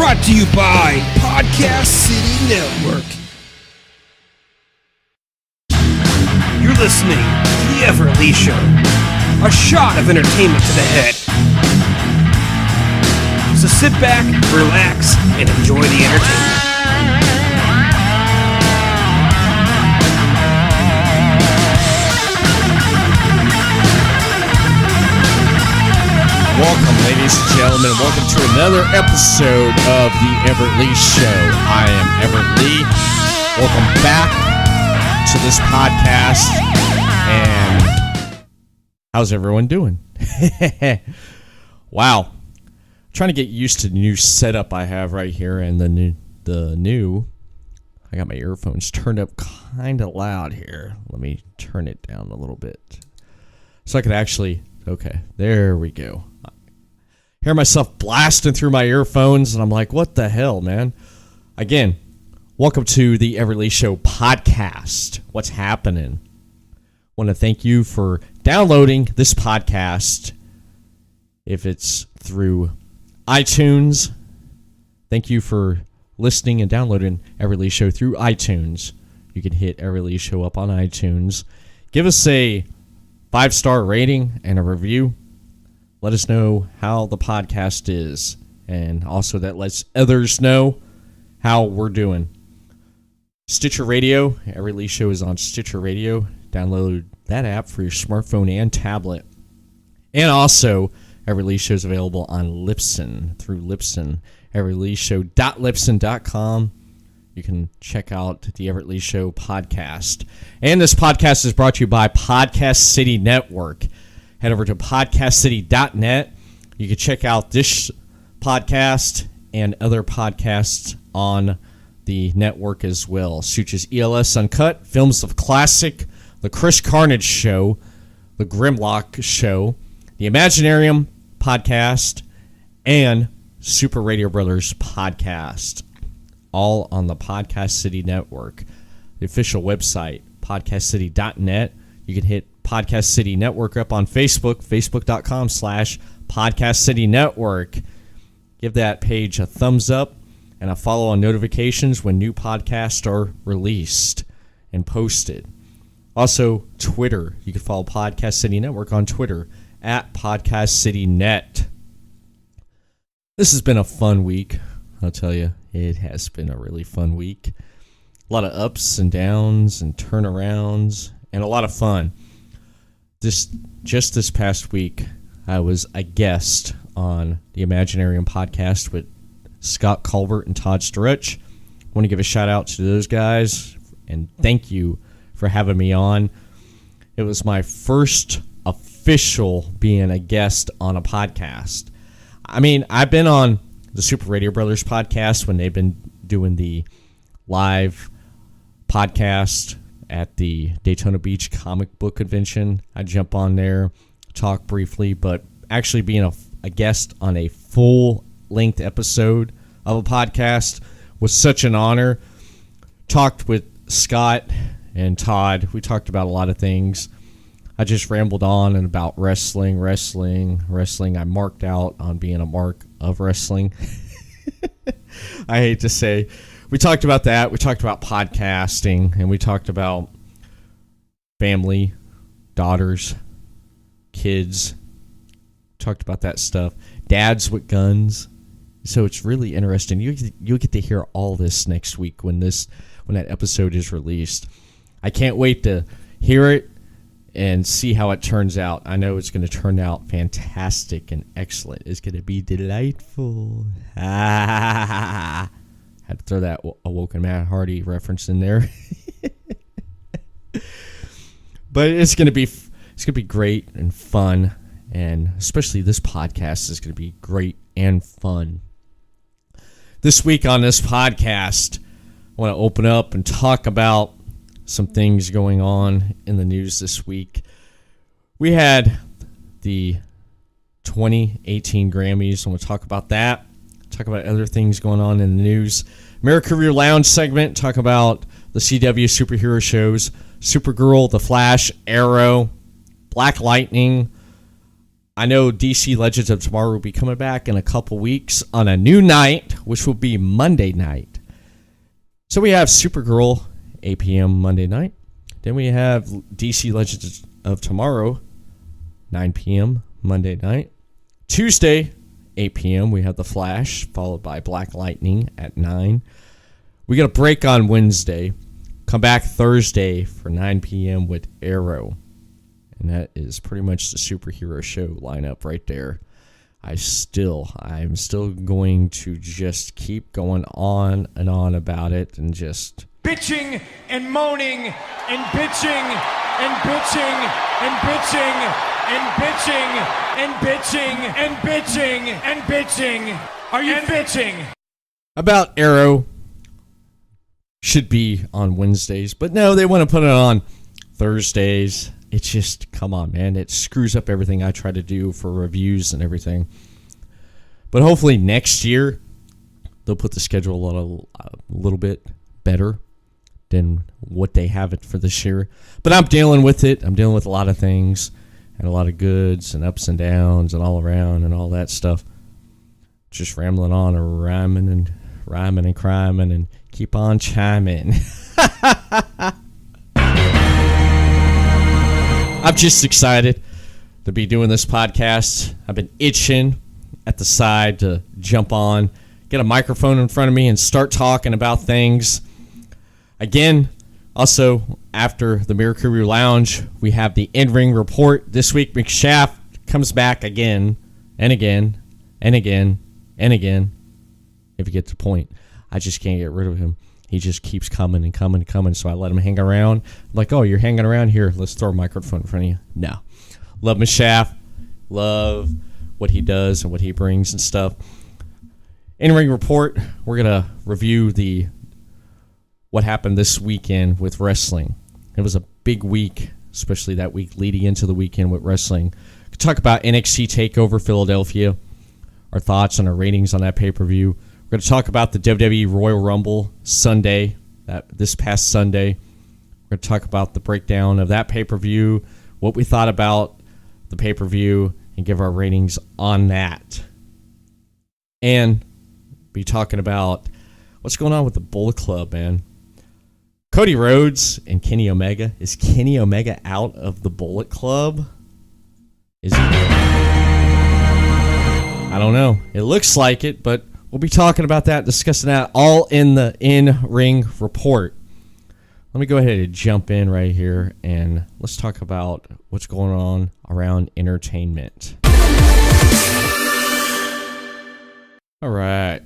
Brought to you by Podcast City Network. You're listening to The Everett Lee Show, a shot of entertainment to the head. So sit back, relax, and enjoy the entertainment. Welcome, ladies and gentlemen. Welcome to another episode of The Everett Lee Show. I am Everett Lee. Welcome back to this podcast. And how's everyone doing? Wow. I'm trying to get used to the new setup I have right here. And I got my earphones turned up kind of loud here. Let me turn it down a little bit so I could actually... Okay, there we go. I hear myself blasting through my earphones, and I'm like, what the hell, man? Again, welcome to the Everett Lee Show podcast. What's happening? I want to thank you for downloading this podcast. If it's through iTunes, thank you for listening and downloading Everett Lee Show through iTunes. You can hit Everett Lee Show up on iTunes. Give us a 5-star rating and a review. Let us know how the podcast is, and also that lets others know how we're doing. Stitcher Radio, Everett Lee Show is on Stitcher Radio. Download that app for your smartphone and tablet. And also, Everett Lee Show is available on Libsyn, through Libsyn, everettleeshow.libsyn.com. You can check out the Everett Lee Show podcast. And this podcast is brought to you by Podcast City Network. Head over to podcastcity.net. You can check out this podcast and other podcasts on the network as well, such as ELS Uncut, Films of Classic, The Chris Carnage Show, The Grimlock Show, The Imaginarium podcast, and Super Radio Brothers podcast. All on the Podcast City Network. The official website, podcastcity.net. You can hit Podcast City Network up on Facebook, facebook.com/Podcast City Network. Give that page a thumbs up and a follow on notifications when new podcasts are released and posted. Also, Twitter. You can follow Podcast City Network on Twitter at Podcast City Net. This has been a fun week, I'll tell you. It has been a really fun week. A lot of ups and downs and turnarounds and a lot of fun. Just this past week, I was a guest on the Imaginarium podcast with Scott Culbert and Todd Sturridge. I want to give a shout out to those guys and thank you for having me on. It was my first official being a guest on a podcast. I mean, I've been on the Super Radio Brothers podcast when they've been doing the live podcast at the Daytona Beach Comic Book Convention. I jump on there, talk briefly, but actually being a guest on a full-length episode of a podcast was such an honor. Talked with Scott and Todd. We talked about a lot of things. I just rambled on and about wrestling. I marked out on being a mark of wrestling. I hate to say. We talked about that. We talked about podcasting. And we talked about family, daughters, kids. Talked about that stuff. Dads with guns. So it's really interesting. You'll get to hear all this next week when that episode is released. I can't wait to hear it and see how it turns out. I know it's going to turn out fantastic and excellent. It's going to be delightful. Had to throw that Awoken Matt Hardy reference in there. But it's going to be great and fun, and especially this podcast is going to be great and fun. This week on this podcast, I want to open up and talk about some things going on in the news this week. We had the 2018 Grammys, and we'll talk about that. Talk about other things going on in the news. Mirakuru Lounge segment, talk about the CW superhero shows, Supergirl, The Flash, Arrow, Black Lightning. I know DC Legends of Tomorrow will be coming back in a couple weeks on a new night, which will be Monday night. So we have Supergirl, 8 p.m. Monday night. Then we have DC Legends of Tomorrow, 9 p.m. Monday night. Tuesday, 8 p.m., we have The Flash, followed by Black Lightning at 9. We got a break on Wednesday. Come back Thursday for 9 p.m. with Arrow. And that is pretty much the superhero show lineup right there. I'm still going to just keep going on and on about it and just bitching and moaning and bitching and bitching and bitching and bitching and bitching and bitching and bitching. Are you bitching? About Arrow should be on Wednesdays, but no, they want to put it on Thursdays. It's just, come on, man. It screws up everything I try to do for reviews and everything. But hopefully next year, they'll put the schedule a little bit better than what they have it for this year. But I'm dealing with it. I'm dealing with a lot of things and a lot of goods and ups and downs and all around and all that stuff. Just rambling on and rhyming and criming and keep on chiming. I'm just excited to be doing this podcast. I've been itching at the side to jump on, get a microphone in front of me, and start talking about things. Again, also, after the Mirakuru Lounge, we have the in-ring report. This week, McShaft comes back again and again and again and again. If you get the point, I just can't get rid of him. He just keeps coming and coming and coming, so I let him hang around. I'm like, oh, you're hanging around here. Let's throw a microphone in front of you. No. Love McShaft. Love what he does and what he brings and stuff. In-ring report, we're going to review what happened this weekend with wrestling. It was a big week, especially that week leading into the weekend with wrestling. We could talk about NXT TakeOver Philadelphia, our thoughts and our ratings on that pay-per-view. We're going to talk about the WWE Royal Rumble Sunday, this past Sunday. We're going to talk about the breakdown of that pay-per-view, what we thought about the pay-per-view, and give our ratings on that. And be talking about what's going on with the Bullet Club, man. Cody Rhodes and Kenny Omega. Is Kenny Omega out of the Bullet Club? Is he? I don't know. It looks like it, but we'll be talking about that, discussing that, all in the in-ring report. Let me go ahead and jump in right here, and let's talk about what's going on around entertainment. All right.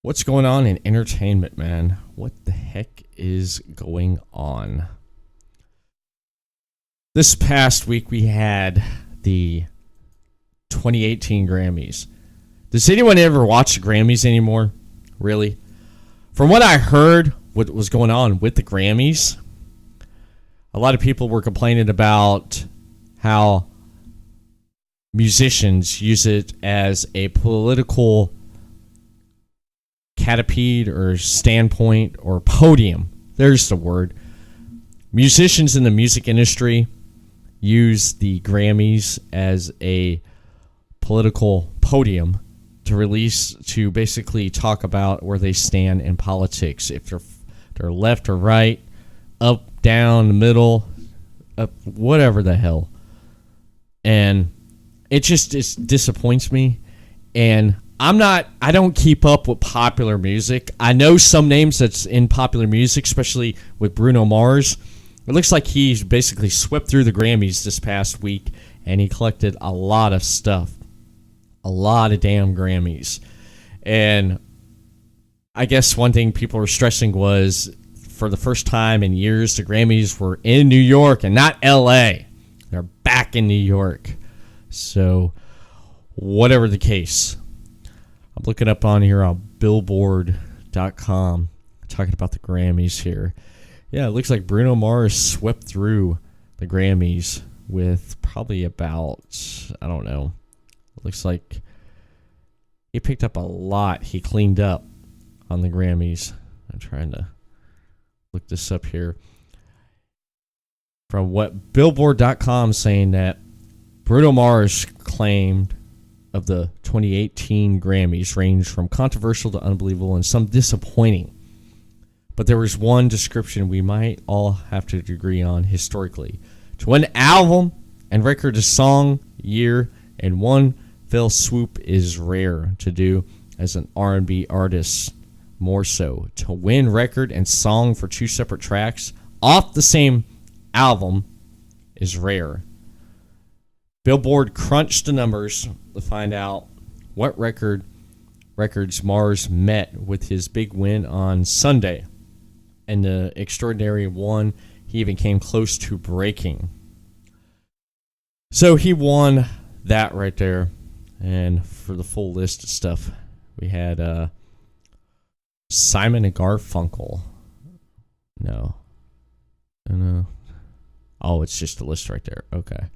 What's going on in entertainment, man? What the heck is going on? This past week, we had the 2018 Grammys. Does anyone ever watch the Grammys anymore? Really? From what I heard, what was going on with the Grammys, a lot of people were complaining about how musicians use it as a political catapede or standpoint or podium. There's the word. Musicians in the music industry use the Grammys as a political podium to basically talk about where they stand in politics. If they're left or right, up, down, middle, up, whatever the hell. And it disappoints me. And I don't keep up with popular music. I know some names that's in popular music, especially with Bruno Mars. It looks like he's basically swept through the Grammys this past week, and he collected a lot of stuff. A lot of damn Grammys. And I guess one thing people were stressing was, for the first time in years, the Grammys were in New York and not LA. They're back in New York. So, whatever the case, I'm looking up on here on Billboard.com, talking about the Grammys here. Yeah, it looks like Bruno Mars swept through the Grammys with probably about, I don't know, it looks like he picked up a lot. He cleaned up on the Grammys. I'm trying to look this up here. From what Billboard.com saying that Bruno Mars claimed of the 2018 Grammys ranged from controversial to unbelievable and some disappointing. But there was one description we might all have to agree on historically. To win album and record a song, year, and one fell swoop is rare to do as an R&B artist. More so, to win record and song for two separate tracks off the same album is rare. Billboard crunched the numbers to find out what records Mars met with his big win on Sunday. And the extraordinary one he even came close to breaking. So he won that right there. And for the full list of stuff, we had Simon and Garfunkel. No. Oh, it's just the list right there. Okay.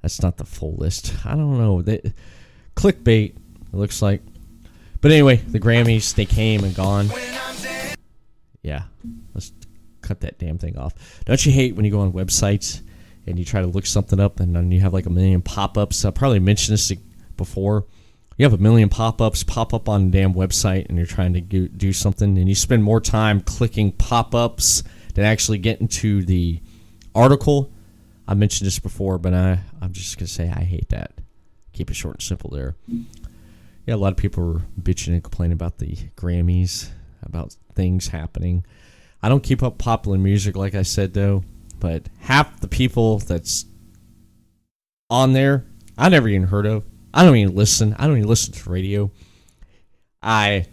That's not the full list. I don't know. Clickbait, it looks like. But anyway, the Grammys, they came and gone. Yeah, let's cut that damn thing off. Don't you hate when you go on websites and you try to look something up and then you have like a million pop-ups? I probably mentioned this before. You have a million pop-ups pop up on the damn website and you're trying to do something and you spend more time clicking pop-ups than actually getting to the article. I mentioned this before, but I'm just going to say I hate that. Keep it short and simple there. Yeah, a lot of people were bitching and complaining about the Grammys, about things happening. I don't keep up popular music, like I said, though, but half the people that's on there, I never even heard of. I don't even listen. I don't even listen to radio. I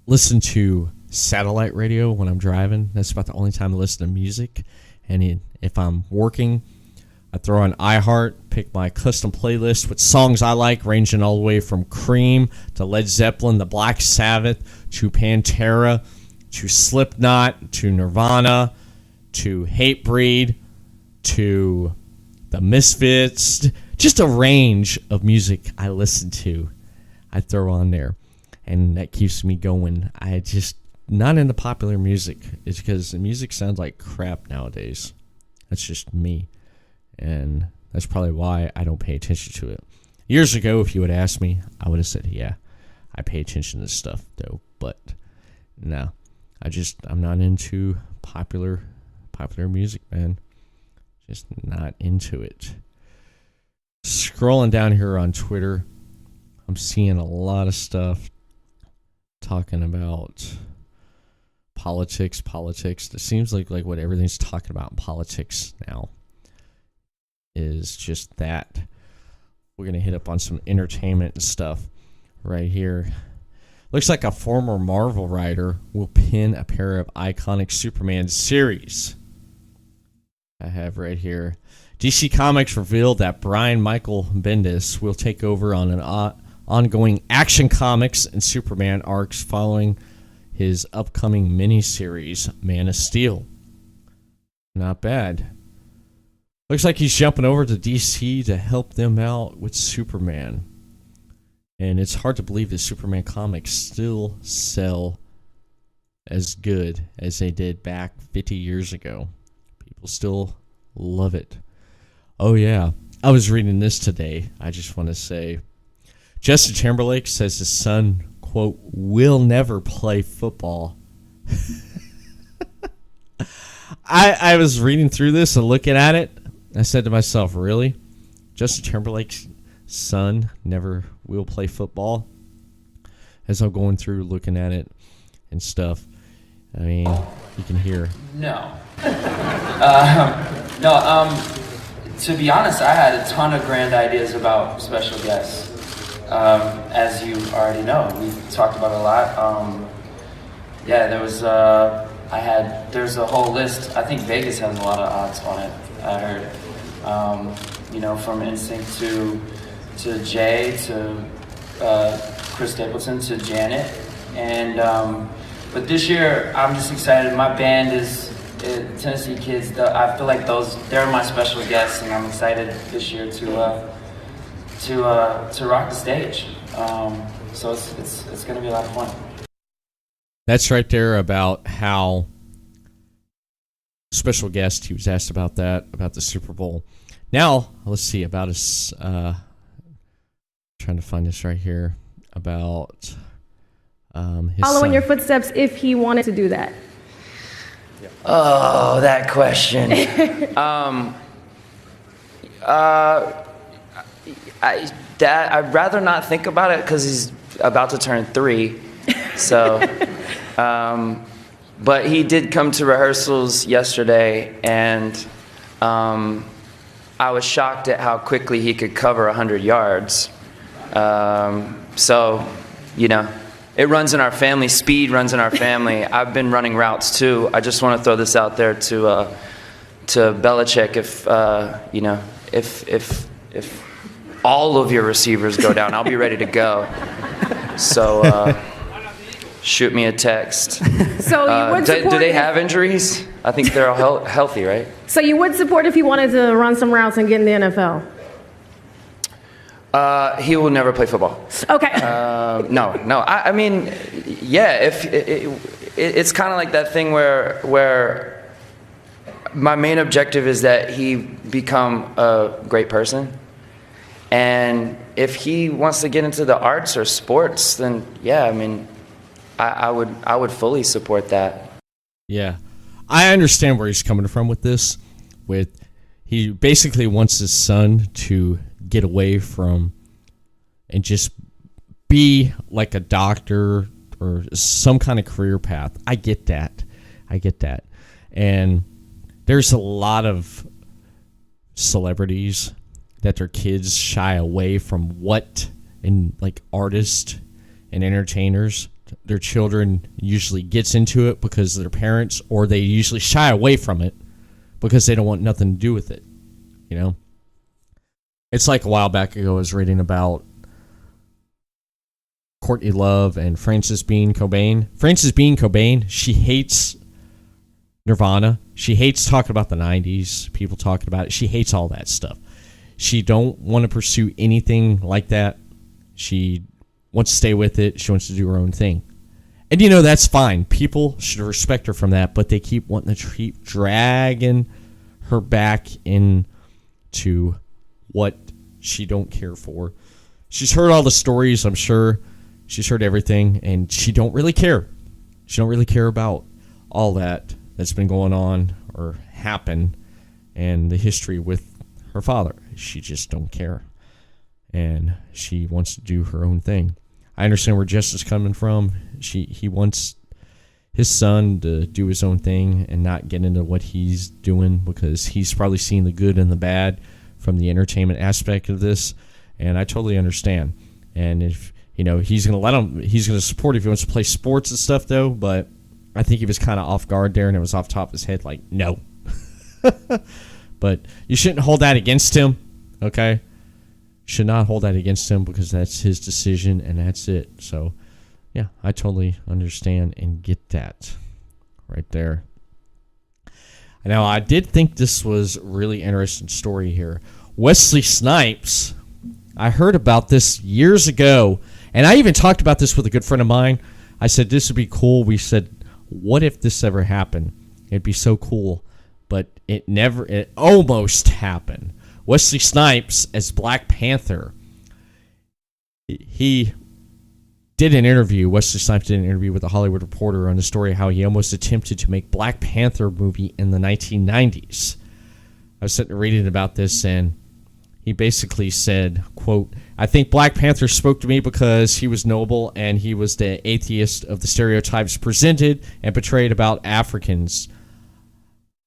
listen to satellite radio when I'm driving. That's about the only time I listen to music. And if I'm working, I throw on iHeart, pick my custom playlist with songs I like, ranging all the way from Cream to Led Zeppelin, to Black Sabbath, to Pantera, to Slipknot, to Nirvana, to Hatebreed, to the Misfits. Just a range of music I listen to, I throw on there. And that keeps me going. I just not into popular music. It's because the music sounds like crap nowadays. That's just me. And that's probably why I don't pay attention to it. Years ago, if you would ask me, I would have said, yeah, I pay attention to this stuff, though. But no, I'm not into popular music, man. Just not into it. Scrolling down here on Twitter, I'm seeing a lot of stuff talking about politics. It seems like what everything's talking about in politics now is just that. We're going to hit up on some entertainment and stuff right here. Looks like a former Marvel writer will pin a pair of iconic Superman series. I have right here. DC Comics revealed that Brian Michael Bendis will take over on an ongoing Action Comics and Superman arcs following his upcoming miniseries, Man of Steel. Not bad. Looks like he's jumping over to DC to help them out with Superman. And it's hard to believe that Superman comics still sell as good as they did back 50 years ago. People still love it. Oh, yeah. I was reading this today. I just want to say, Justine Timberlake says his son, quote, will never play football. I was reading through this and looking at it. I said to myself, really? Justine Timberlake's son never will play football? As I'm going through looking at it and stuff. I mean, you can hear. No. To be honest, I had a ton of grand ideas about special guests. As you already know, we've talked about a lot. There's a whole list. I think Vegas has a lot of odds on it. I heard, from Instinct to Jay to Chris Stapleton to Janet, and but this year I'm just excited. My band is Tennessee Kids. I feel like they're my special guests, and I'm excited this year to rock the stage. So it's going to be a lot of fun. That's right there about how special guest, he was asked about that, about the Super Bowl. Now, let's see about his. Trying to find this right here about his follow son. in your footsteps if he wanted to do that. Oh, that question. I'd rather not think about it because he's about to turn 3. So, but he did come to rehearsals yesterday, and I was shocked at how quickly he could cover 100 yards. So, you know, it runs in our family. Speed runs in our family. I've been running routes too. I just want to throw this out there to Belichick. If all of your receivers go down, I'll be ready to go. So shoot me a text. So you would support do they have injuries? I think they're all healthy, right? So you would support if he wanted to run some routes and get in the NFL? He will never play football. Okay. No. I mean, yeah. If it's kind of like that thing where my main objective is that he become a great person, and if he wants to get into the arts or sports, then yeah. I mean, I would fully support that. Yeah, I understand where he's coming from with this. He basically wants his son to get away from and just be like a doctor or some kind of career path. I get that. And there's a lot of celebrities that their kids shy away from and like artists and entertainers. Their children usually gets into it because of their parents, or they usually shy away from it because they don't want nothing to do with it. You know? It's like a while back ago I was reading about Courtney Love and Frances Bean Cobain. Frances Bean Cobain, she hates Nirvana. She hates talking about the 90s, people talking about it. She hates all that stuff. She don't want to pursue anything like that. She wants to stay with it. She wants to do her own thing. And you know, that's fine. People should respect her from that, but they keep wanting to keep dragging her back into what she don't care for. She's heard all the stories, I'm sure. She's heard everything, and she don't really care. She don't really care about all that's been going on or happened and the history with her father. She just don't care. And she wants to do her own thing. I understand where Jess is coming from. He wants his son to do his own thing and not get into what he's doing because he's probably seen the good and the bad from the entertainment aspect of this, and I totally understand. And if you know, he's gonna support if he wants to play sports and stuff though, but I think he was kind of off guard there and it was off the top of his head like no. But you shouldn't hold that against him, okay? Should not hold that against him because that's his decision and that's it. So yeah, I totally understand and get that right there. Now, I did think this was a really interesting story here. Wesley Snipes, I heard about this years ago, and I even talked about this with a good friend of mine. I said, this would be cool. We said, what if this ever happened? It'd be so cool. But it almost happened. Wesley Snipes as Black Panther. He did an interview. Wesley Snipes did an interview with a Hollywood Reporter on the story of how he almost attempted to make Black Panther movie in the 1990s. I was sitting there reading about this, and he basically said, quote, I think Black Panther spoke to me because he was noble and he was the atheist of the stereotypes presented and portrayed about Africans,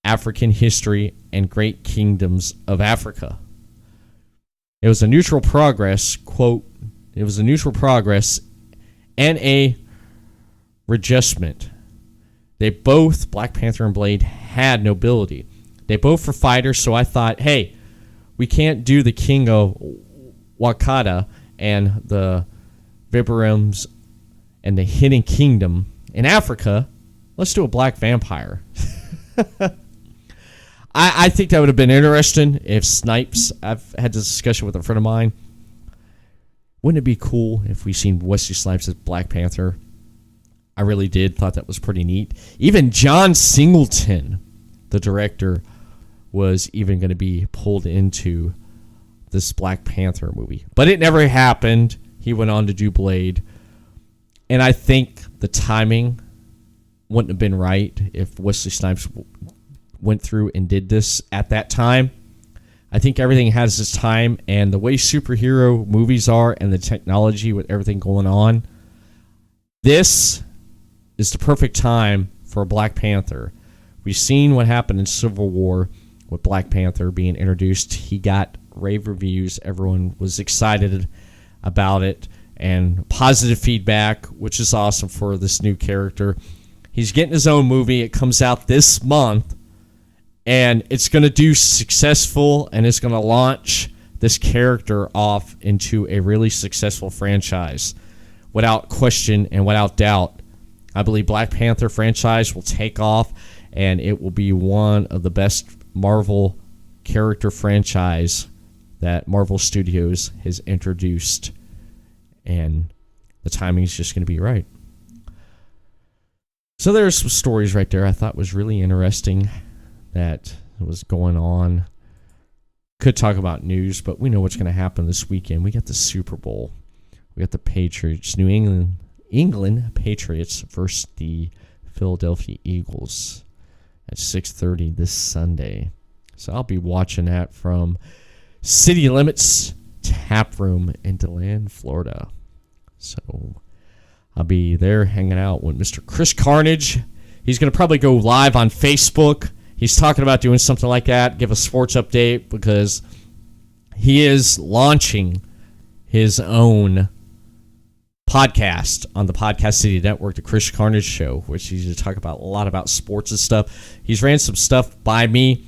African history, and great kingdoms of Africa. It was a neutral progress, quote, it was a neutral progress and a readjustment. They both, Black Panther and Blade, had nobility. They both were fighters, so I thought, hey, we can't do the King of Wakanda and the Vibrams and the Hidden Kingdom in Africa. Let's do a black vampire. I think that would have been interesting if Snipes, I've had this discussion with a friend of mine, wouldn't it be cool if we seen Wesley Snipes as Black Panther? I really did. Thought that was pretty neat. Even John Singleton, the director, was even going to be pulled into this Black Panther movie. But it never happened. He went on to do Blade. And I think the timing wouldn't have been right if Wesley Snipes went through and did this at that time. I think everything has its time, and the way superhero movies are and the technology with everything going on, this is the perfect time for a Black Panther. We've seen what happened in Civil War with Black Panther being introduced. He got rave reviews. Everyone was excited about it and positive feedback, which is awesome for this new character. He's getting his own movie. It comes out this month, and it's going to do successful, and it's going to launch this character off into a really successful franchise. Without question and without doubt, I believe Black Panther franchise will take off, and it will be one of the best Marvel character franchise that Marvel Studios has introduced, and the timing is just going to be right. So there's some stories right there I thought was really interesting that was going on. Could talk about news, but we know what's going to happen this weekend. We got the Super Bowl. We got the Patriots, New England Patriots versus the Philadelphia Eagles at 6:30 this Sunday. So I'll be watching that from City Limits Tap Room in DeLand, Florida. So I'll be there hanging out with Mr. Chris Carnage. He's going to probably go live on Facebook. He's talking about doing something like that, give a sports update, because he is launching his own podcast on the Podcast City Network, the Chris Carnage Show, which he's going to talk about a lot about sports and stuff. He's ran some stuff by me.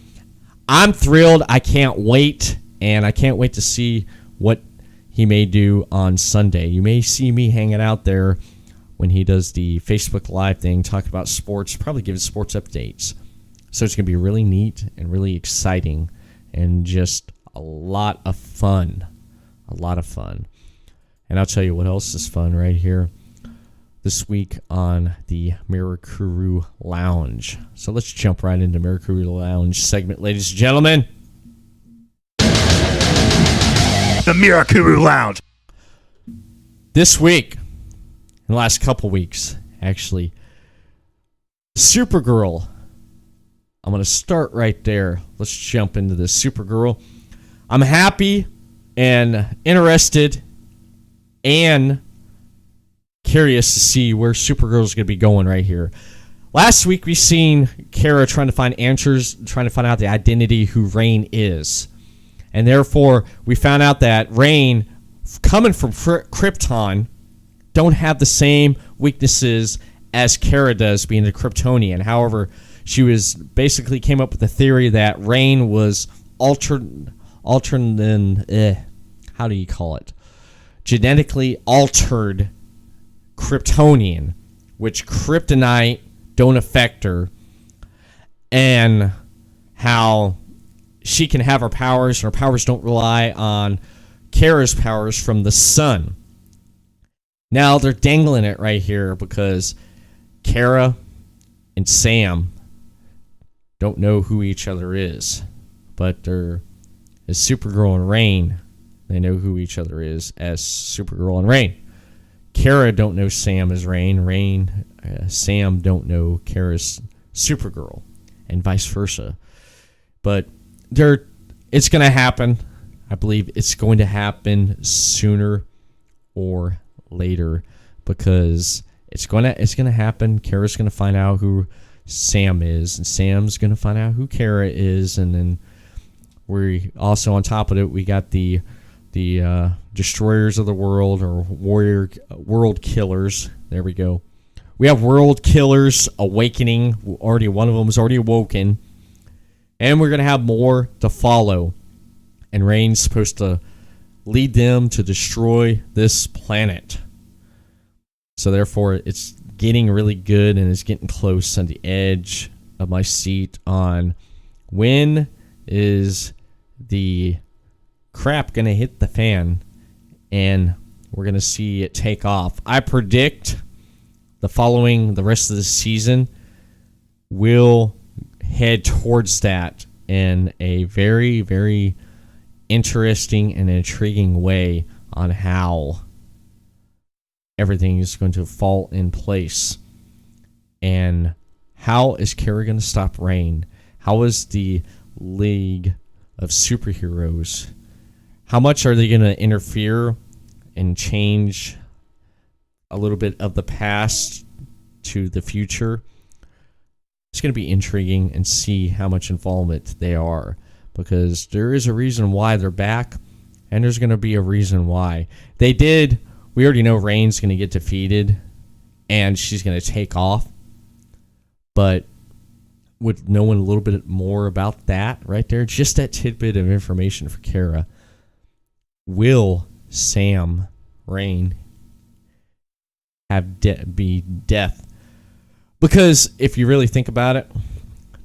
I'm thrilled. I can't wait, and I can't wait to see what he may do on Sunday. You may see me hanging out there when he does the Facebook Live thing, talking about sports, probably giving sports updates. So it's going to be really neat and really exciting and just a lot of fun. A lot of fun. And I'll tell you what else is fun right here this week on the Mirakuru Lounge. So let's jump right into Mirakuru Lounge segment, ladies and gentlemen. The Mirakuru Lounge. This week, in the last couple weeks, actually, Supergirl. I'm going to start right there. Let's jump into this. Supergirl. I'm happy and interested and curious to see where Supergirl is going to be going right here. Last week, we seen Kara trying to find answers, trying to find out the identity who Rain is. And therefore, we found out that Rain, coming from Krypton, don't have the same weaknesses as Kara does, being a Kryptonian. However, she was basically came up with the theory that Rain was genetically altered Kryptonian, which kryptonite don't affect her, and how she can have her powers, and her powers don't rely on Kara's powers from the sun. Now they're dangling it right here because Kara and Sam don't know who each other is, but they're as Supergirl and Rain, they know who each other is as Supergirl and Rain. Kara don't know Sam as Rain. Sam don't know Kara's Supergirl, and vice versa. But it's going to happen. I believe it's going to happen sooner or later because it's going to happen. Kara's going to find out who Sam is, and Sam's going to find out who Kara is, and then we also, on top of it, we got the destroyers of the world, or world killers. There we go. We have world killers awakening. One of them is already awoken, and we're going to have more to follow. And Rain's supposed to lead them to destroy this planet. So therefore, it's getting really good, and it's getting close on the edge of my seat on when is the crap going to hit the fan, and we're going to see it take off. I predict the rest of the season will head towards that in a very, very interesting and intriguing way on how everything is going to fall in place. And how is Kara going to stop Reign? How is the League of Superheroes? How much are they going to interfere and change a little bit of the past to the future? It's going to be intriguing and see how much involvement they are, because there is a reason why they're back, and there's going to be a reason why. We already know Reign's going to get defeated, and she's going to take off, but with knowing a little bit more about that right there, just that tidbit of information for Kara, will Sam Reign have be death? Because if you really think about it,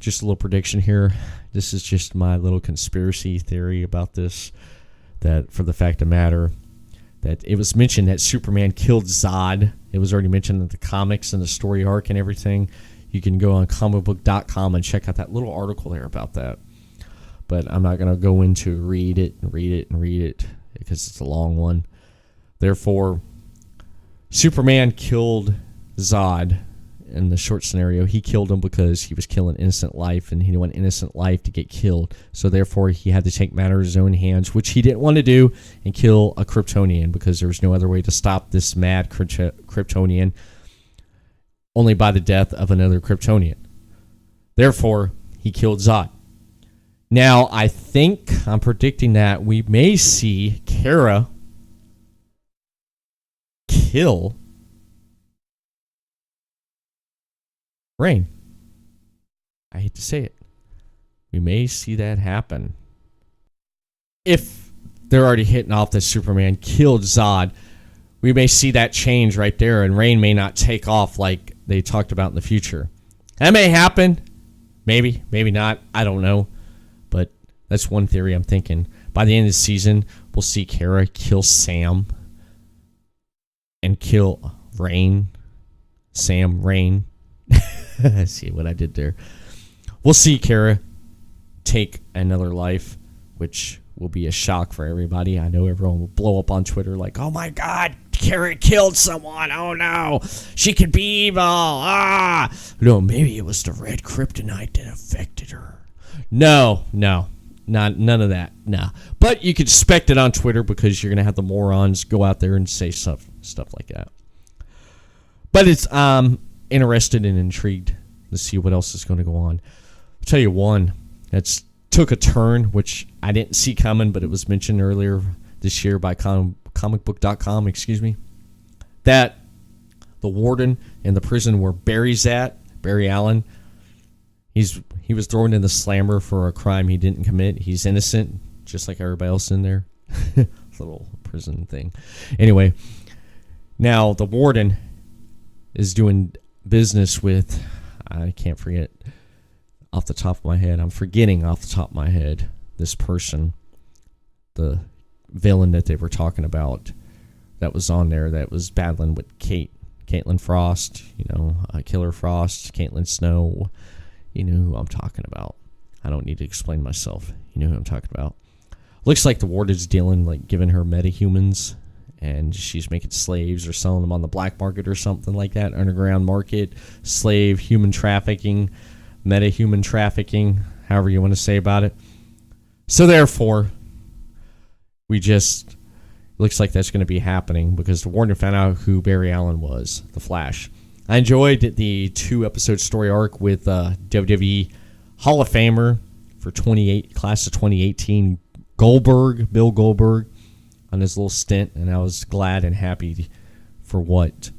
just a little prediction here. This is just my little conspiracy theory about this. That for the fact of the matter, that it was mentioned that Superman killed Zod. It was already mentioned in the comics and the story arc and everything. You can go on comicbook.com and check out that little article there about that. But I'm not going to go into read it because it's a long one. Therefore, Superman killed Zod in the short scenario. He killed him because he was killing innocent life, and he didn't want innocent life to get killed. So therefore, he had to take matters in his own hands, which he didn't want to do, and kill a Kryptonian, because there was no other way to stop this mad Kryptonian, only by the death of another Kryptonian. Therefore, he killed Zod. Now, I'm predicting that we may see Kara kill Reign. I hate to say it. We may see that happen. If they're already hitting off that Superman killed Zod, we may see that change right there, and Reign may not take off like they talked about in the future. That may happen. Maybe, maybe not. I don't know. But that's one theory I'm thinking. By the end of the season, we'll see Kara kill Sam and kill Reign. Sam Reign. See what I did there. We'll see Kara take another life, which will be a shock for everybody. I know everyone will blow up on Twitter like, oh my God, Kara killed someone. Oh no, she could be evil. No, maybe it was the red kryptonite that affected her. No, none of that. No. But you could expect it on Twitter, because you're going to have the morons go out there and say stuff like that. But it's interested and intrigued to see what else is going to go on. I'll tell you one that's took a turn, which I didn't see coming, but it was mentioned earlier this year by comicbook.com, that the warden in the prison where Barry's at, Barry Allen, he was thrown in the slammer for a crime he didn't commit. He's innocent, just like everybody else in there. Little prison thing. Anyway, now the warden is doing business with, I can't forget off the top of my head. I'm forgetting off the top of my head this person, the villain that they were talking about that was on there, that was battling with Caitlin Frost, Killer Frost, Caitlin Snow. You know who I'm talking about. I don't need to explain myself. You know who I'm talking about. Looks like the warden's dealing, giving her metahumans, and she's making slaves or selling them on the black market or something like that, underground market, slave, human trafficking, meta-human trafficking, however you want to say about it. So therefore, looks like that's going to be happening, because the warden found out who Barry Allen was, the Flash. I enjoyed the 2-episode story arc with WWE Hall of Famer for class of 2018, Bill Goldberg, on his little stint, and I was glad and happy for what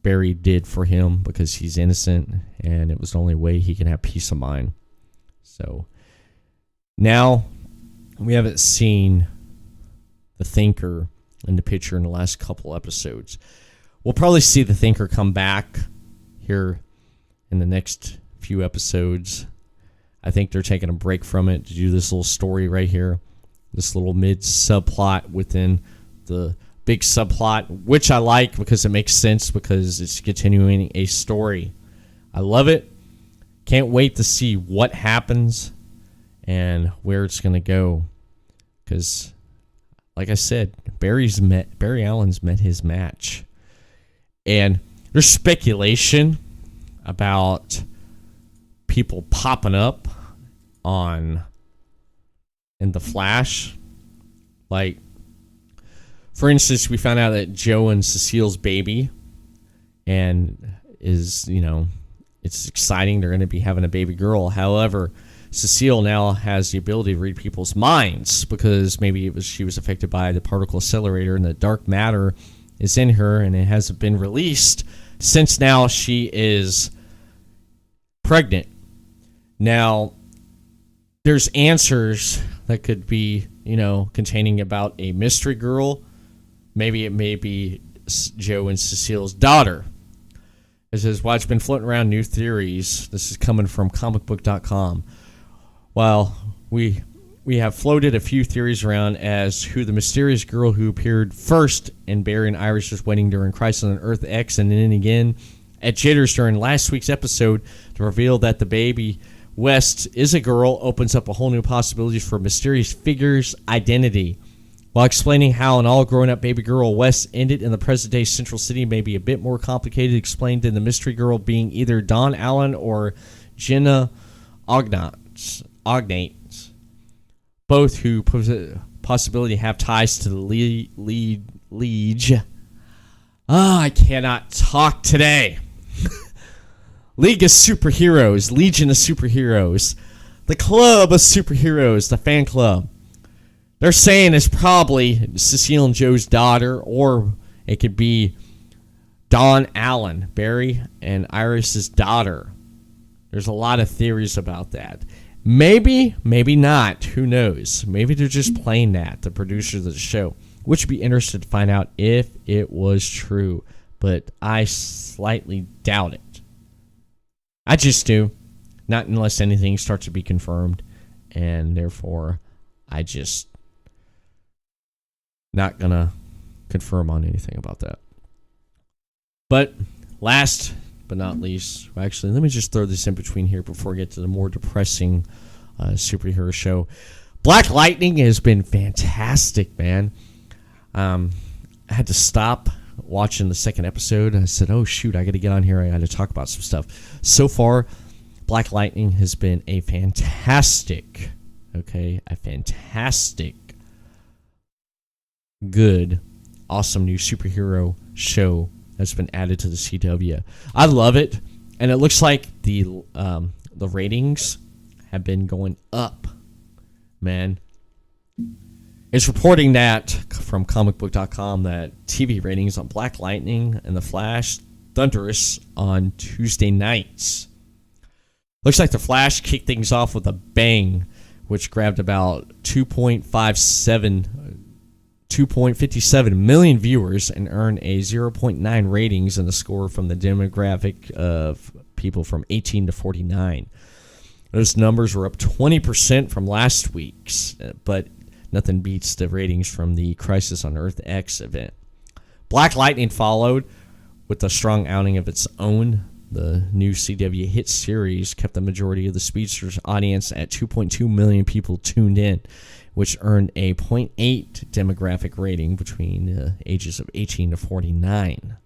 Barry did for him, because he's innocent, and it was the only way he can have peace of mind. So now we haven't seen the Thinker in the picture in the last couple episodes. We'll probably see the Thinker come back here in the next few episodes. I think they're taking a break from it to do this little story right here, this little mid-subplot within the big subplot, which I like because it makes sense, because it's continuing a story. I love it. Can't wait to see what happens and where it's going to go. Because, like I said, Barry Allen's met his match. And there's speculation about people popping up in the Flash. Like, for instance, we found out that Joe and Cecile's baby, and is, it's exciting. They're going to be having a baby girl. However, Cecile now has the ability to read people's minds because maybe she was affected by the particle accelerator, and the dark matter is in her, and it hasn't been released since now she is pregnant. Now, there's answers that could be, containing about a mystery girl. Maybe it may be Joe and Cecile's daughter. It says, well, it's been floating around new theories. This is coming from comicbook.com. Well, we have floated a few theories around as who the mysterious girl who appeared first in Barry and Iris' wedding during Crisis on Earth X, and then again at Jitters during last week's episode to reveal that the baby West is a girl opens up a whole new possibilities for mysterious figure's identity. While explaining how an all-grown-up baby girl West ended in the present-day Central City may be a bit more complicated, explained than the mystery girl being either Dawn Allen or Jenna Ognates, both who possibility have ties to the Liege. I cannot talk today. League of Superheroes, Legion of Superheroes, the Club of Superheroes, the fan club. They're saying it's probably Cecile and Joe's daughter, or it could be Dawn Allen, Barry and Iris's daughter. There's a lot of theories about that. Maybe, maybe not. Who knows? Maybe they're just playing that, the producers of the show, which would be interested to find out if it was true. But I slightly doubt it. I just do. Not unless anything starts to be confirmed. And therefore, I just not going to confirm on anything about that. But last but not least, actually, let me just throw this in between here before we get to the more depressing superhero show. Black Lightning has been fantastic, man. I had to stop watching the second episode. I said, oh, shoot, I got to get on here. I got to talk about some stuff. So far, Black Lightning has been a fantastic, good, awesome new superhero show that's been added to the CW. I love it, and it looks like the ratings have been going up, man. It's reporting that from comicbook.com that TV ratings on Black Lightning and The Flash thunderous on Tuesday nights. Looks like The Flash kicked things off with a bang, which grabbed about 2.57 million viewers and earned a 0.9 ratings and a score from the demographic of people from 18 to 49. Those numbers were up 20% from last week's, but nothing beats the ratings from the Crisis on Earth X event. Black Lightning followed with a strong outing of its own. The new CW hit series kept the majority of the speedster's audience at 2.2 million people tuned in, which earned a 0.8 demographic rating between ages of 18 to 49.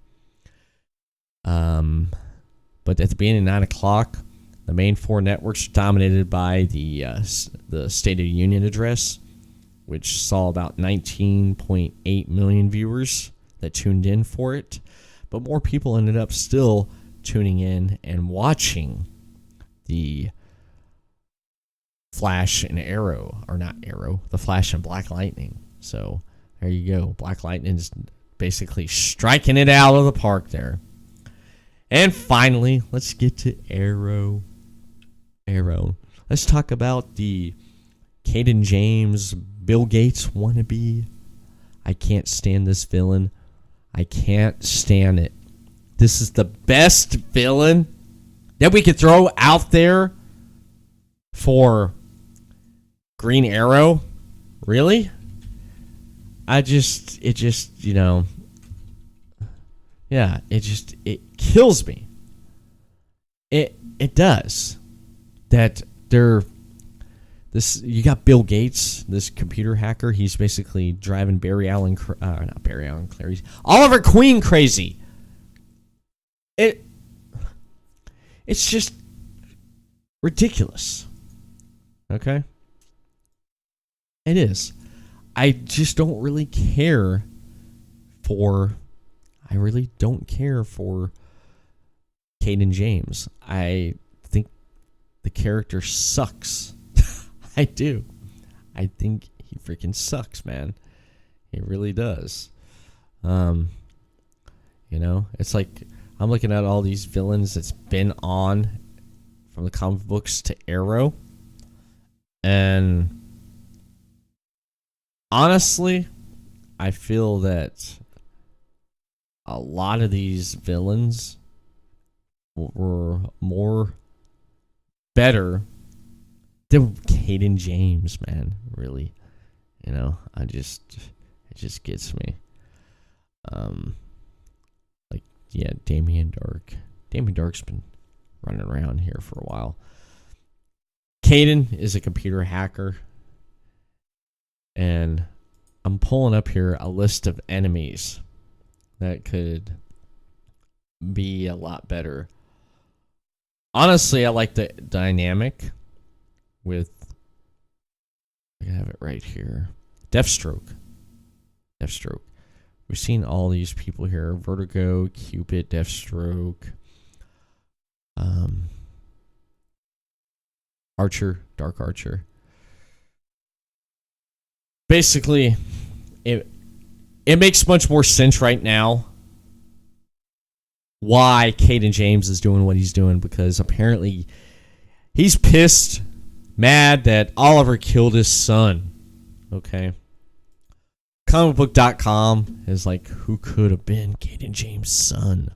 But at the beginning of 9 o'clock, the main four networks were dominated by the State of the Union address, which saw about 19.8 million viewers that tuned in for it. But more people ended up still tuning in and watching the Flash and Arrow, or not Arrow, the Flash and Black Lightning. So there you go. Black Lightning's basically striking it out of the park there. And finally, let's get to Arrow. Let's talk about the Cayden James, Bill Gates wannabe. I can't stand this villain. I can't stand it. This is the best villain that we could throw out there for Green Arrow. Really? It kills me. It does. That You got Bill Gates, this computer hacker. He's basically driving Oliver Queen crazy. It's just ridiculous. Okay? It is. I just don't really care for Cayden James. I think the character sucks. I do. I think he freaking sucks, man. He really does. It's like I'm looking at all these villains that's been on from the comic books to Arrow. And honestly, I feel that a lot of these villains were more better than Cayden James, man. Really. It just gets me. Damien Dark. Damien Dark's been running around here for a while. Cayden is a computer hacker. And I'm pulling up here a list of enemies that could be a lot better. Honestly, I like the dynamic with... I have it right here. Deathstroke. We've seen all these people here. Vertigo, Cupid, Deathstroke. Archer, Dark Archer. Basically, it makes much more sense right now why Cayden James is doing what he's doing, because apparently he's pissed, mad that Oliver killed his son. Okay. Comicbook.com is like, who could have been Cayden James' son?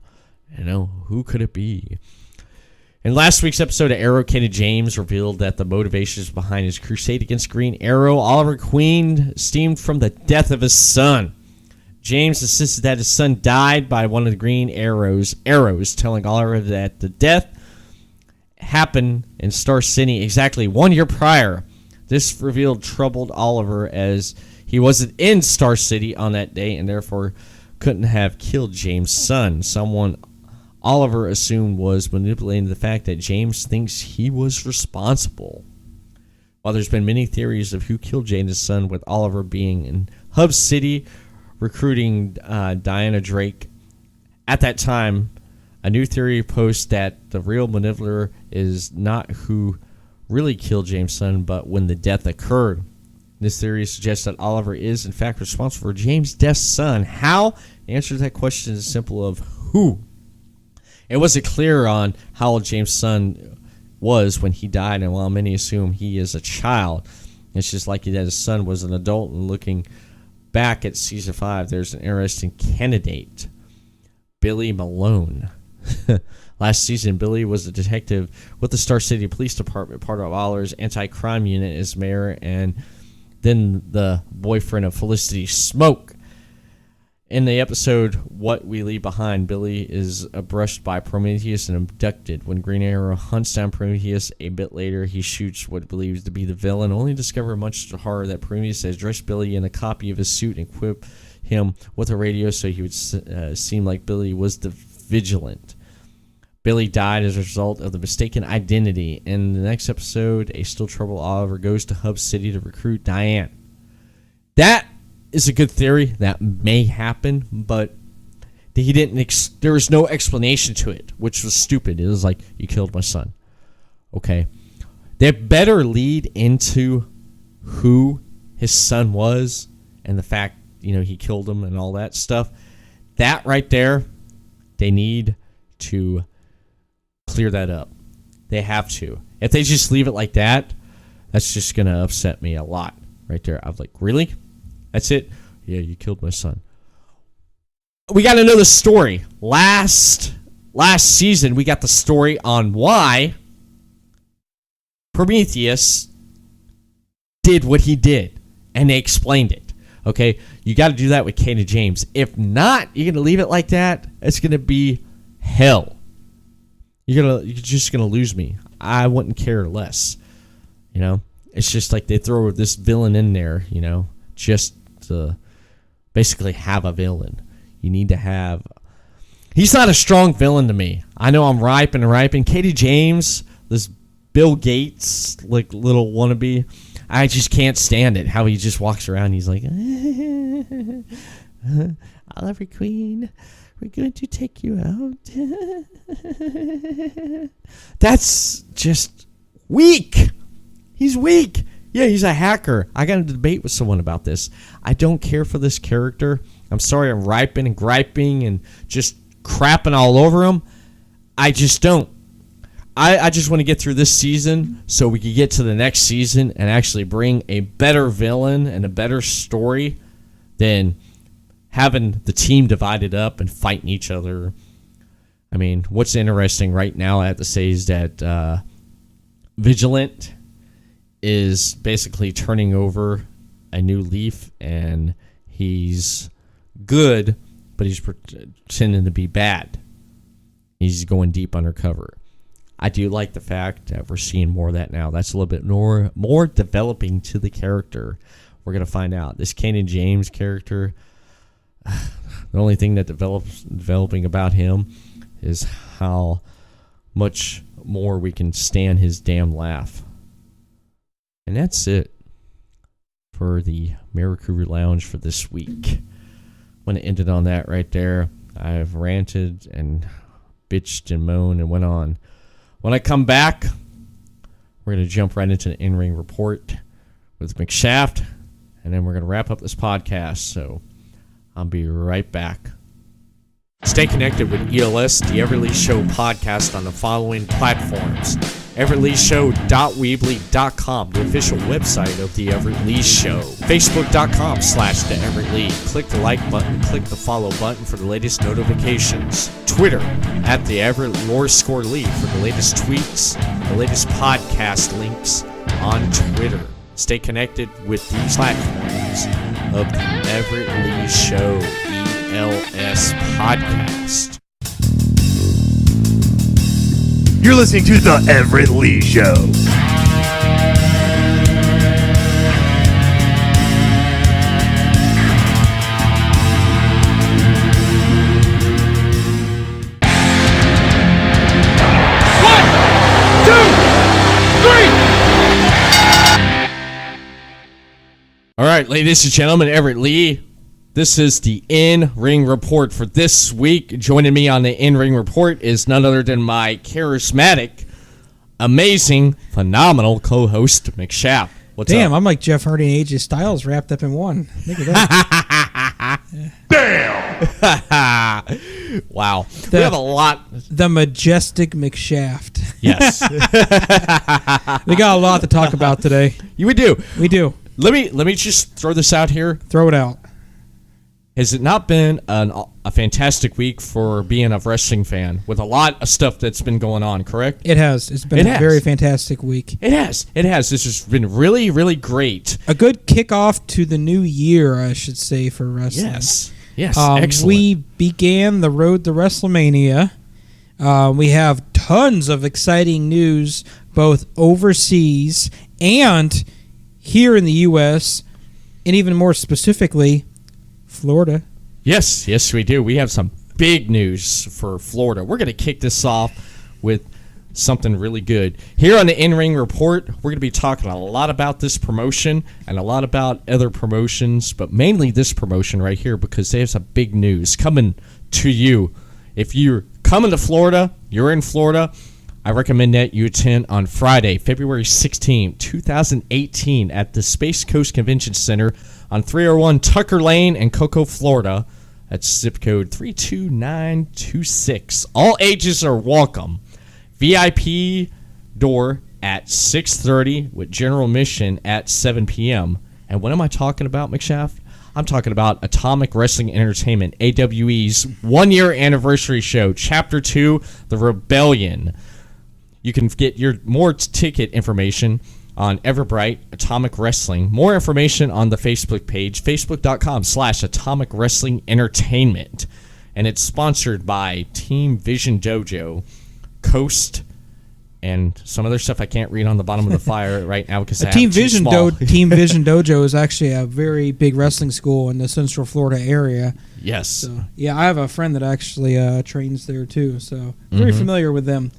Who could it be? In last week's episode of Arrow, Cayden James revealed that the motivations behind his crusade against Green Arrow, Oliver Queen, stemmed from the death of his son. James insisted that his son died by one of the Green Arrows, telling Oliver that the death happened in Star City exactly 1 year prior. This revealed troubled Oliver, as he wasn't in Star City on that day and therefore couldn't have killed James' son. Someone Oliver assumed was manipulating the fact that James thinks he was responsible. While there's been many theories of who killed James' son, with Oliver being in Hub City recruiting Diana Drake. At that time, a new theory posts that the real manipulator is not who really killed James' son, but when the death occurred. This theory suggests that Oliver is, in fact, responsible for James' death's son. How? The answer to that question is simple of who. It wasn't clear on how old James' son was when he died, and while many assume he is a child, it's just likely that his son was an adult. And looking back at Season 5, there's an interesting candidate, Billy Malone. Last season, Billy was a detective with the Star City Police Department, part of Oliver's anti-crime unit as mayor, and then the boyfriend of Felicity Smoke. In the episode What We Leave Behind, Billy is brushed by Prometheus and abducted. When Green Arrow hunts down Prometheus a bit later, he shoots what believes to be the villain, only to discover much to horror that Prometheus has dressed Billy in a copy of his suit and equipped him with a radio so he would seem like Billy was the vigilant. Billy died as a result of the mistaken identity. In the next episode, a still troubled Oliver goes to Hub City to recruit Diane. That is a good theory. That may happen, but he didn't. There was no explanation to it, which was stupid. It was like, you killed my son. Okay. They better lead into who his son was and the fact, he killed him and all that stuff. That right there, they need to clear that up. They have to. If they just leave it like that, that's just going to upset me a lot right there. I'm like, really? That's it? Yeah, you killed my son. We got to know the story. Last season, we got the story on why Prometheus did what he did, and they explained it. Okay, you got to do that with Cayden James. If not, you're going to leave it like that, it's going to be hell. You're just going to lose me. I wouldn't care less. it's just like they throw this villain in there, just to basically have a villain. You need to have... He's not a strong villain to me. I know I'm ripping. Katie James, this Bill Gates, like, little wannabe, I just can't stand it. How he just walks around and he's like, Oliver Queen, we're going to take you out. That's just weak. He's weak. Yeah, he's a hacker. I got into a debate with someone about this. I don't care for this character. I'm sorry I'm ripping and griping and just crapping all over him. I just don't. I just want to get through this season so we can get to the next season and actually bring a better villain and a better story than having the team divided up and fighting each other. I mean, what's interesting right now, I have to say, is that Vigilant is basically turning over a new leaf, and he's good, but he's pretending to be bad. He's going deep undercover. I do like the fact that we're seeing more of that now. That's a little bit more developing to the character. We're going to find out. This Cayden James character, the only thing that developing about him is how much more we can stand his damn laugh. And that's it for the Mirakuru Lounge for this week. I'm going to end it on that right there. I've ranted and bitched and moaned and went on. When I come back, we're going to jump right into the in-ring report with McShaft, and then we're going to wrap up this podcast. So I'll be right back. Stay connected with ELS, the Everett Lee Show podcast on the following platforms. EverettLeeShow.weebly.com, the official website of The Everett Lee Show. Facebook.com/The Everett Lee. Click the like button, click the follow button for the latest notifications. Twitter @The Everett_Lee for the latest tweets, the latest podcast links on Twitter. Stay connected with these platforms of The Everett Lee Show, ELS podcast. You're listening to The Everett Lee Show. All right, ladies and gentlemen, Everett Lee. This is the in-ring report for this week. Joining me on the in-ring report is none other than my charismatic, amazing, phenomenal co-host, McShaft. What's up? Damn, I'm like Jeff Hardy and AJ Styles wrapped up in one. Look at that. Damn! Wow. We have a lot. The majestic McShaft. Yes. We got a lot to talk about today. We do. We do. Let me just throw this out here. Throw it out. Has it not been a fantastic week for being a wrestling fan with a lot of stuff that's been going on, correct? It has. It's been a very fantastic week. It has. This has been really, really great. A good kickoff to the new year, I should say, for wrestling. Yes. Excellent. We began the road to WrestleMania. We have tons of exciting news, both overseas and here in the U.S., and even more specifically, Florida. Yes, we do. We have some big news for Florida. We're going to kick this off with something really good. Here on the In-Ring Report, we're going to be talking a lot about this promotion and a lot about other promotions, but mainly this promotion right here because there's some big news coming to you. If you're coming to Florida, you're in Florida, I recommend that you attend on Friday, February 16, 2018 at the Space Coast Convention Center on 301 Tucker Lane in Cocoa, Florida. That's zip code 32926. All ages are welcome. VIP door at 6:30 with general admission at 7 p.m. And what am I talking about, McShaft? I'm talking about Atomic Wrestling Entertainment, AWE's one-year anniversary show, Chapter 2, The Rebellion. You can get your more ticket information on Everbright Atomic Wrestling. More information on the Facebook page, facebook.com/Atomic Wrestling Entertainment. And it's sponsored by Team Vision Dojo, Coast and some other stuff I can't read on the bottom of the flyer right now because Team Vision Dojo is actually a very big wrestling school in the Central Florida area. Yes. So, yeah, I have a friend that actually trains there too, so very familiar with them.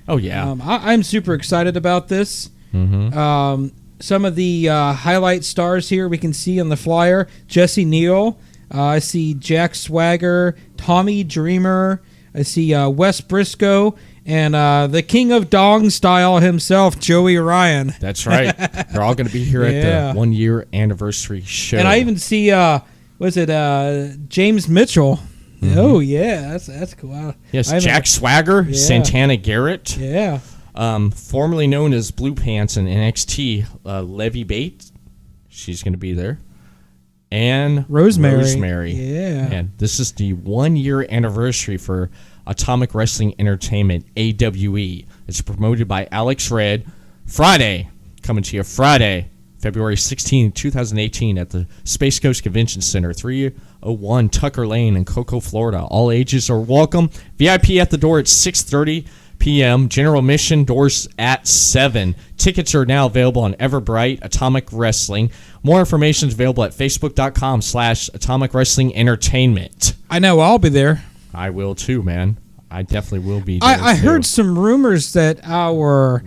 Oh, yeah. I'm super excited about this. Some of the highlight stars here we can see on the flyer. Jesse Neal. I see Jack Swagger, Tommy Dreamer. I see Wes Briscoe. And the king of Dong Style himself, Joey Ryan. That's right. They're all going to be here at the 1-year anniversary show. And I even see, James Mitchell. Oh, yeah, that's cool. Yes, Jack Swagger, Santana Garrett. Yeah. Formerly known as Blue Pants in NXT, Levy Bates. She's going to be there. And Rosemary. Yeah. And this is the 1-year anniversary for Atomic Wrestling Entertainment, AWE. It's promoted by Alex Red. Coming to you Friday, February 16, 2018 at the Space Coast Convention Center, 301 Tucker Lane in Cocoa, Florida. All ages are welcome. VIP at the door at 6:30 p.m. General admission doors at 7. Tickets are now available on Everbright Atomic Wrestling. More information is available at facebook.com/Atomic Wrestling Entertainment. I know I'll be there. I will too, man. I definitely will be there. I heard some rumors that our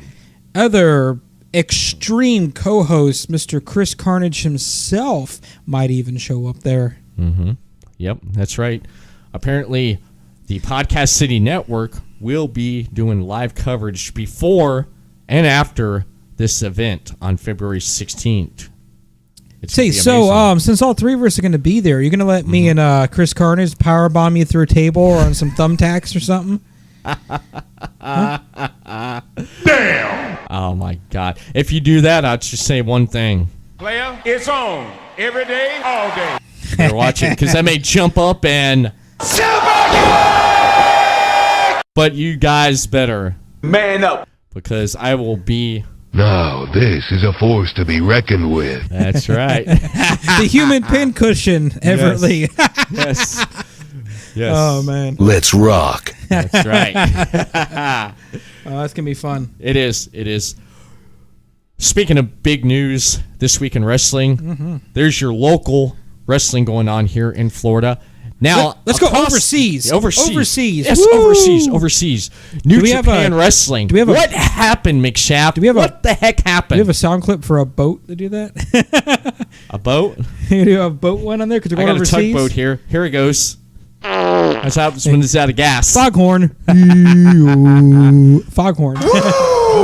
other extreme co-host, Mr. Chris Carnage himself, might even show up there. Yep, that's right. Apparently, the Podcast City Network will be doing live coverage before and after this event on February 16th. Since all three of us are going to be there, you're going to let me and Chris Carnage powerbomb you through a table or on some thumbtacks or something? Damn! Oh, my God. If you do that, I'll just say one thing. Player, it's on. Every day, all day. Better watch it, because I may jump up and... But you guys better... Man up. Because I will be... Now, this is a force to be reckoned with. That's right. The human pincushion, Everett Lee. Yes. Yes. Oh, man. Let's rock. That's right. Oh, that's going to be fun. It is. It is. Speaking of big news this week in wrestling, there's your local wrestling going on here in Florida. Now, let's go overseas. Overseas. Yes, Woo! overseas. New Japan Wrestling. What happened, McShaft? What the heck happened? Do we have a sound clip for a boat to do that? A boat? You do a boat one on there? Because we're going overseas? I got a tugboat here. Here it goes. That's how happens when it's out of gas. Foghorn. Foghorn.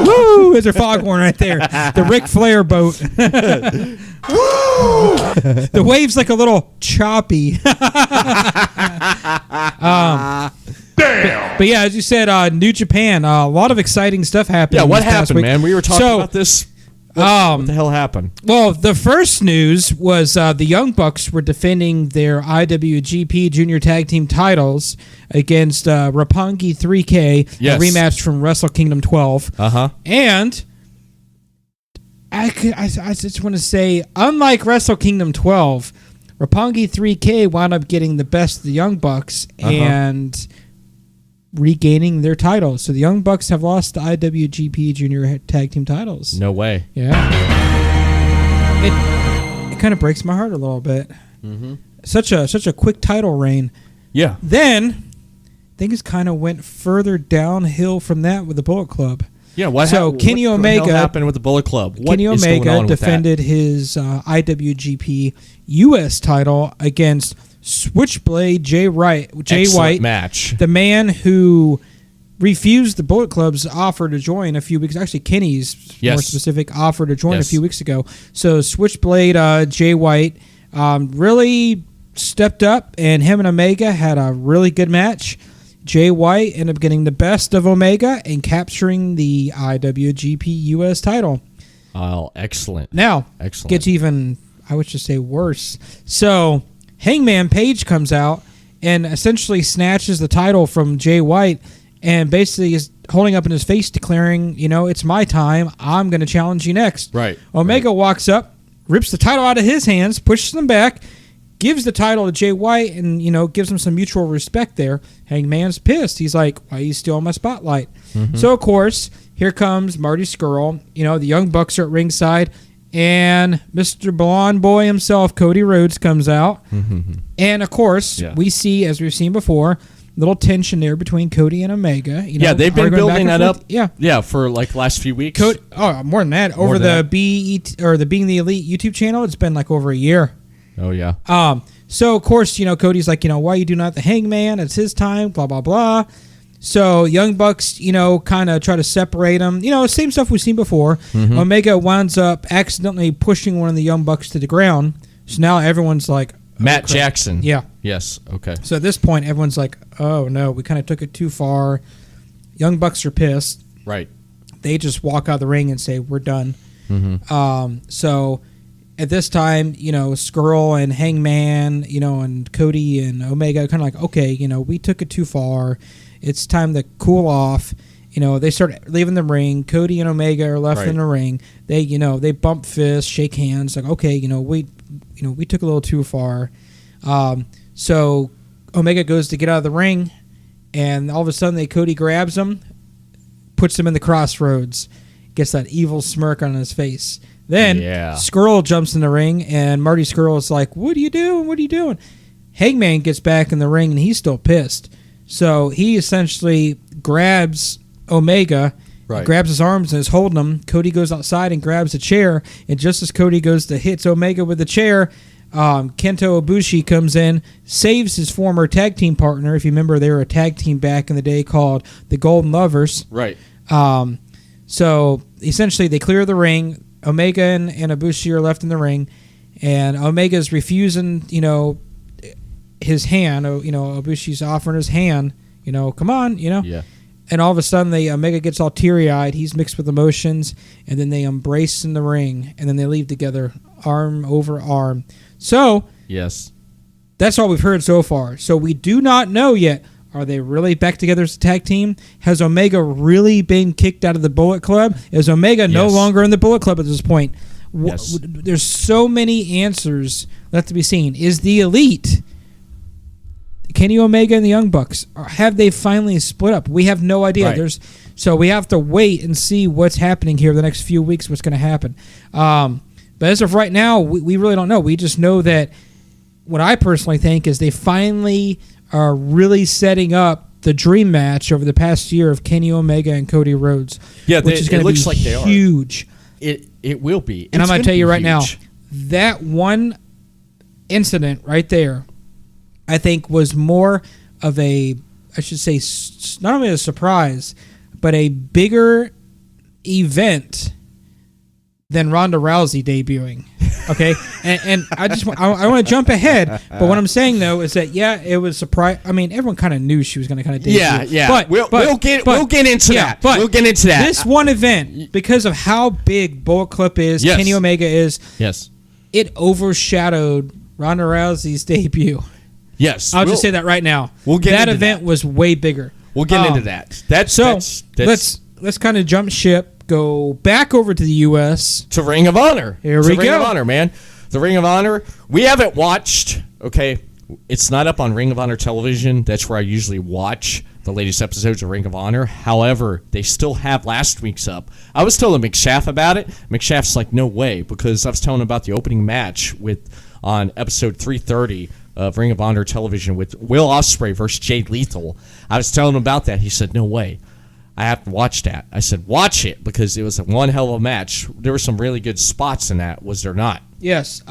Woo! There's a foghorn right there. The Ric Flair boat. The wave's like a little choppy. But yeah, as you said, New Japan, a lot of exciting stuff happened. Yeah, what happened, man? We were talking about this. What the hell happened? Well, the first news was the Young Bucks were defending their IWGP Junior Tag Team titles against Roppongi 3K, a rematch from Wrestle Kingdom 12. And I just want to say, unlike Wrestle Kingdom 12, Roppongi 3K wound up getting the best of the Young Bucks and regaining their titles. So the Young Bucks have lost the IWGP Junior Tag Team titles. No way. Yeah. It kind of breaks my heart a little bit. Such a quick title reign. Yeah. Then things kind of went further downhill from that with the Bullet Club. Yeah. Kenny Omega happened with the Bullet Club? Kenny Omega defended his IWGP US title against Switchblade Jay White, match. The man who refused the Bullet Club's offer to join a few weeks. Actually, Kenny's more specific offer to join a few weeks ago. So Switchblade Jay White really stepped up, and him and Omega had a really good match. Jay White ended up getting the best of Omega and capturing the IWGP US title. Oh, excellent. Now, gets even, I would just say, worse. So Hangman Page comes out and essentially snatches the title from Jay White and basically is holding up in his face declaring, it's my time. I'm going to challenge you next. Right. Omega walks up, rips the title out of his hands, pushes him back, gives the title to Jay White and, gives him some mutual respect there. Hangman's pissed. He's like, why are you stealing my spotlight? So, of course, here comes Marty Scurll. The Young Bucks are at ringside, and Mr. Blonde Boy himself, Cody Rhodes, comes out. And, of course, we see, as we've seen before, little tension there between Cody and Omega. They've been building that up. Yeah, for like last few weeks. More than that. Over the the Being the Elite YouTube channel, it's been like over a year. Oh yeah. So of course, Cody's like, why you do not the Hangman? It's his time. Blah blah blah. So Young Bucks, kind of try to separate them. Same stuff we've seen before. Omega winds up accidentally pushing one of the Young Bucks to the ground. So now everyone's like, Matt Jackson. Yeah. Yes. Okay. So at this point, everyone's like, oh, no, we kind of took it too far. Young Bucks are pissed. Right. They just walk out of the ring and say, we're done. So at this time, Scurll and Hangman, and Cody and Omega kind of like, okay, we took it too far. It's time to cool off. They start leaving the ring. Cody and Omega are left in the ring. They, they bump fists, shake hands, like, okay, we took a little too far. So Omega goes to get out of the ring, and all of a sudden Cody grabs him, puts him in the crossroads, gets that evil smirk on his face. Then Scurll jumps in the ring, and Marty Scurll is like, what are you doing? What are you doing? Hangman gets back in the ring, and he's still pissed. So he essentially grabs Omega, grabs his arms and is holding him. Cody goes outside and grabs a chair, and just as Cody goes to hit Omega with the chair, Kento Ibushi comes in, saves his former tag team partner. If you remember, they were a tag team back in the day called the Golden Lovers. Right. So essentially they clear the ring. Omega and Ibushi are left in the ring, and Omega's refusing, his hand. Ibushi's offering his hand. Come on, Yeah. And all of a sudden, Omega gets all teary-eyed. He's mixed with emotions, and then they embrace in the ring, and then they leave together, arm over arm. So, yes, that's all we've heard so far. So we do not know yet. Are they really back together as a tag team? Has Omega really been kicked out of the Bullet Club? Is Omega no longer in the Bullet Club at this point? Yes. There's so many answers left to be seen. Is the Elite Kenny Omega and the Young Bucks, or have they finally split up? We have no idea. Right. So we have to wait and see what's happening here the next few weeks, what's going to happen. But as of right now, we really don't know. We just know that what I personally think is they finally are really setting up the dream match over the past year of Kenny Omega and Cody Rhodes. Yeah, which is going to be like they are. Huge. It will be. And I'm going to tell you right now, huge. that one incident right there, I think was more of a, I should say, not only a surprise, but a bigger event than Ronda Rousey debuting. Okay, and I want to jump ahead, but what I'm saying though is that it was surprise. I mean, everyone kind of knew she was going to kind of debut. Yeah. But we'll get into that. But we'll get into that. This one event, because of how big Bullet Club is, Kenny Omega is. Yes. It overshadowed Ronda Rousey's debut. Yes. I'll just say that right now. We'll get that into event was way bigger. We'll get into that. Let's kind of jump ship. Go back over to the U.S. to Ring of Honor. Here we go. Ring of Honor, man. The Ring of Honor. We haven't watched. Okay, it's not up on Ring of Honor television. That's where I usually watch the latest episodes of Ring of Honor. However, they still have last week's up. I was telling McShaft about it. McShaft's like, no way, because I was telling him about the opening match on episode 330 of Ring of Honor television with Will Ospreay versus Jay Lethal. I was telling him about that. He said, no way. I have to watch that. I said, watch it, because it was one hell of a match. There were some really good spots in that, was there not? Yes.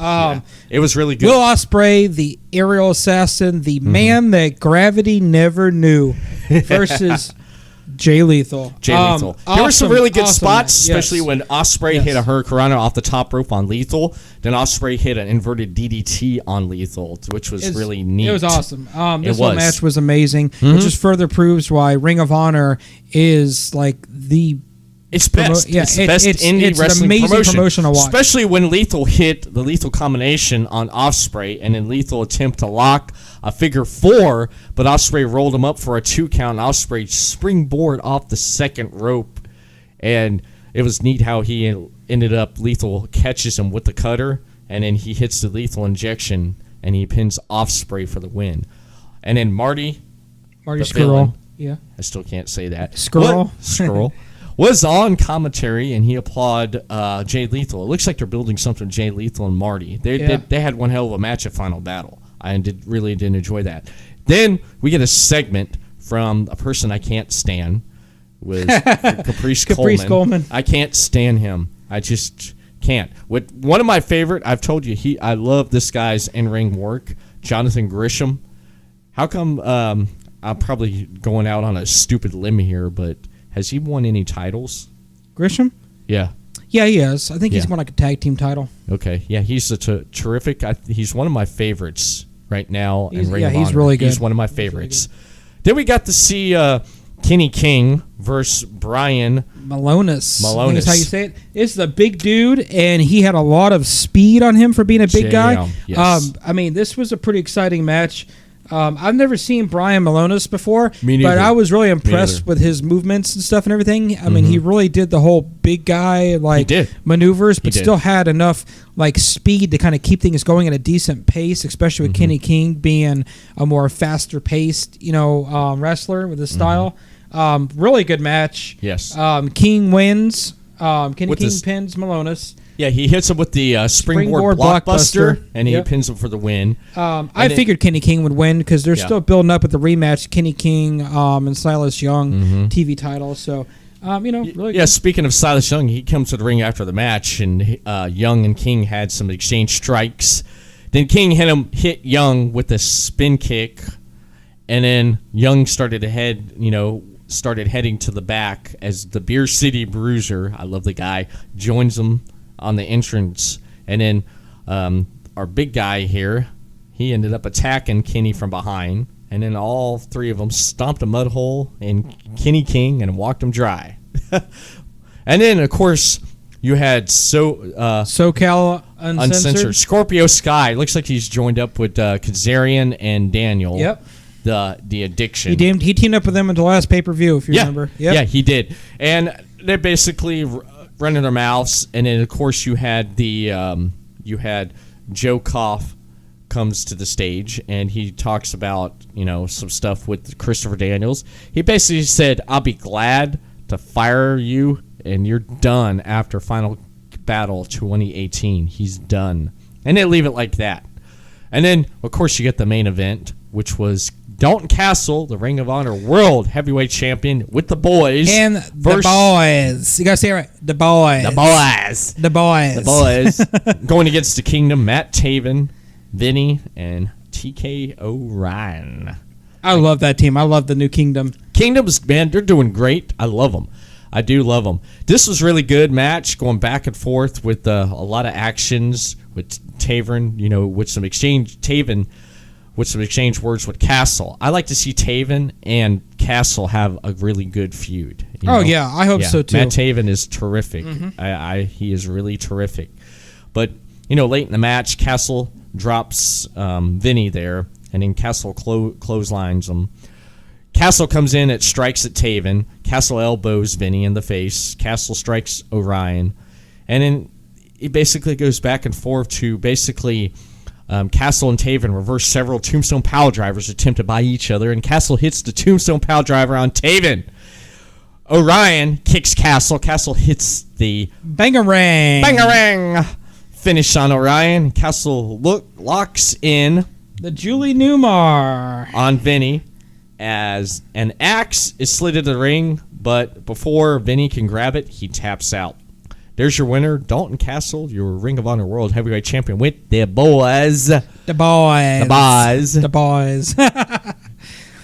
It was really good. Will Ospreay, the aerial assassin, the man that gravity never knew, versus Jay Lethal. There were some really good spots, especially when Ospreay hit a Hurricanrana off the top rope on Lethal. Then Ospreay hit an inverted DDT on Lethal, which was really neat. It was awesome. This whole match was amazing. It just further proves why Ring of Honor is like the... It's best. It's the best indie wrestling an amazing promotion to watch. Especially when Lethal hit the Lethal combination on Ospreay, and then Lethal attempt to lock a figure 4, but Ospreay rolled him up for a 2 count. Ospreay springboard off the second rope, and it was neat how he ended up. Lethal catches him with the cutter, and then he hits the Lethal injection, and he pins Offspray for the win. And then Marty Skrull. villain, Yeah. I still can't say that. Skrull. Was on commentary, and he applauded Jay Lethal. It looks like they're building something with Jay Lethal and Marty. They had one hell of a match at Final Battle. I really didn't enjoy that. Then we get a segment from a person I can't stand, with Caprice Coleman. I can't stand him. I just can't. With one of my favorite, I've told you, I love this guy's in-ring work, Jonathan Gresham. How come, I'm probably going out on a stupid limb here, but has he won any titles? Gresham? Yeah. Yeah, he has. I think he's won like a tag team title. Okay. Yeah, he's a terrific. He's one of my favorites right now in Ring of Honor. He's really good. He's one of my favorites. Then we got to see Kenny King versus Brian Malonis. I think is how you say it. It's the big dude, and he had a lot of speed on him for being a big guy. Yes. I mean, this was a pretty exciting match. I've never seen Brian Malonis before, Me neither. but I was really impressed with his movements and stuff and everything. I mean, he really did the whole big guy maneuvers, but still had enough like speed to kind of keep things going at a decent pace, especially with Kenny King being a more faster paced, wrestler with his style. Really good match. Yes. King wins. Kenny With King this- pins Malonis. Yeah, he hits him with the springboard blockbuster, and he pins him for the win. I figured Kenny King would win because they're still building up with the rematch. Kenny King and Silas Young TV title. So, really good. Yeah, speaking of Silas Young, he comes to the ring after the match, and Young and King had some exchange strikes. Then King hit Young with a spin kick, and then Young started heading to the back as the Beer City Bruiser, I love the guy, joins him on the entrance. And then our big guy here, he ended up attacking Kenny from behind, and then all three of them stomped a mud hole in Kenny King and walked him dry. And then, of course, you had SoCal Uncensored. Scorpio Sky. Looks like he's joined up with Kazarian and Daniel. Yep. The Addiction. He teamed up with them at the last pay-per-view, if you remember. Yep. Yeah, he did. And they're basically running their mouths, and then of course you had Joe Koff comes to the stage, and he talks about some stuff with Christopher Daniels. He basically said, "I'll be glad to fire you, and you're done after Final Battle 2018. He's done," and they leave it like that. And then of course you get the main event, which was Dalton Castle, the Ring of Honor World Heavyweight Champion, with the boys. And the boys. You got to say it right. The boys. The boys. Going against the Kingdom, Matt Taven, Vinny, and TK O'Ryan. I love that team. I love the new Kingdom. Kingdoms, man, they're doing great. I love them. I do love them. This was a really good match, going back and forth with a lot of actions with Taven, with some exchange. With some exchange words with Castle. I like to see Taven and Castle have a really good feud. Yeah, I hope so too. Matt Taven is terrific. He is really terrific. But late in the match, Castle drops Vinny there, and then Castle clotheslines him. Castle comes in, it strikes at Taven. Castle elbows Vinny in the face. Castle strikes Orion, and then it basically goes back and forth to basically. Castle and Taven reverse several Tombstone Power Drivers attempted by each other, and Castle hits the Tombstone Power Driver on Taven. Orion kicks Castle. Castle hits the Bangarang finish on Orion. Castle locks in the Julie Newmar on Vinny as an axe is slid into the ring, but before Vinny can grab it, he taps out. There's your winner, Dalton Castle, your Ring of Honor World Heavyweight Champion with the boys. The boys.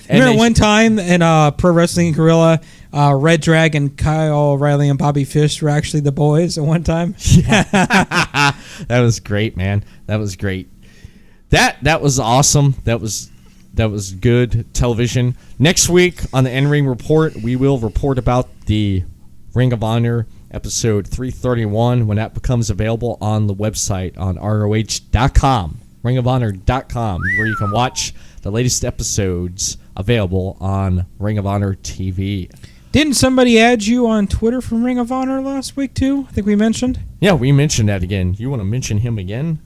Remember one time in Pro Wrestling Guerrilla, Red Dragon, Kyle O'Reilly, and Bobby Fish were actually the boys at one time? That was great, man. That was great. That was awesome. That was good television. Next week on the In-Ring Report, we will report about the Ring of Honor episode 331 when that becomes available on the website on ROH.com, ringofhonor.com, where you can watch the latest episodes available on Ring of Honor TV. Didn't somebody add you on Twitter from Ring of Honor last week too? I think we mentioned. Yeah, we mentioned that again. You want to mention him again?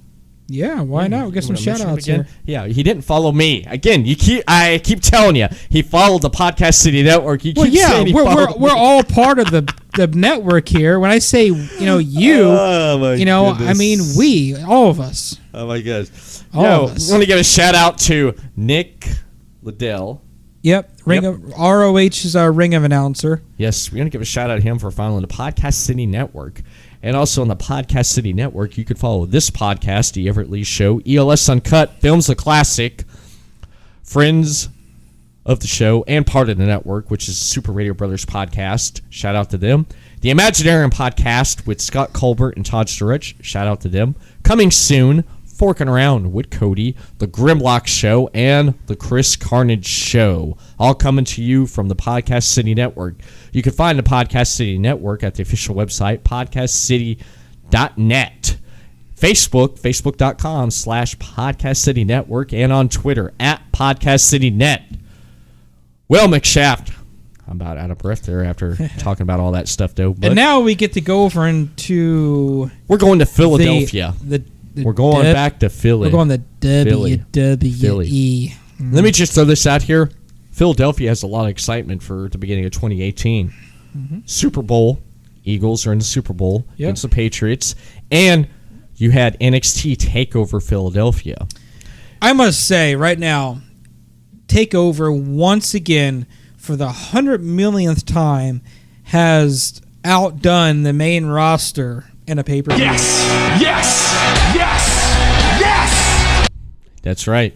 Yeah, why not? We'll get some shout outs here. Yeah, he didn't follow me. Again, I keep telling you, he followed the Podcast City Network. You keep saying we're all part of the network here. When I say, you, I mean we, all of us. Oh my gosh. All of us. I want to give a shout out to Nick Liddell. Yep. ROH is our ring of announcer. Yes, we're going to give a shout out to him for following the Podcast City Network. And also on the Podcast City Network, you could follow this podcast, The Everett Lee Show, ELS Uncut, Films the Classic, Friends of the Show, and part of the network, which is Super Radio Brothers Podcast. Shout out to them. The Imaginarium Podcast with Scott Colbert and Todd Sturridge. Shout out to them. Coming soon, Forking Around with Cody, The Grimlock Show, and The Chris Carnage Show. All coming to you from the Podcast City Network. You can find the Podcast City Network at the official website, podcastcity.net. Facebook, facebook.com/Podcast City Network, and on Twitter, @PodcastCityNet. Well, McShaft, I'm about out of breath there after talking about all that stuff, though. But and now we get to go over into... We're going to Philadelphia. We're going back to Philly. We're going to WWE. Let me just throw this out here. Philadelphia has a lot of excitement for the beginning of 2018. Super Bowl. Eagles are in the Super Bowl against the Patriots. And you had NXT Takeover Philadelphia. I must say, right now, Takeover, once again, for the 100 millionth time, has outdone the main roster in a pay-per-view. Yes! That's right.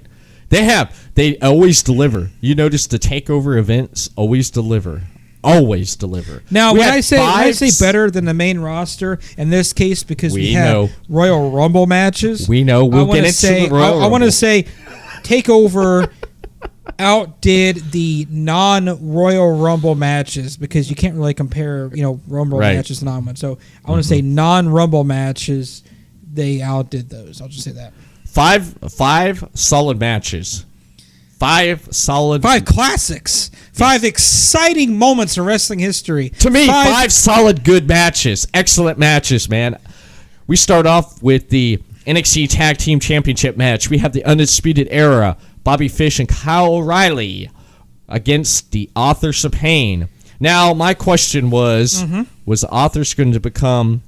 They have. They always deliver. You notice the Takeover events always deliver. Always deliver. Now, when I say better than the main roster, in this case, because we have Royal Rumble matches. We know. We'll get into the Royal Rumble. I want to say Takeover outdid the non-Royal Rumble matches, because you can't really compare, Rumble matches to non-one. So I want to say non-Rumble matches, they outdid those. I'll just say that. Five solid matches. Five classics. Five exciting moments in wrestling history. To me, five solid good matches. Excellent matches, man. We start off with the NXT Tag Team Championship match. We have the Undisputed Era, Bobby Fish and Kyle O'Reilly against the Authors of Pain. Now, my question was the Authors going to become,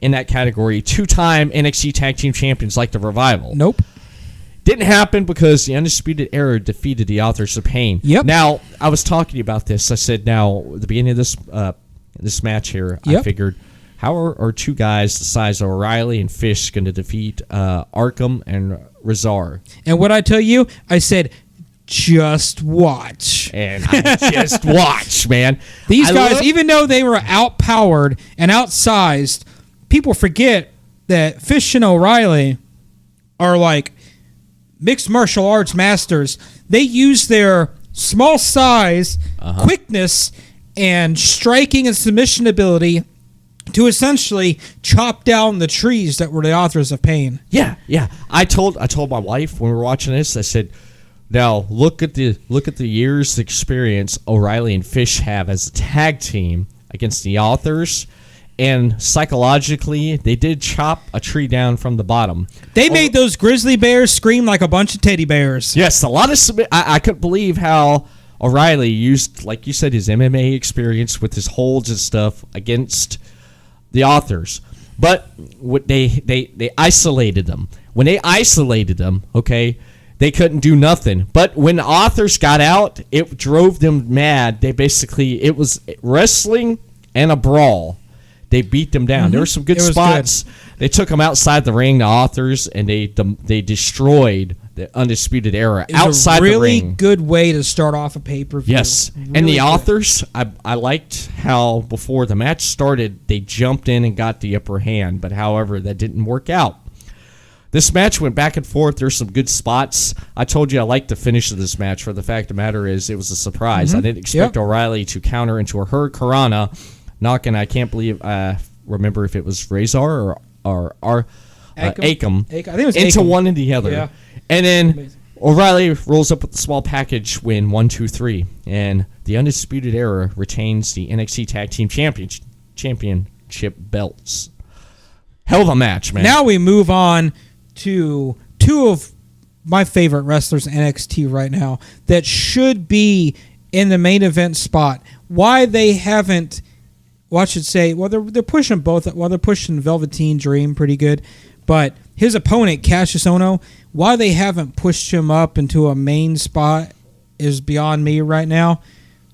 in that category, two-time NXT Tag Team Champions like the Revival? Nope. Didn't happen because the Undisputed Era defeated the Authors of Pain. Yep. Now, I was talking about this. I said, now, at the beginning of this match here, I figured, how are two guys the size of O'Reilly and Fish going to defeat Arkham and Razar? And what I tell you, I said, just watch. And I just watch, man. These guys, even though they were outpowered and outsized, people forget that Fish and O'Reilly are like mixed martial arts masters. They use their small size, quickness, and striking and submission ability to essentially chop down the trees that were the Authors of Pain. Yeah. I told my wife when we were watching this, I said, now look at the years of experience O'Reilly and Fish have as a tag team against the Authors. And psychologically, they did chop a tree down from the bottom. They made those grizzly bears scream like a bunch of teddy bears. Yes, a lot of... I couldn't believe how O'Reilly used, like you said, his MMA experience with his holds and stuff against the Authors. But they isolated them. When they isolated them, they couldn't do nothing. But when the Authors got out, it drove them mad. It was wrestling and a brawl. They beat them down. There were some good spots. Good. They took them outside the ring, the Authors, and they destroyed the Undisputed Era outside the ring. Really good way to start off a pay-per-view. Yes. Really and the good. Authors, I liked how before the match started, they jumped in and got the upper hand. But however, that didn't work out. This match went back and forth. There's some good spots. I told you I liked the finish of this match. For the fact of the matter is, it was a surprise. I didn't expect O'Reilly to counter into a Hurricanrana. Knocking, I can't believe, remember if it was Razor or Akam. I think it was into Akam. one and the other. Yeah. And then O'Reilly rolls up with the small package win 1-2-3. And the Undisputed Era retains the NXT Tag Team Championship belts. Hell of a match, man. Now we move on to two of my favorite wrestlers in NXT right now that should be in the main event spot. Why they haven't, well, I should say, well, they're pushing both. Well, they're pushing Velveteen Dream pretty good, but his opponent, Cassius Ohno, why they haven't pushed him up into a main spot is beyond me right now.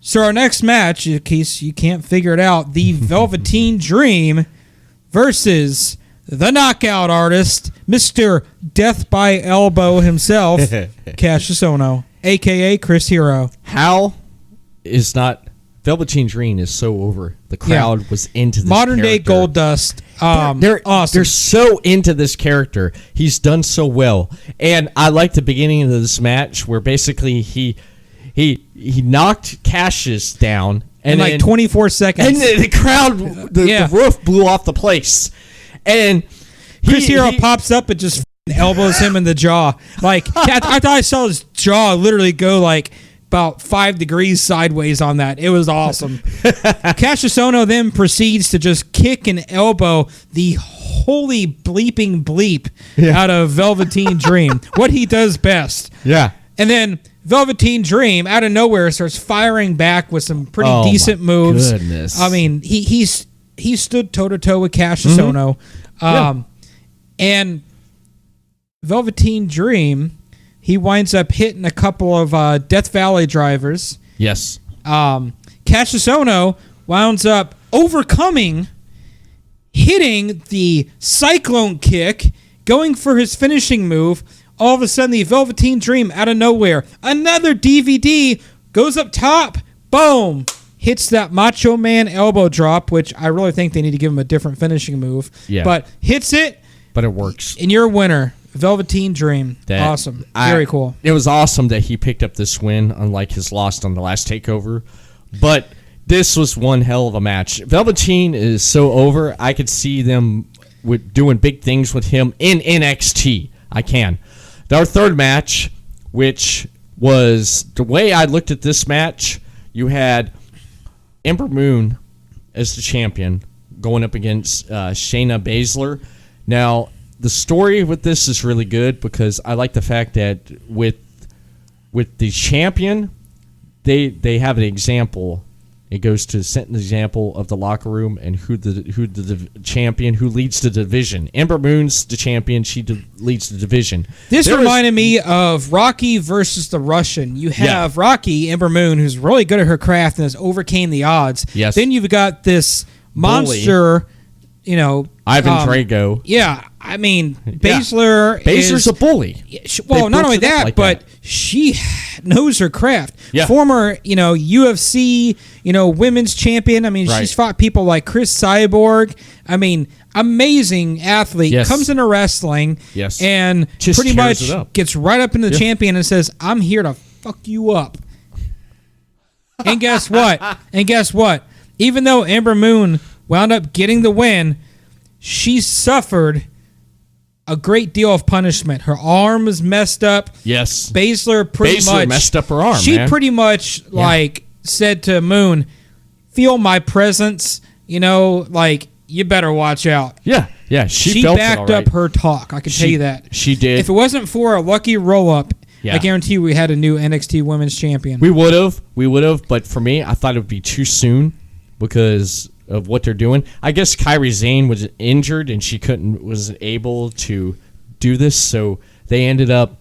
So our next match, in case you can't figure it out, the Velveteen Dream versus the knockout artist, Mr. Death by Elbow himself, Cassius Ohno, a.k.a. Chris Hero. How is not... Velveteen Dream is so over. The crowd was into this Modern day character. Goldust. They're awesome. They're so into this character. He's done so well. And I like the beginning of this match where basically he knocked Cassius down. In like 24 seconds. And the crowd, the roof blew off the place. And Chris Hero pops up and just elbows him in the jaw. Like, I thought I saw his jaw literally go like about 5 degrees sideways on that. It was awesome. Cassius Ohno then proceeds to just kick and elbow the holy bleeping bleep out of Velveteen Dream. What he does best. Yeah. And then Velveteen Dream, out of nowhere, starts firing back with some pretty decent moves. Goodness. I mean, he stood toe-to-toe with Cassius Ohno. And Velveteen Dream... he winds up hitting a couple of Death Valley drivers. Yes. Cassius Ohno winds up hitting the Cyclone Kick, going for his finishing move. All of a sudden, the Velveteen Dream, out of nowhere, another DVD, goes up top, boom, hits that Macho Man elbow drop, which I really think they need to give him a different finishing move. Yeah. But hits it. But it works. And you're a winner. Velveteen Dream. Awesome. Very cool. It was awesome that he picked up this win, unlike his loss on the last takeover. But this was one hell of a match. Velveteen is so over. I could see them doing big things with him in NXT. I can. Our third match, which was the way I looked at this match, you had Ember Moon as the champion going up against Shayna Baszler. Now, the story with this is really good because I like the fact that with the champion, they have an example. It goes to set an example of the locker room and who the champion, who leads the division. Ember Moon's the champion; she leads the division. This reminded me of Rocky versus the Russian. You have Rocky, Ember Moon, who's really good at her craft and has overcame the odds. Yes. Then you've got this monster, Ivan Drago. Yeah, I mean, Baszler's Baszler's a bully. Well, not only that, but she knows her craft. Yeah. Former, UFC, women's champion. I mean, she's fought people like Chris Cyborg. I mean, amazing athlete. Yes. Comes into wrestling. Yes. And Just pretty tears much it up. gets right up into the champion and says, "I'm here to fuck you up." And guess what? Even though Ember Moon wound up getting the win, she suffered a great deal of punishment. Her arm was messed up. Yes. Baszler pretty much messed up her arm. She pretty much said to Moon, "Feel my presence. You better watch out." Yeah. She backed felt it all right. up her talk. I can tell you that. She did. If it wasn't for a lucky roll up, I guarantee you we had a new NXT Women's Champion. We would have. But for me, I thought it would be too soon because of what they're doing. I guess Kairi Sane was injured and she wasn't able to do this, so they ended up.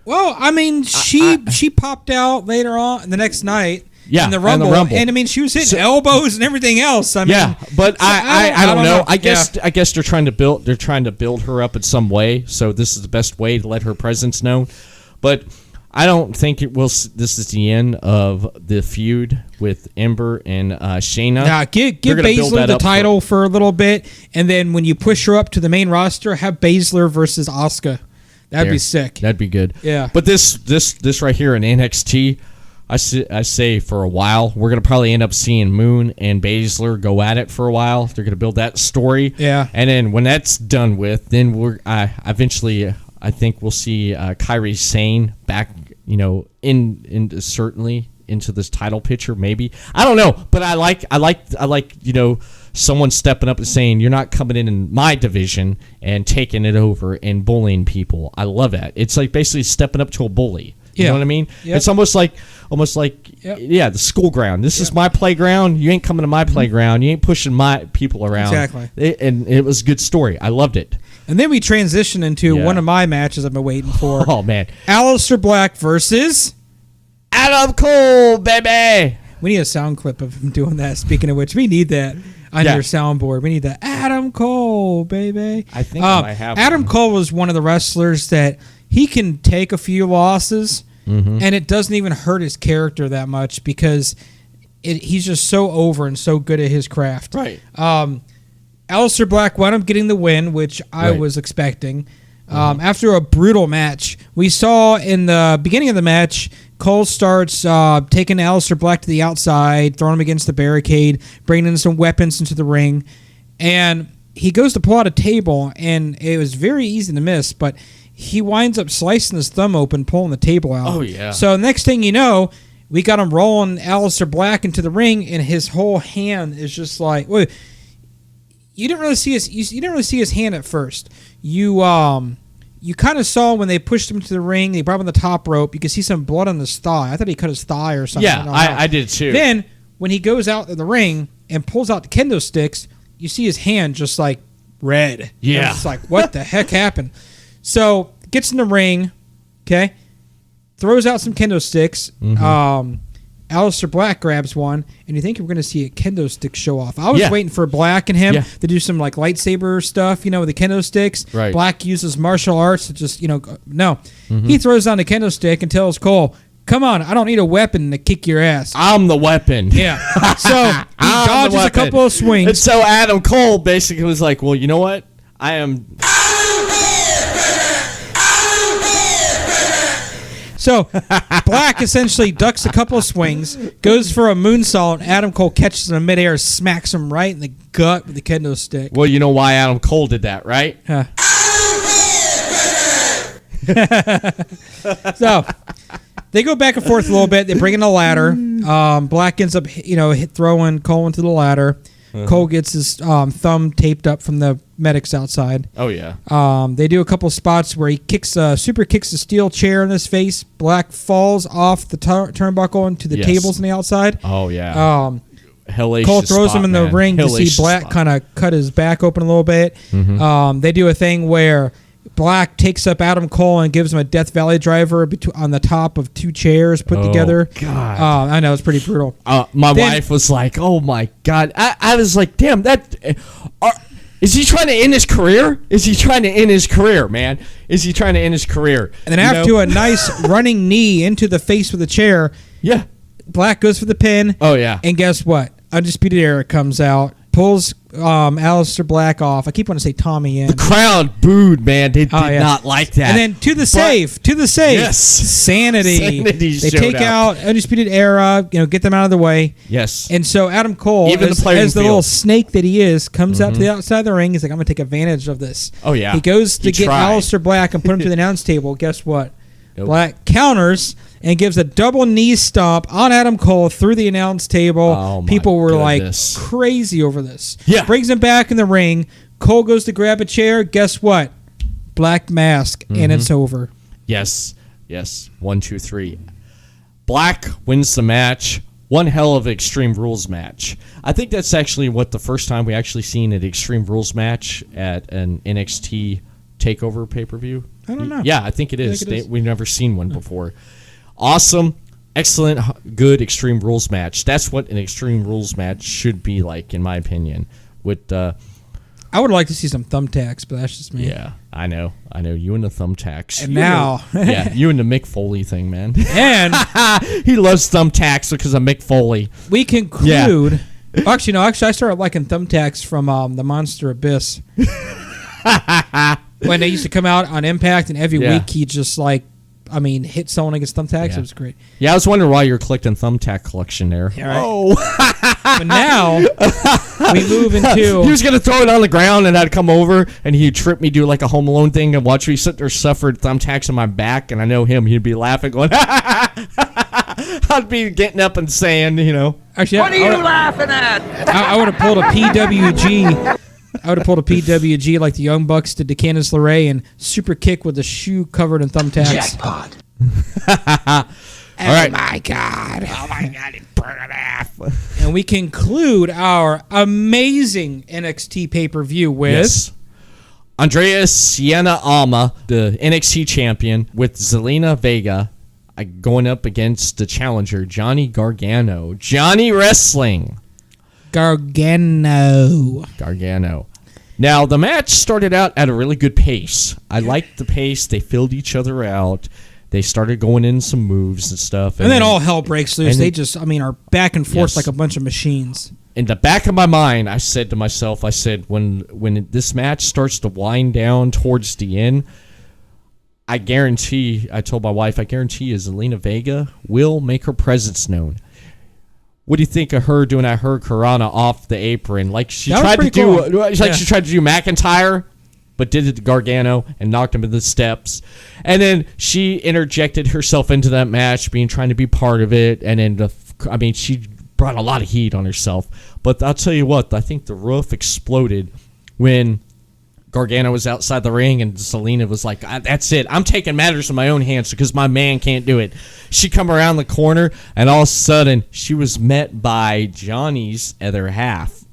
Well, I mean, she popped out later on the next night. Yeah, in the Rumble. And I mean, she was hitting elbows and everything else. I mean, but I don't know. I guess they're trying to build her up in some way. So this is the best way to let her presence known. But I don't think it will. This is the end of the feud with Ember and Shayna. Nah, give Baszler the title for a little bit, and then when you push her up to the main roster, have Baszler versus Asuka. That'd be sick. That'd be good. Yeah. But this right here in NXT, I say for a while we're gonna probably end up seeing Moon and Baszler go at it for a while. They're gonna build that story. Yeah. And then when that's done with, then eventually. I think we'll see Kairi Sane back, certainly into this title picture. Maybe I don't know, but I like someone stepping up and saying, "You're not coming in my division and taking it over and bullying people." I love that. It's like basically stepping up to a bully. You know what I mean? Yep. It's almost like the school ground. This is my playground. You ain't coming to my playground. You ain't pushing my people around. Exactly. And it was a good story. I loved it. And then we transition into one of my matches I've been waiting for. Oh, man. Aleister Black versus Adam Cole, baby. We need a sound clip of him doing that. Speaking of which, we need that on your soundboard. We need that. Adam Cole, baby. I think I might have Adam Cole was one of the wrestlers that he can take a few losses, and it doesn't even hurt his character that much because he's just so over and so good at his craft. Right. Aleister Black wound up getting the win, which I was expecting. After a brutal match, we saw in the beginning of the match, Cole starts taking Aleister Black to the outside, throwing him against the barricade, bringing in some weapons into the ring, and he goes to pull out a table, and it was very easy to miss, but he winds up slicing his thumb open, pulling the table out. Oh, yeah. So next thing you know, we got him rolling Aleister Black into the ring, and his whole hand is just like... Wait, you didn't really see his hand at first. You kind of saw when they pushed him to the ring, they brought him on the top rope. You could see some blood on his thigh. I thought he cut his thigh or something. Yeah, I did too. Then when he goes out in the ring and pulls out the kendo sticks, you see his hand just like red. Yeah. It's like, what the heck happened? So gets in the ring, okay, throws out some kendo sticks. Aleister Black grabs one, and you think we're going to see a kendo stick show off. I was waiting for Black and him to do some like lightsaber stuff, with the kendo sticks. Right. Black uses martial arts to just, no. He throws down the kendo stick and tells Cole, "Come on, I don't need a weapon to kick your ass. I'm the weapon." Yeah. So he dodges a couple of swings. And so Adam Cole basically was like, "Well, you know what? I am." So Black essentially ducks a couple of swings, goes for a moonsault. Adam Cole catches him in midair, smacks him right in the gut with the kendo stick. Well, you know why Adam Cole did that, right? Huh. So they go back and forth a little bit. They bring in a ladder. Black ends up, throwing Cole into the ladder. Cole gets his thumb taped up from the medics outside. Oh, yeah. They do a couple spots where he super kicks a steel chair in his face. Black falls off the turnbuckle into the tables on the outside. Oh, yeah. Cole throws him in the ring to see Black kind of cut his back open a little bit. They do a thing where Black takes up Adam Cole and gives him a Death Valley driver on the top of two chairs put together. God. I know, it's pretty brutal. My wife was like, "Oh, my God." I was like, damn, is he trying to end his career? Is he trying to end his career, man? Is he trying to end his career? And then after a nice running knee into the face with a chair, Black goes for the pin. Oh, yeah. And guess what? Undisputed Era comes out, pulls Aleister Black off. I keep wanting to say Tommy in. The crowd booed, man. They did not like that. And then to the save. Yes. Sanity. They take up. out Undisputed Era, get them out of the way. Yes. And so Adam Cole, as the little snake that he is, comes out to the outside of the ring. He's like, I'm going to take advantage of this. Oh, yeah. He goes to get Aleister Black and put him to the announce table. Guess what? Nope. Black counters and gives a double knee stomp on Adam Cole through the announce table. Oh, people were goodness. like crazy over this. Yeah. Brings him back in the ring. Cole goes to grab a chair. Guess what? Black mask, and it's over. Yes. 1, 2, 3. Black wins the match. One hell of an Extreme Rules match. I think that's actually the first time we actually seen an Extreme Rules match at an NXT Takeover pay-per-view. I don't know. Yeah, I think it is. We've never seen one before. Awesome, excellent, good Extreme Rules match. That's what an Extreme Rules match should be like, in my opinion. I would like to see some thumbtacks, but that's just me. Yeah, I know. You and the thumbtacks. And now, you and the Mick Foley thing, man. And he loves thumbtacks because of Mick Foley. We conclude. Yeah. Actually, I started liking thumbtacks from the Monster Abyss. When they used to come out on Impact, and every week he just hit someone against thumbtacks. Yeah. It was great. Yeah, I was wondering why you're collecting thumbtack collection there. Yeah, right. Oh. But now we move into. He was going to throw it on the ground, and I'd come over, and he'd trip me, do like a Home Alone thing, and watch me sit there suffer thumbtacks in my back, and I know him. He'd be laughing, going, I'd be getting up and saying, Actually, What are you laughing at? I would have pulled a PWG. I would have pulled a PWG like the Young Bucks did to Candice LeRae and super kick with a shoe covered in thumbtacks. Jackpot. All right. My God. Oh, my God, it burned it off. And we conclude our amazing NXT pay-per-view with... Yes. Andreas Sienna Alma, the NXT champion, with Zelina Vega going up against the challenger, Johnny Gargano. Johnny Wrestling. Gargano. Now, the match started out at a really good pace. I liked the pace. They filled each other out. They started going in some moves and stuff. And then all hell breaks loose. They just, are back and forth Yes. like a bunch of machines. In the back of my mind, I said to myself, when this match starts to wind down towards the end, I told my wife, I guarantee Zelina Vega will make her presence known. What do you think of her doing that Hurricanrana off the apron? Like she tried to do, she tried to do McIntyre, but did it to Gargano and knocked him to the steps. And then she interjected herself into that match, trying to be part of it. And then she brought a lot of heat on herself. But I'll tell you what, I think the roof exploded when Gargano was outside the ring and Zelina was like, that's it. I'm taking matters in my own hands because my man can't do it. She come around the corner and all of a sudden she was met by Johnny's other half,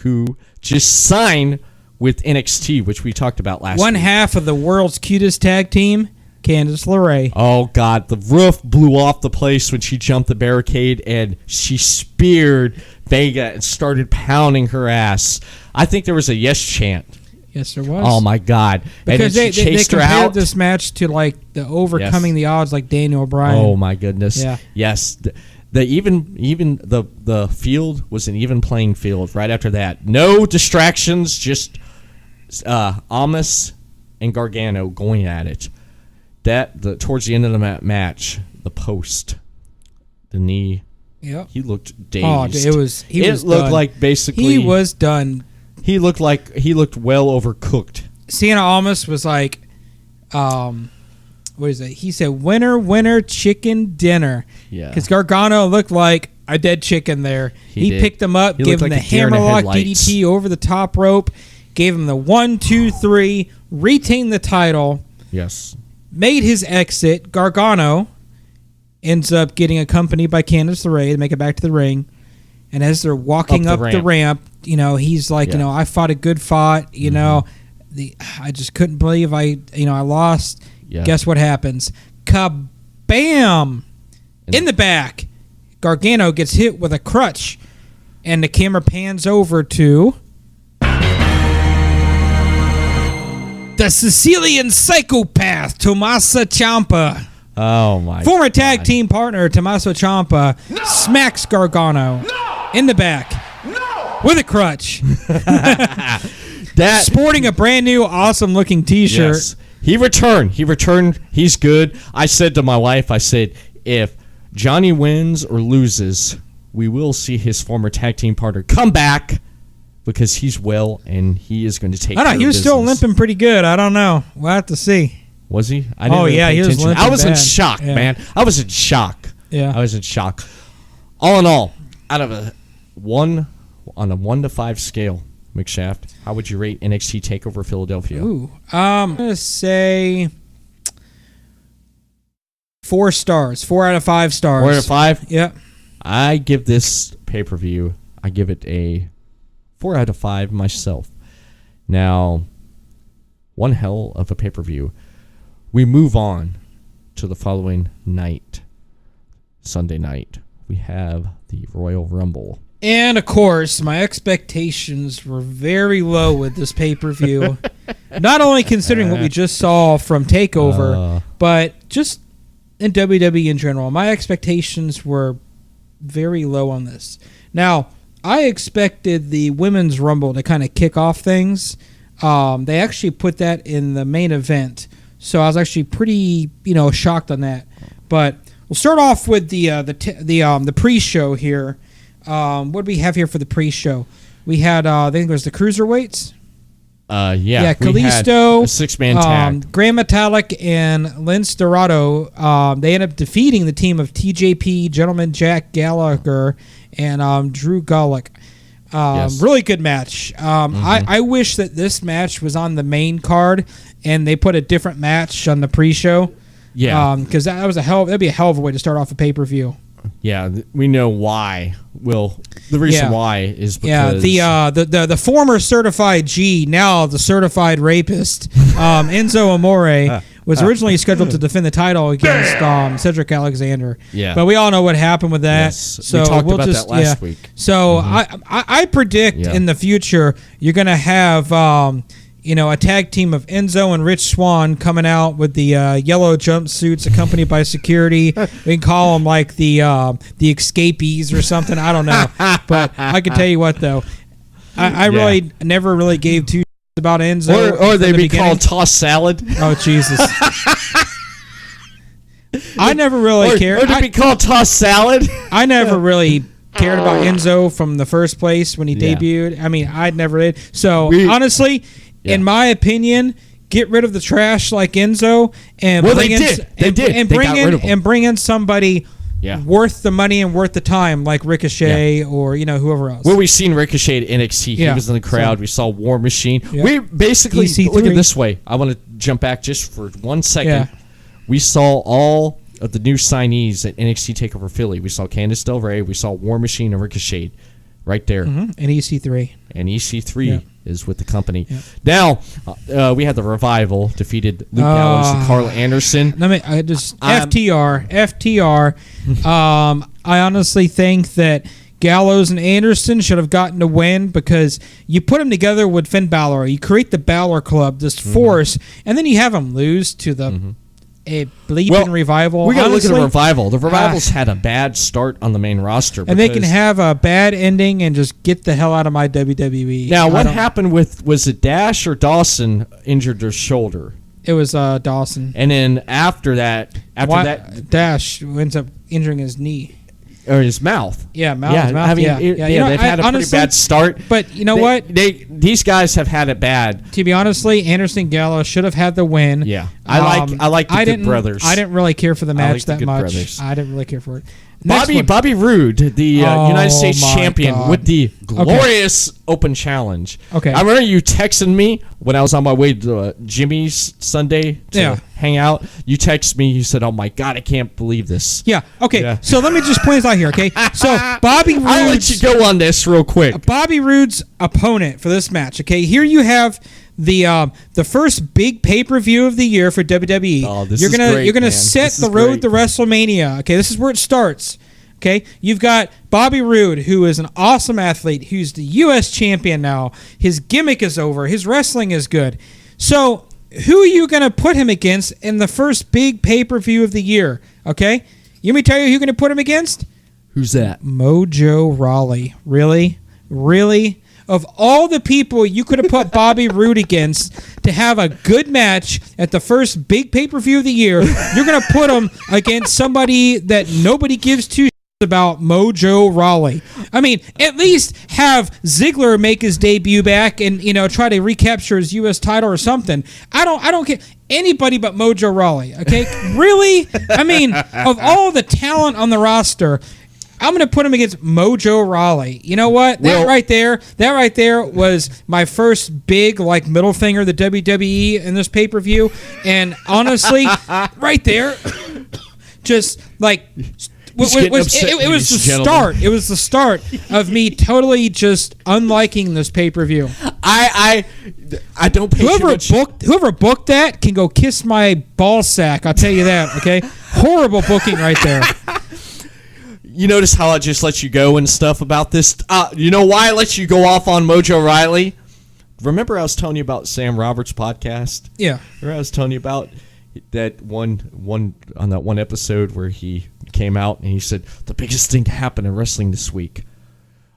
who just signed with NXT, which we talked about last week. One half of the world's cutest tag team, Candice LeRae. Oh, God. The roof blew off the place when she jumped the barricade, and she speared Vega and started pounding her ass. I think there was a yes chant. Yes, there was. Oh, my God. Because and they her compared out. this match to, like, the overcoming the odds like Daniel Bryan. Oh, my goodness. Yeah. Yes. The field was an even playing field right after that. No distractions, just Almas and Gargano going at it. Towards the end of the match, the post, the knee, Yep. he looked dazed. Oh, it looked done. like basically he was done. He looked well overcooked. Sienna Almas was like, what is it? He said, "Winner, winner, chicken dinner." Yeah. Because Gargano looked like a dead chicken there. He did. picked him up, He gave looked him like the a deer in the hammerlock headlights. DDT over the top rope, gave him the 1, 2, 3, retained the title, Yes. made his exit. Gargano ends up getting accompanied by Candice LeRae to make it back to the ring. And as they're walking up the ramp, he's like, Yeah. I fought a good fight. I just couldn't believe I lost. Yeah. Guess what happens? Kabam! In the back, Gargano gets hit with a crutch, and the camera pans over to the Sicilian psychopath, Tommaso Ciampa. Oh, my Former tag team partner Tommaso Ciampa smacks Gargano in the back with a crutch. Sporting a brand new awesome looking t-shirt. Yes. He returned. He's good. I said to my wife, if Johnny wins or loses, we will see his former tag team partner come back because he's well and he is going to take care of business. He was still limping pretty good. I don't know. We'll have to see. Was he? I didn't he was limping I was in bad. shock, Yeah. man. I was in shock. Yeah. I was in shock. All in all, out of a 1 to 5 scale, McShaft, how would you rate NXT Takeover Philadelphia? Ooh, I'm gonna say 4 stars. 4 out of 5 stars. 4 out of 5. Yep. I give this pay-per-view, I give it a 4 out of 5 myself. Now, one hell of a pay-per-view. We move on to the following night, Sunday night. We have the Royal Rumble. And of course, my expectations were very low with this pay-per-view. Not only considering what we just saw from TakeOver, but just in WWE in general. My expectations were very low on this. Now, I expected the Women's Rumble to kind of kick off things. They actually put that in the main event. So I was actually pretty, shocked on that. But we'll start off with the pre-show here. What do we have here for the pre-show? We had, I think it was the Cruiserweights. Yeah, Kalisto, a 6-man tag. Grand Metalik and Lince Dorado. They ended up defeating the team of TJP, Gentleman Jack Gallagher, and Drew Gulak. Yes. Really good match. I wish that this match was on the main card and they put a different match on the pre-show. Yeah, because that'd be a hell of a way to start off a pay-per-view. Yeah, we know why. Well, the reason why is because the former certified G, now the certified rapist, Enzo Amore, was originally scheduled to defend the title against Cedric Alexander. Yeah, but we all know what happened with that. Yes. So we talked we'll about just that last week. So I predict in the future you're gonna have a tag team of Enzo and Rich Swann coming out with the yellow jumpsuits accompanied by security. We can call them like the escapees or something. I don't know. But I can tell you what, though. I really never really gave two about Enzo. Or they'd be called Toss Salad. Oh, Jesus. I never really cared. Or they'd be called Toss Salad. I never really cared about Enzo from the first place when he debuted. I mean, I'd never did. So, honestly... Yeah. In my opinion, get rid of the trash like Enzo and bring in somebody worth the money and worth the time like Ricochet or whoever else. Well, we've seen Ricochet at NXT. He was in the crowd. We saw War Machine. We basically EC3. Look at it this way. I want to jump back just for 1 second. Yeah. We saw all of the new signees at NXT Takeover Philly. We saw Candice LeRae. We saw War Machine and Ricochet right there. And EC3. And EC3 is with the company. Now, we had the Revival defeated Luke Gallows and Carl Anderson. FTR. I honestly think that Gallows and Anderson should have gotten a win because you put them together with Finn Balor. You create the Balor Club, this force, and then you have them lose to the Revival. We got to look at the Revival. The Revival's had a bad start on the main roster. And they can have a bad ending and just get the hell out of my WWE. Now, what happened was it Dash or Dawson injured their shoulder? It was Dawson. And then after that, Dash ends up injuring his knee. Or his mouth. Yeah, mouth. I mean, they've had a pretty bad start. But you know what? These guys have had it bad. To be honestly, Anderson and Gallows should have had the win. Yeah, I like the Good Brothers. I didn't really care for the match that much. Brothers. I didn't really care for it. Bobby Roode, the United States champion, with the glorious open challenge. Okay. I remember you texting me when I was on my way to Jimmy's Sunday to hang out. You texted me. You said, "Oh my God, I can't believe this." Yeah. Okay. Yeah. So let me just point this out here. Okay. So Bobby Roode. I'll let you go on this real quick. Bobby Roode's opponent for this match. Okay. Here you have the first big pay-per-view of the year for WWE. Oh, you're gonna set the road to WrestleMania. Okay, this is where it starts. Okay, you've got Bobby Roode, who is an awesome athlete, who's the U.S. champion now. His gimmick is over. His wrestling is good. So, who are you gonna put him against in the first big pay-per-view of the year? Okay, you me tell you who you're gonna put him against? Who's that? Mojo Rawley. Really? Of all the people you could have put Bobby Roode against to have a good match at the first big pay-per-view of the year, you're going to put him against somebody that nobody gives two shits about, Mojo Rawley. I mean, at least have Ziggler make his debut back and try to recapture his U.S. title or something. I don't care. Anybody but Mojo Rawley, okay? Really? I mean, of all the talent on the roster, I'm going to put him against Mojo Rawley. You know what? That right there was my first big middle finger to WWE in this pay-per-view. And honestly, right there, just it was the start. It was the start of me totally just unliking this pay-per-view. I don't pay whoever booked that can go kiss my ball sack. I'll tell you that, okay? Horrible booking right there. You notice how I just let you go and stuff about this? You know why I let you go off on Mojo Rawley? Remember I was telling you about Sam Roberts' podcast? Yeah. Remember I was telling you about that one on that one episode where he came out and he said, the biggest thing to happen in wrestling this week.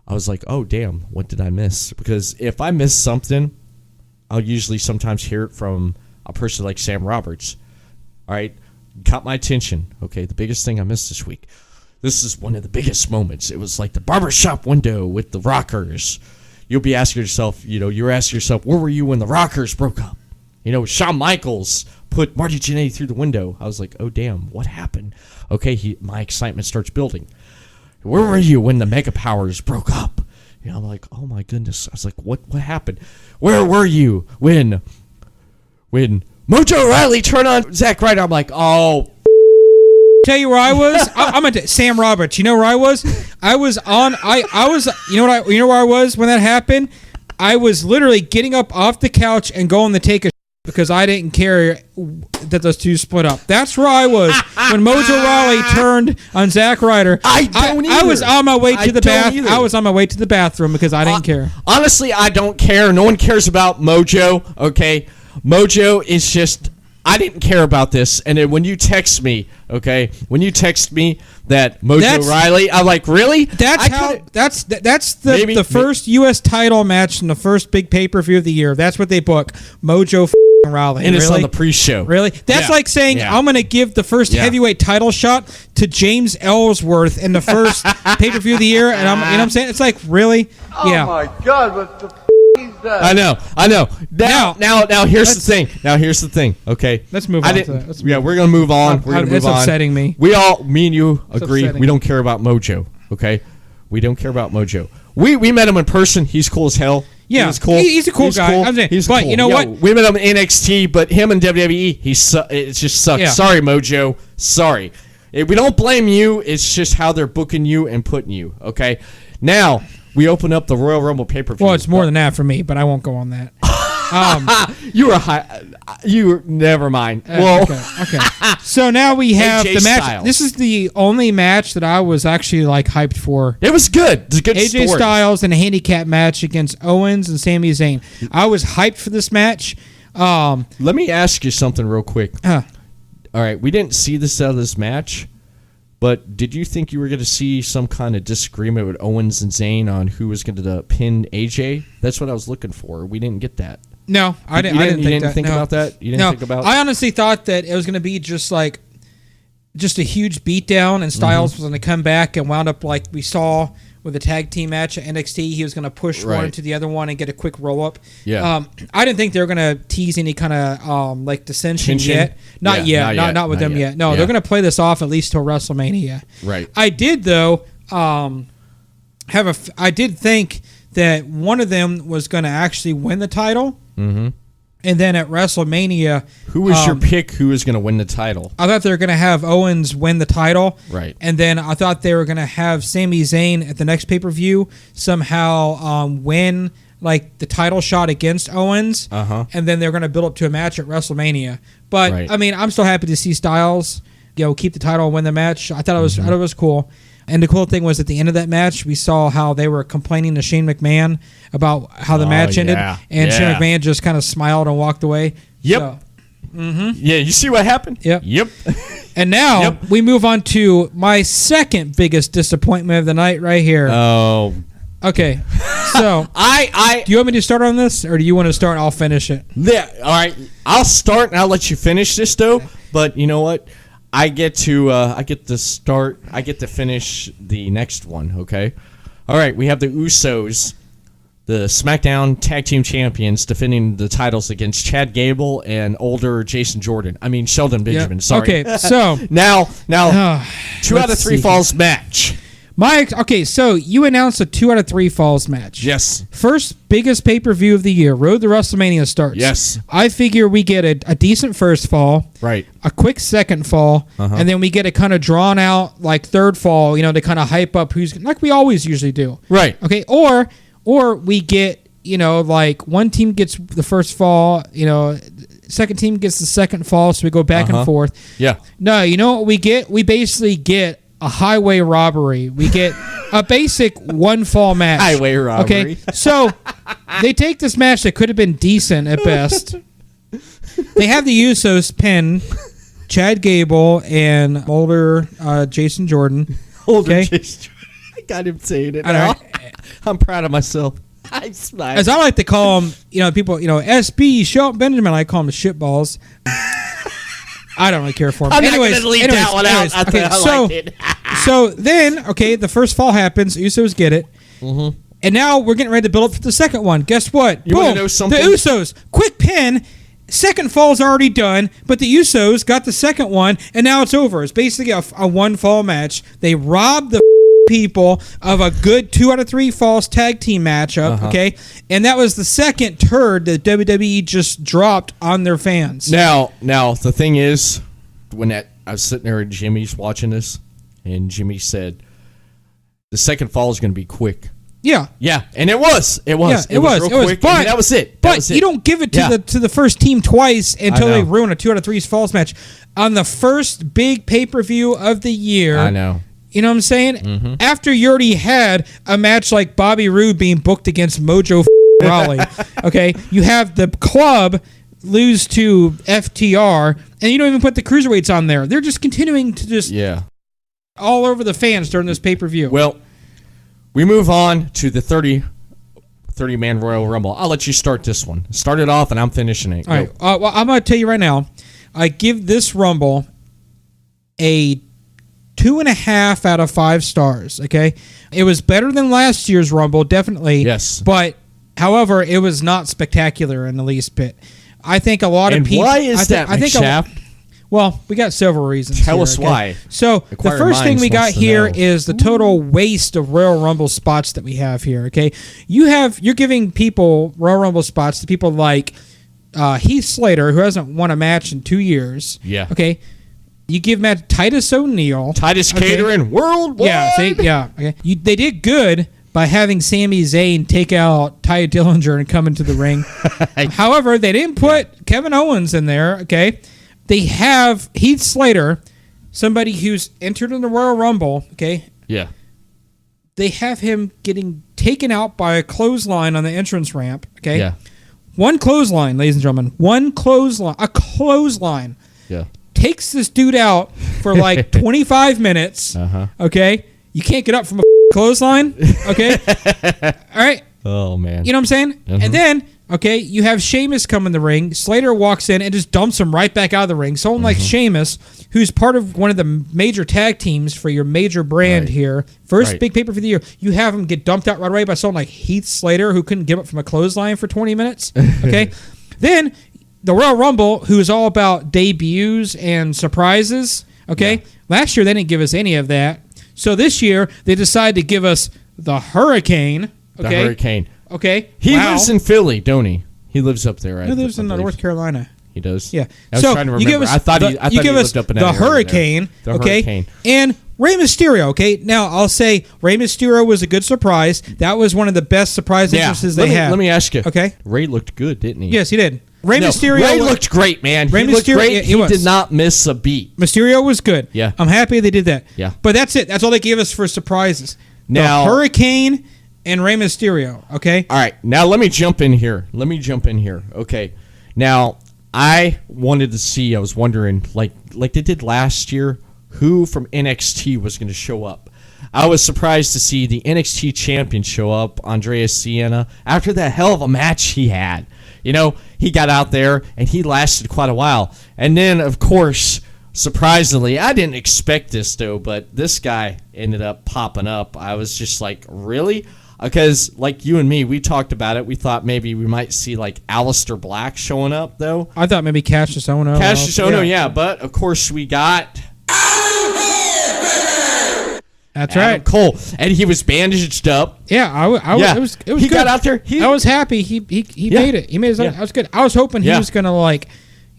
I was like, oh, damn, what did I miss? Because if I miss something, I'll usually sometimes hear it from a person like Sam Roberts. All right, caught my attention. Okay, the biggest thing I missed this week. This is one of the biggest moments. It was like the barbershop window with the Rockers. You'll be asking yourself, you're asking yourself, where were you when the Rockers broke up? Shawn Michaels put Marty Jannetty through the window. I was like, oh, damn, what happened? Okay, my excitement starts building. Where were you when the Mega Powers broke up? I'm like, oh, my goodness. I was like, what happened? Where were you when Mojo Rawley turned on Zack Ryder? I'm like, oh, tell you where I was. I'm at Sam Roberts. You know where I was? I was on. I was. You know where I was when that happened? I was literally getting up off the couch and going to take a because I didn't care that those two split up. That's where I was when Mojo Rawley turned on Zack Ryder. I was on my way to the bath. I was on my way to the bathroom because I didn't care. Honestly, I don't care. No one cares about Mojo. Okay, Mojo is just. I didn't care about this, and then when you text me, that Mojo Rawley, I'm like, really? That's the first U.S. title match and the first big pay-per-view of the year. That's what they book, Mojo Rawley. And it's on the pre-show. Really? That's like saying I'm going to give the first heavyweight title shot to James Ellsworth in the first pay-per-view of the year, and you know what I'm saying? It's like, really? Oh my God, what the I know. Now here's the thing. Okay, let's move on. We're gonna move on. It's upsetting me. Me and you agree. We don't care about Mojo. Okay, we don't care about Mojo. We met him in person. He's cool as hell. Yeah, he's cool. He's a cool guy. I'm saying, he's but cool. You know what? We met him in NXT, but him in WWE, it just sucks. Yeah. Sorry, Mojo. Sorry. We don't blame you. It's just how they're booking you and putting you. Okay, now. We open up the Royal Rumble pay-per-view. Well, it's more than that for me, but I won't go on that. Never mind. Well, okay. So now we have AJ the match. Styles. This is the only match that I was actually hyped for. It was good. It's a good AJ story. Styles in a handicap match against Owens and Sami Zayn. I was hyped for this match. Let me ask you something real quick. All right, we didn't see this out of this match. But did you think you were going to see some kind of disagreement with Owens and Zayn on who was going to pin AJ? That's what I was looking for. We didn't get that. No, I didn't. You didn't think about that? You didn't think about? I honestly thought that it was going to be just a huge beatdown, and Styles was going to come back and wound up like we saw with the tag team match at NXT. He was going to push one into the other one and get a quick roll up. Yeah. I didn't think they were going to tease any kind of dissension yet. Not yet. Not with them yet. No, they're going to play this off at least till WrestleMania. Right. I did though. I did think that one of them was going to actually win the title. Mm-hmm. And then at WrestleMania, who was your pick? Who was going to win the title? I thought they were going to have Owens win the title, right? And then I thought they were going to have Sami Zayn at the next pay-per-view somehow win the title shot against Owens, and then they're going to build up to a match at WrestleMania. But I mean, I'm still happy to see Styles, keep the title and win the match. I thought it was cool. And the cool thing was at the end of that match, we saw how they were complaining to Shane McMahon about how the match ended. And Shane McMahon just kind of smiled and walked away. Yep. So, Yeah, you see what happened? Yep. And now we move on to my second biggest disappointment of the night right here. Oh. Okay. So, do you want me to start on this, or do you want to start and I'll finish it? Yeah. All right. I'll start and I'll let you finish this, though. But you know what? I get to start. I get to finish the next one. Okay. All right. We have the Usos, the SmackDown Tag Team Champions, defending the titles against Chad Gable and older Jason Jordan. I mean Sheldon Benjamin. Yep. Sorry. Okay. So now, 2 out of 3 falls match. So you announced a 2 out of 3 falls match. Yes. First biggest pay-per-view of the year. Road to WrestleMania starts. Yes. I figure we get a decent first fall. Right. A quick second fall. And then we get a kind of drawn out third fall, to kind of hype up who's like we always usually do. Right. Okay. Or we get, one team gets the first fall, second team gets the second fall, so we go back and forth. Yeah. No, you know what we get? We basically get a highway robbery. We get a basic one fall match. Highway robbery. Okay, so they take this match that could have been decent at best. They have the Usos pin Chad Gable and older Jason Jordan. Older Jason Jordan. I got him saying it now. I'm proud of myself. as I like to call them, people, SB, Shelton Benjamin, I call them shitballs. I don't really care for them. I'm not going to leave that one out. So then, the first fall happens. Usos get it. Mm-hmm. And now we're getting ready to build up for the second one. Guess what? You want to know something? The Usos, quick pin. Second fall's already done, but the Usos got the second one, and now it's over. It's basically a one fall match. They robbed the people of a good 2 out of 3 falls tag team matchup, okay? And that was the second turd that WWE just dropped on their fans. Now the thing is, when I was sitting there at Jimmy's watching this, and Jimmy said, the second fall is going to be quick. Yeah, and it was. It was. Yeah, it was. But that was it. You don't give it to the first team twice until they ruin a 2 out of 3 falls match on the first big pay-per-view of the year. I know. You know what I'm saying? Mm-hmm. After you already had a match like Bobby Roode being booked against Mojo Rawley, okay, you have the club lose to FTR, and you don't even put the cruiserweights on there. They're just continuing to just all over the fans during this pay-per-view. Well, we move on to the 30-man Royal Rumble. I'll let you start this one. Start it off, and I'm finishing it. All right. Well, I'm going to tell you right now, I give this Rumble a 2.5 out of 5 stars, okay? It was better than last year's Rumble, definitely. Yes. But, however, it was not spectacular in the least bit. I think a lot of people... And why is that, McShaft? Well, we got several reasons. Tell us why. So the first thing we got here is the total waste of Royal Rumble spots that we have here. Okay, you're giving people Royal Rumble spots to people like Heath Slater, who hasn't won a match in 2 years. Yeah. Okay. You give Matt Titus O'Neil, Catering Worldwide. Yeah. Okay. They did good by having Sami Zayn take out Ty Dillinger and come into the ring. However, they didn't put Kevin Owens in there. Okay. They have Heath Slater, somebody who's entered in the Royal Rumble, okay? Yeah. They have him getting taken out by a clothesline on the entrance ramp, okay? Yeah. One clothesline, ladies and gentlemen. One clothesline. A clothesline. Yeah. Takes this dude out for like 25 minutes, okay? You can't get up from a clothesline, okay? All right? Oh, man. You know what I'm saying? Mm-hmm. And then... okay, you have Sheamus come in the ring. Slater walks in and just dumps him right back out of the ring. Someone like Sheamus, who's part of one of the major tag teams for your major brand here, first big paper for the year, you have him get dumped out right away by someone like Heath Slater, who couldn't get up from a clothesline for 20 minutes. Okay, then the Royal Rumble, who is all about debuts and surprises. Okay, last year they didn't give us any of that. So this year they decided to give us the Hurricane. Okay? The Hurricane. Okay. He lives in Philly, don't he? He lives up there, right? He lives in North Carolina. He does? Yeah. I was trying to remember. I thought he lived up in that the area Hurricane, there. okay? Hurricane. And Rey Mysterio, okay? Now, I'll say Rey Mysterio was a good surprise. That was one of the best surprise entrances they had. Let me ask you. Okay? Ray looked good, didn't he? Yes, he did. Rey looked great, man. He looked great. He did not miss a beat. Mysterio was good. Yeah. I'm happy they did that. Yeah. But that's it. That's all they gave us for surprises. Now, the Hurricane and Rey Mysterio, okay? All right. Now, let me jump in here. Okay. Now, I wanted to see, I was wondering, like they did last year, who from NXT was going to show up. I was surprised to see the NXT champion show up, Andreas Siena, after that hell of a match he had. You know, he got out there, and he lasted quite a while. And then, of course, surprisingly, I didn't expect this, though, but this guy ended up popping up. I was just like, really? Because, like you and me, we talked about it. We thought maybe we might see, like, Aleister Black showing up, though. I thought maybe Cassius Ohno. Yeah. But, of course, we got... That's Adam right. Cole. And he was bandaged up. Yeah, it was he good. Got out there. I was happy. He made it. He made it. I was good. I was hoping he was going to, like,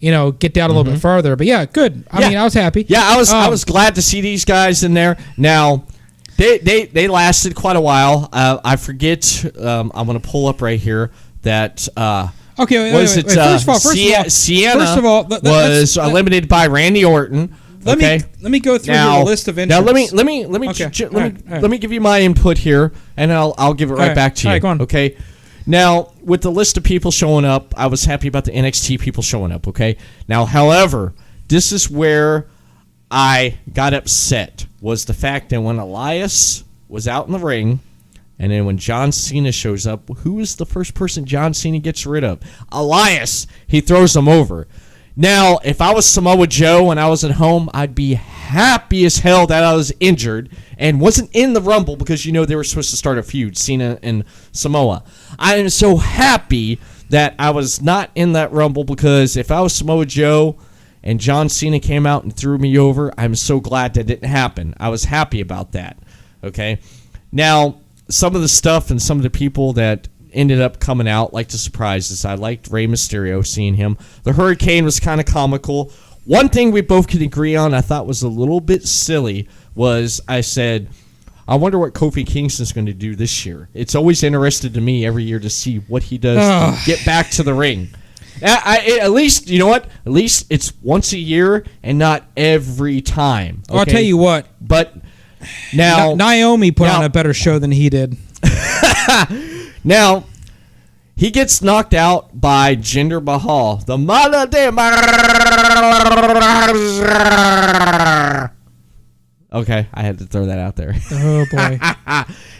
get down a little bit further. But, yeah, good. I mean, I was happy. Yeah, I was glad to see these guys in there. Now... They lasted quite a while. I forget. I'm going to pull up right here that. Okay. Wait. First of all, Sienna was eliminated by Randy Orton. Let me go through your list of entrants. Now let me give you my input here, and I'll give it right back to you. All right, go on. Okay. Now with the list of people showing up, I was happy about the NXT people showing up. Okay. Now, however, this is where I got upset. Was the fact that when Elias was out in the ring And then when John Cena shows up, who is the first person John Cena gets rid of? Elias. He throws him over. Now, if I was Samoa Joe and I was at home, I'd be happy as hell that I was injured and wasn't in the Rumble because, you know, they were supposed to start a feud, Cena and Samoa. I am so happy that I was not in that Rumble because if I was Samoa Joe and John Cena came out and threw me over, I'm so glad that didn't happen. I was happy about that. Okay? Now, some of the stuff and some of the people that ended up coming out, like the surprises. I liked Rey Mysterio, seeing him. The Hurricane was kind of comical. One thing we both could agree on, I thought was a little bit silly, was I said, I wonder what Kofi Kingston's going to do this year. It's always interested to me every year to see what he does to get back to the ring. At least, you know what? At least it's once a year and not every time. Okay? I'll tell you what. But now Naomi put on a better show than he did. Now, he gets knocked out by Jinder Mahal. The Mala de Okay, I had to throw that out there. Oh, boy.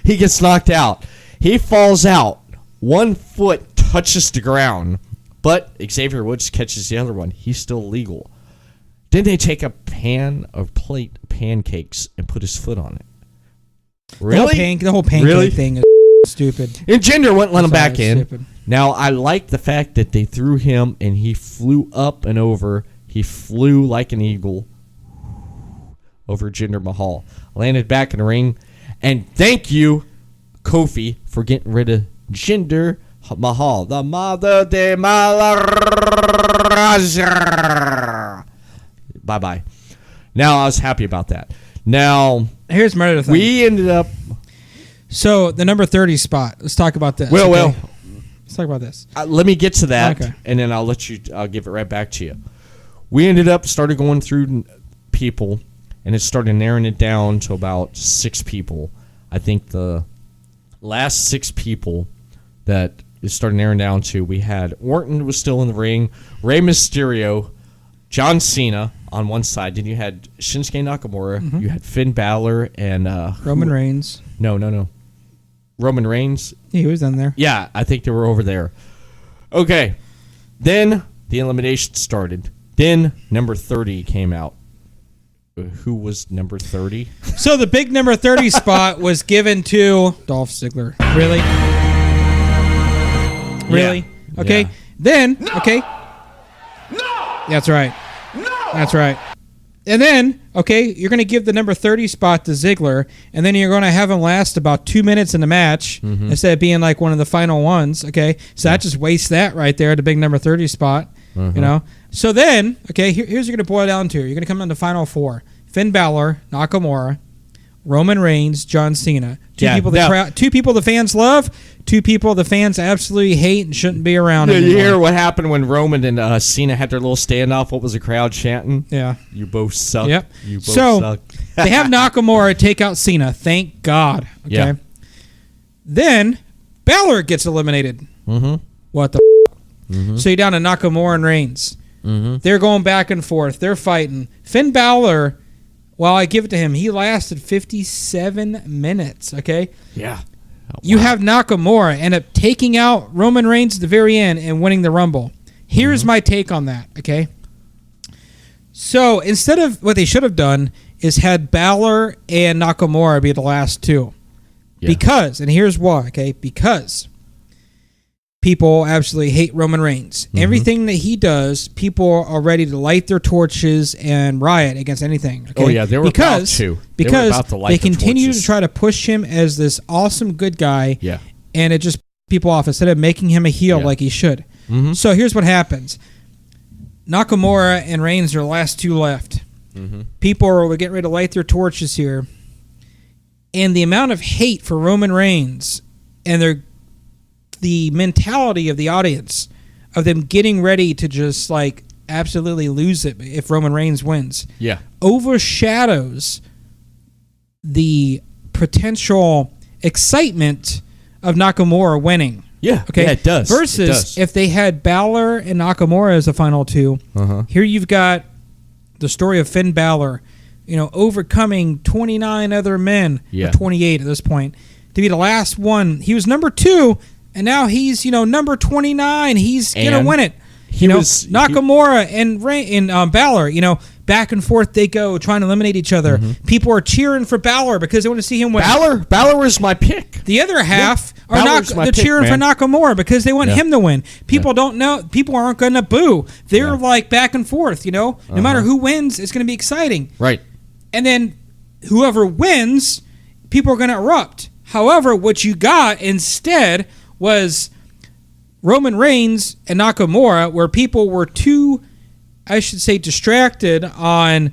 He gets knocked out. He falls out. 1 foot touches the ground, but Xavier Woods catches the other one. He's still legal. Then they take a plate of pancakes and put his foot on it. Really? The whole pancake thing is stupid. And Jinder wouldn't let him back in. Stupid. Now, I like the fact that they threw him and he flew up and over. He flew like an eagle over Jinder Mahal. Landed back in the ring. And thank you, Kofi, for getting rid of Jinder Mahal. The Mother de Malaraja. Bye-bye. Now, I was happy about that. Now, here's my other thing. We ended up... So, the number 30 spot. Let's talk about this. Well. Let's talk about this. Let me get to that, okay. And then I'll give it right back to you. We started going through people, and it started narrowing it down to about 6 people. I think the last 6 people that it started narrowing down to, we had Orton was still in the ring, Rey Mysterio, John Cena on one side. Then you had Shinsuke Nakamura. Mm-hmm. You had Finn Balor and... Roman Reigns. No. Roman Reigns. He was in there. Yeah, I think they were over there. Okay. Then the elimination started. Then number 30 came out. Who was number 30? So the big number 30 spot was given to Dolph Ziggler. Really? Really? Yeah. Okay. Yeah. Then, No! okay. No! That's right. No! That's right. And then, okay, you're going to give the number 30 spot to Ziggler, and then you're going to have him last about 2 minutes in the match instead of being like one of the final ones, okay? So that just wastes that right there, the big number 30 spot, you know? So then, okay, here's what you're going to boil down to. You're going to come down to final 4. Finn Balor, Nakamura, Roman Reigns, John Cena. Two people the fans love, 2 people the fans absolutely hate and shouldn't be around anymore. You hear what happened when Roman and Cena had their little standoff? What was the crowd chanting? Yeah. You both suck. Yep. You both suck. They have Nakamura take out Cena. Thank God. Okay. Yeah. Then Balor gets eliminated. Mm-hmm. What the So you're down to Nakamura and Reigns. Mm-hmm. They're going back and forth. They're fighting. Finn Balor, well, I give it to him. He lasted 57 minutes, okay? Yeah. Oh, You have Nakamura end up taking out Roman Reigns at the very end and winning the Rumble. Here's my take on that, okay? So instead of what they should have done is had Balor and Nakamura be the last 2. Yeah. Because, and here's why, okay? Because people absolutely hate Roman Reigns. Everything that he does, people are ready to light their torches and riot against anything. Okay? Oh, yeah, they were about to. Because they continue torches. to try to push him as this awesome good guy, Yeah. and it just people off instead of making him a heel like he should. Mm-hmm. So here's what happens. Nakamura and Reigns are the last 2 left. People are getting ready to light their torches here. And the amount of hate for Roman Reigns and the mentality of the audience of them getting ready to just like absolutely lose it if Roman Reigns wins overshadows the potential excitement of Nakamura winning. Yeah. Okay. Yeah, it does. Versus if they had Balor and Nakamura as the final 2, here you've got the story of Finn Balor, overcoming 29 other men, or 28 at this point, to be the last one. He was number 2, and now he's number 29. He's gonna win it. Nakamura and Balor. Back and forth they go, trying to eliminate each other. Mm-hmm. People are cheering for Balor because they want to see him win. Balor was my pick. The other half they're cheering for Nakamura because they want him to win. People don't know. People aren't going to boo. They're like back and forth. No matter who wins, it's going to be exciting. Right. And then whoever wins, people are going to erupt. However, what you got instead was Roman Reigns and Nakamura, where people were too, I should say, distracted on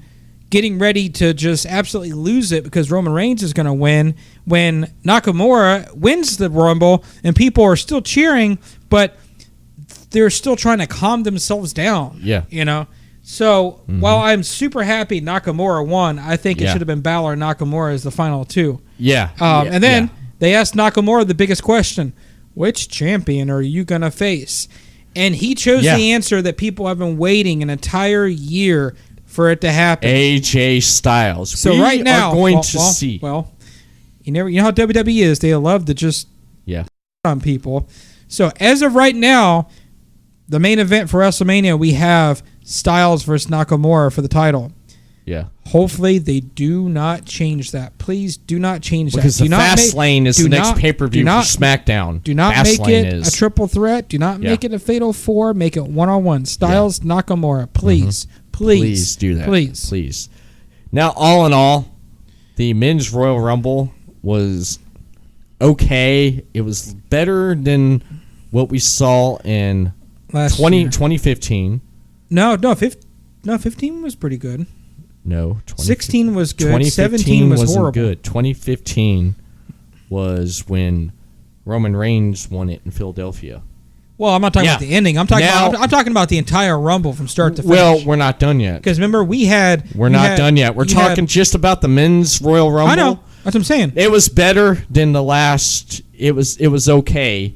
getting ready to just absolutely lose it because Roman Reigns is going to win, when Nakamura wins the Rumble and people are still cheering, but they're still trying to calm themselves down. Yeah. So while I'm super happy Nakamura won, I think it should have been Balor and Nakamura as the final 2. Yeah. And then they asked Nakamura the biggest question: which champion are you going to face? And he chose the answer that people have been waiting an entire year for it to happen. AJ Styles. So right now, are going to see. Well, you know how WWE is. They love to just on people. So as of right now, the main event for WrestleMania, we have Styles versus Nakamura for the title. Yeah. Hopefully they do not change that. Please do not change that. Because the Fast Lane is the next pay-per-view for SmackDown. Do not make it a triple threat. Do not make it a fatal 4. Make it one-on-one. Styles, Nakamura. Please. Please do that. Please. Now, all in all, the Men's Royal Rumble was okay. It was better than what we saw in 2015. No, 15 was pretty good. No, 16 was good. 2015 17 was wasn't horrible. good. 2015 was when Roman Reigns won it in Philadelphia. Well, I'm not talking about the ending. I'm talking about the entire Rumble from start to finish. Well, we're not done yet. Because remember, we're not done yet. We're talking just about the Men's Royal Rumble. I know. That's what I'm saying. It was better than the last. It was okay.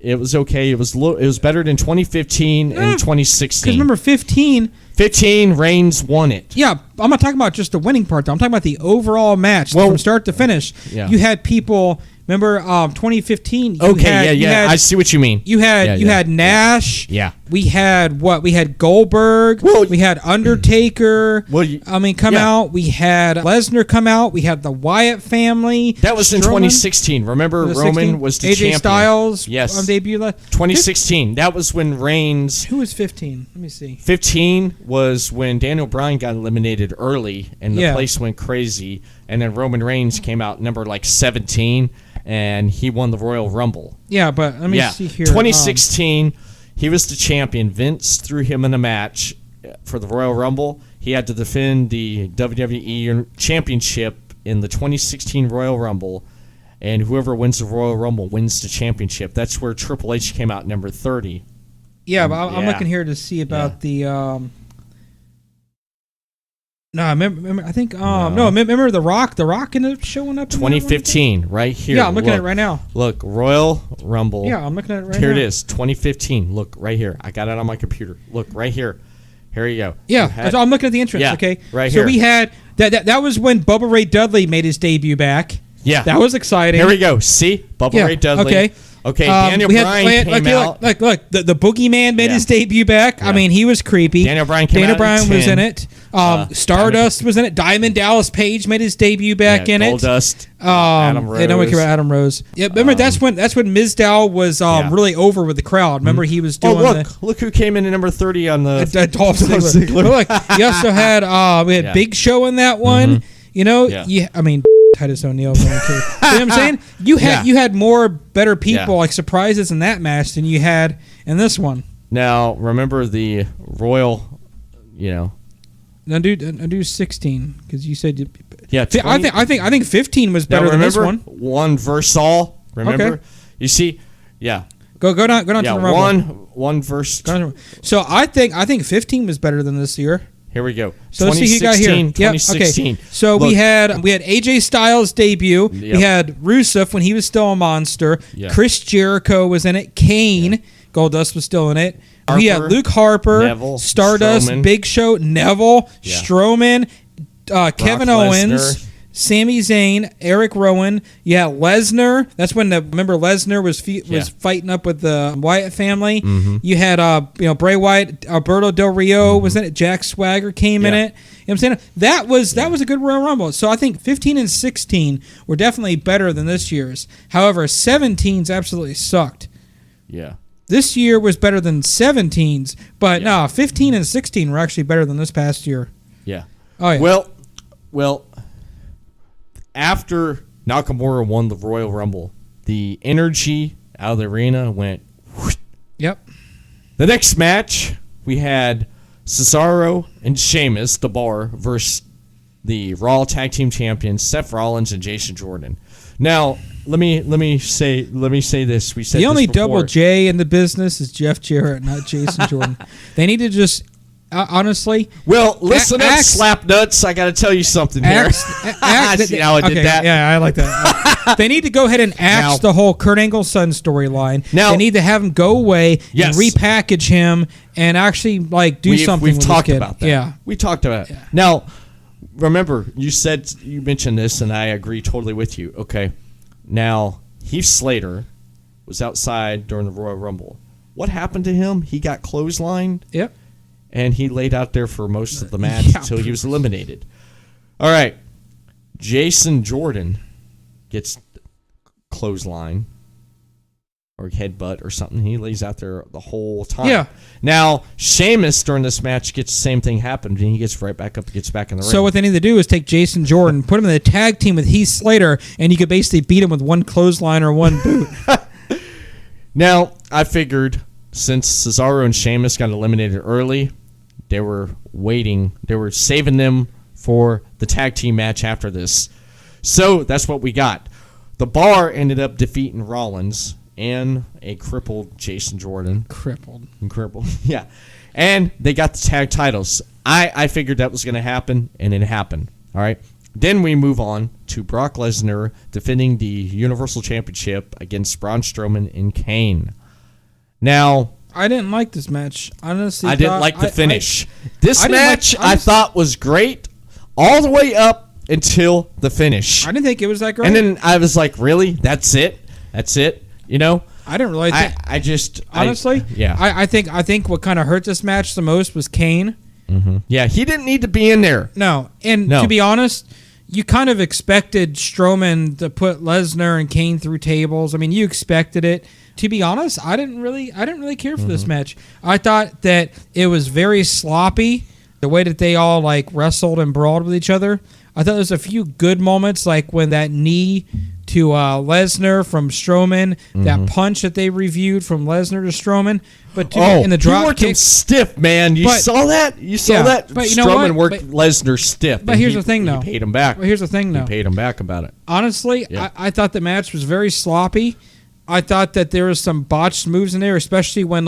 It was okay. It was better than 2015 and 2016. Because remember, 15, Reigns won it. Yeah, I'm not talking about just the winning part, though. I'm talking about the overall match from start to finish. Yeah. You had people. Remember, 2015. I see what you mean. You had Nash. Yeah. We had what? We had Goldberg. We had Undertaker. Come out. We had Lesnar come out. We had the Wyatt family. That was in 2016. Remember, Roman was the champion. AJ Styles. Yes. On debut. 2016. That was when Reigns. Who was 15? Let me see. 15 was when Daniel Bryan got eliminated early, and the place went crazy. And then Roman Reigns came out number 17. And he won the Royal Rumble. Yeah, but let me see here. 2016, he was the champion. Vince threw him in a match for the Royal Rumble. He had to defend the WWE Championship in the 2016 Royal Rumble. And whoever wins the Royal Rumble wins the championship. That's where Triple H came out number 30. Yeah, but I'm looking here to see about the... No, remember. I think. Remember The Rock. The Rock ended up showing up. 2015, right here. Yeah, I'm looking at it right now. Look, Royal Rumble. Yeah, I'm looking at it right now. Here it is, 2015. Look right here. I got it on my computer. Look right here. Here you go. Yeah, I'm looking at the entrance. Yeah, okay, right here. So we had that was when Bubba Ray Dudley made his debut back. Yeah, that was exciting. Here we go. See, Bubba Ray Dudley. Okay, Daniel Bryan came out. Look, the Boogeyman made his debut back. Yeah. I mean, he was creepy. Daniel Bryan came out. Daniel Bryan was in it. Stardust was in it. Diamond Dallas Page made his debut back in it. Goldust. Adam Rose. No one cared about Adam Rose. Yeah, remember that's when Mizdow was really over with the crowd. Remember he was doing. Look who came in at number 30 on the Dolph Ziggler. Look, you also had we had Big Show in that one. I mean. Titus O'Neil going too. You know what I'm saying? You had more better people like surprises in that match than you had in this one. Now remember the Royal, Now do 16 because you said 20, I think 15 was better than this one. One versus all. Remember? Okay. You see? Yeah. Go down to the Rumble. One versus. So I think 15 was better than this year. Here we go. So let's see who you got here. 2016. Okay. So we had AJ Styles debut. Yep. We had Rusev when he was still a monster. Yep. Chris Jericho was in it. Kane, Goldust was still in it. We had Luke Harper, Neville, Stardust, Strowman. Big Show, Neville, Strowman, Kevin Owens, Sami Zayn, Eric Rowan. You had Lesnar. That's when remember Lesnar was fighting up with the Wyatt family. Mm-hmm. You had Bray Wyatt, Alberto Del Rio was in it. Jack Swagger came in it. You know what I'm saying? That was a good Royal Rumble. So I think 15 and 16 were definitely better than this year's. However, 17's absolutely sucked. Yeah. This year was better than 17's, but no, 15 and 16 were actually better than this past year. Yeah. Oh yeah. Well, after Nakamura won the Royal Rumble, the energy out of the arena went whoosh. Yep. The next match, we had Cesaro and Sheamus, the Bar, versus the Raw Tag Team Champions Seth Rollins and Jason Jordan. Now, let me say this. We said the only this before. double J in the business is Jeff Jarrett, not Jason Jordan. They need to just honestly. Well, listen up, slap nuts. I got to tell you something here. See how I did that? Yeah, I like that. They need to go ahead and axe the whole Kurt Angle son storyline. Now, they need to have him go away and repackage him and actually do something. We've with talked this kid. about that. Yeah, we talked about it. Yeah. Now, remember, you mentioned this, and I agree totally with you. Okay, now Heath Slater was outside during the Royal Rumble. What happened to him? He got clotheslined. Yep. And he laid out there for most of the match until he was eliminated. All right. Jason Jordan gets clothesline or headbutt or something. He lays out there the whole time. Yeah. Now, Sheamus during this match gets the same thing happen, and he gets right back up and gets back in the ring. So what they need to do is take Jason Jordan, put him in the tag team with Heath Slater, and you could basically beat him with one clothesline or one boot. Now, I figured since Cesaro and Sheamus got eliminated early, they were waiting. They were saving them for the tag team match after this. So that's what we got. The Bar ended up defeating Rollins and a crippled Jason Jordan. Crippled, yeah. And they got the tag titles. I figured that was going to happen, and it happened. All right. Then we move on to Brock Lesnar defending the Universal Championship against Braun Strowman and Kane. Now, I didn't like this match. Honestly, I didn't like the finish. This match I thought was great all the way up until the finish. I didn't think it was that great. And then I was like, really? That's it? That's it? You know? I didn't really think. I just honestly, yeah. I think what kind of hurt this match the most was Kane. Mm-hmm. Yeah, he didn't need to be in there. No, to be honest, you kind of expected Strowman to put Lesnar and Kane through tables. I mean, you expected it. To be honest, I didn't really care for this match. I thought that it was very sloppy, the way that they all wrestled and brawled with each other. I thought there was a few good moments, like when that knee to Lesnar from Strowman, that punch that they reviewed from Lesnar to Strowman. But in the drop he worked kick, him stiff, man. You saw that? You saw that? But you know Strowman what? worked Lesnar stiff. But here's the thing, though. He paid him back. But here's the thing, though. He paid him back about it. Honestly, I thought the match was very sloppy. I thought that there was some botched moves in there, especially when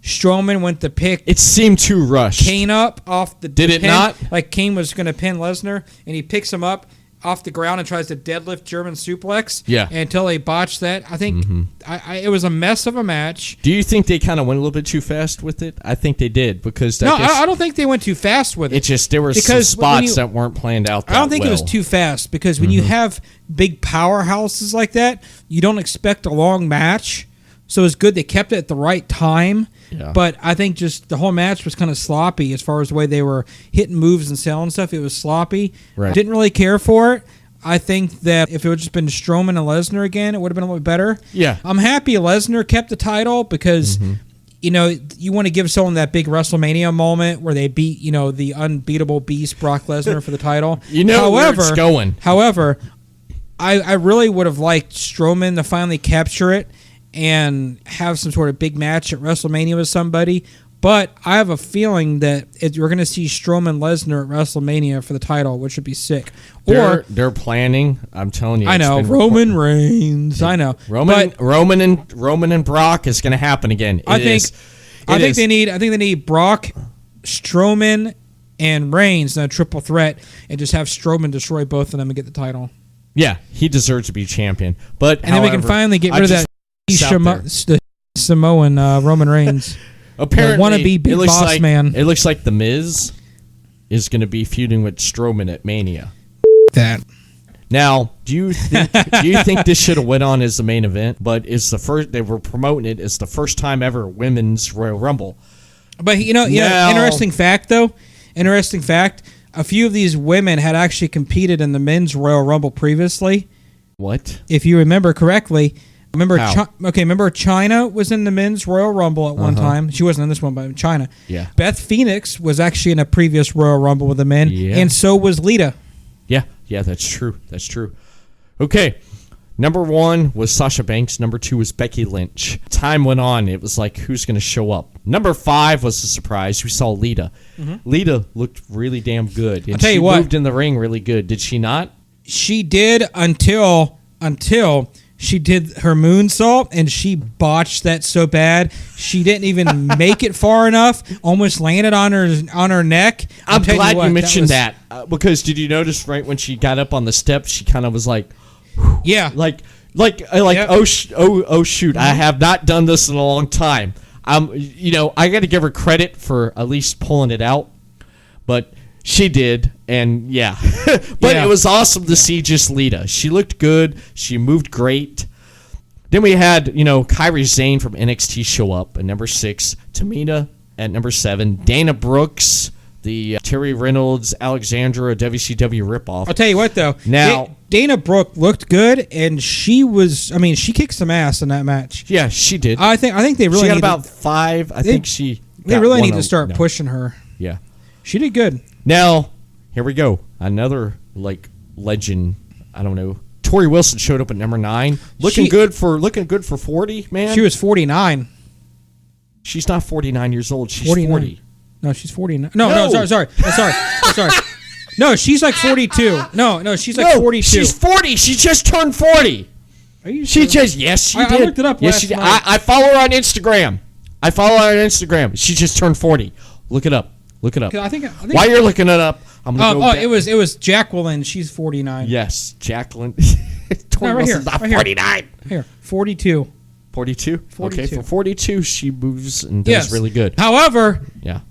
Strowman went to pick. It seemed too rushed. Kane up off the. Did it pin, not? Like Kane was going to pin Lesnar, and he picks him up off the ground and tries to deadlift German suplex. Yeah. Until they botched that, I think it was a mess of a match. Do you think they kind of went a little bit too fast with it? I think they did because I don't think they went too fast with it. It's just there were some spots that weren't planned out. I don't think it was too fast because when you have big powerhouses like that, you don't expect a long match. So it's good they kept it at the right time. Yeah. But I think just the whole match was kind of sloppy as far as the way they were hitting moves and selling stuff. It was sloppy. Right. Didn't really care for it. I think that if it would just been Strowman and Lesnar again, it would have been a little bit better. Yeah. I'm happy Lesnar kept the title because, you want to give someone that big WrestleMania moment where they beat, the unbeatable beast Brock Lesnar for the title. Where it's going. However, I really would have liked Strowman to finally capture it and have some sort of big match at WrestleMania with somebody. But I have a feeling that you're going to see Strowman Lesnar at WrestleMania for the title, which would be sick. They're planning. I'm telling you. I know Roman Reigns. I know Roman and Brock is going to happen again. I think they need Brock, Strowman, and Reigns in a triple threat, and just have Strowman destroy both of them and get the title. Yeah, he deserves to be champion. But then we can finally get rid of that the Samoan Roman Reigns. Apparently, want to be big boss man. It looks like The Miz is going to be feuding with Strowman at Mania. That Now, do you think this should have went on as the main event? But it's the first. They were promoting it as the first time ever women's Royal Rumble. But interesting fact though. Interesting fact. A few of these women had actually competed in the men's Royal Rumble previously. What? If you remember correctly. Remember China was in the men's Royal Rumble at one time. She wasn't in this one, but in China. Yeah. Beth Phoenix was actually in a previous Royal Rumble with the men, and so was Lita. Yeah, that's true. Okay. Number 1 was Sasha Banks. Number 2 was Becky Lynch. Time went on. It was like, who's going to show up? Number 5 was a surprise. We saw Lita. Lita looked really damn good. And I'll tell you what. She moved in the ring really good. Did she not? She did until she did her moonsault, and she botched that so bad she didn't even make it far enough. Almost landed on her neck. I'm glad you mentioned that because did you notice right when she got up on the steps, she kind of was like, yeah, like oh shoot, I have not done this in a long time. I got to give her credit for at least pulling it out, but. She did, and it was awesome to see just Lita. She looked good. She moved great. Then we had, Kairi Sane from NXT show up at number 6, Tamina at number 7, Dana Brooks, the Terry Reynolds, Alexandra WCW ripoff. I'll tell you what, though. Now, Dana Brooke looked good, and she kicked some ass in that match. Yeah, she did. I think they really got about 5. They really need to start pushing her. Yeah. She did good. Now, here we go. Another, legend. I don't know. Tori Wilson showed up at number 9. Looking good for 40, man. She was 49. She's not 49 years old. She's 49. 40. No, she's 49. No, sorry. No, she's like 42. No, she's like 42. She's 40. She just turned 40. Are you sure? Yes, she did. I looked it up last night. I follow her on Instagram. She just turned 40. Look it up. I think While you're looking it up, I'm going to go back. It was Jacqueline. She's 49. Yes, Jacqueline. No, right here. Not 49. Here, 42. 42? Okay, for 42, she moves and does really good. However,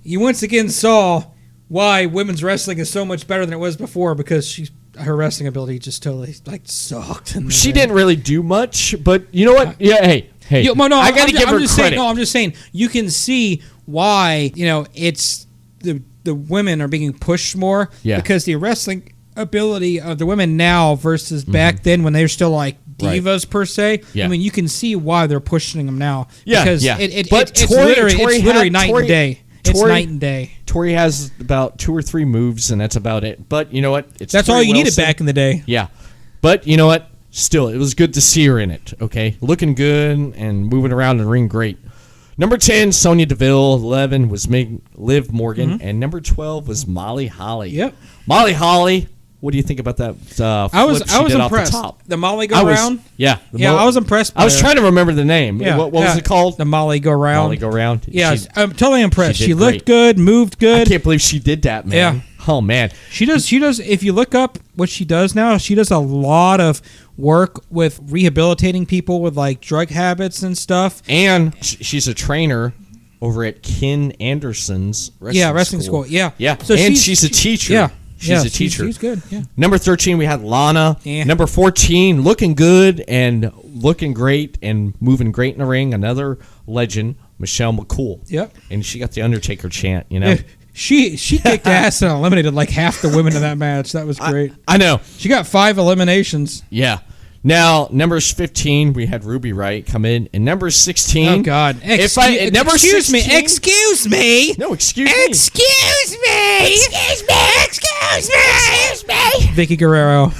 you once again saw why women's wrestling is so much better than it was before because her wrestling ability just totally sucked. She didn't really do much, but you know what? Hey. I got to give her credit. I'm just saying you can see why it's the women are being pushed more because the wrestling ability of the women now versus back then when they were still like divas per se. I mean, you can see why they're pushing them now. Because it's literally night and day. It's night and day. Tori has about 2 or 3 moves, and that's about it. But you know what? That's all you needed back in the day. Yeah. But you know what? Still, it was good to see her in it. Okay, looking good and moving around the ring, great. Number 10, Sonya Deville. 11 was Liv Morgan. And number 12 was Molly Holly. Yep. Molly Holly. What do you think about that? I was impressed. The Molly Go Round. I was impressed. I was trying to remember the name. Yeah, what was it called? The Molly Go Round. Molly Go Round. Yeah, I'm totally impressed. She looked great. good, moved good. I can't believe she did that, man. Yeah. Oh man. She does. If you look up what she does now, she does a lot of work with rehabilitating people with like drug habits and stuff. And she's a trainer over at Ken Anderson's wrestling school. Yeah. So she's a teacher. Yeah. She's a teacher. She's good. Yeah. Number 13, we had Lana. Yeah. Number 14, looking good and looking great and moving great in the ring. Another legend, Michelle McCool. Yep. And she got the Undertaker chant, She kicked ass and eliminated like half the women in that match. That was great. I know. She got 5 eliminations. Yeah. Now, numbers 15, we had Ruby Riott come in. And number 16. Oh, God. Excuse me. No, excuse me. Vicky Guerrero.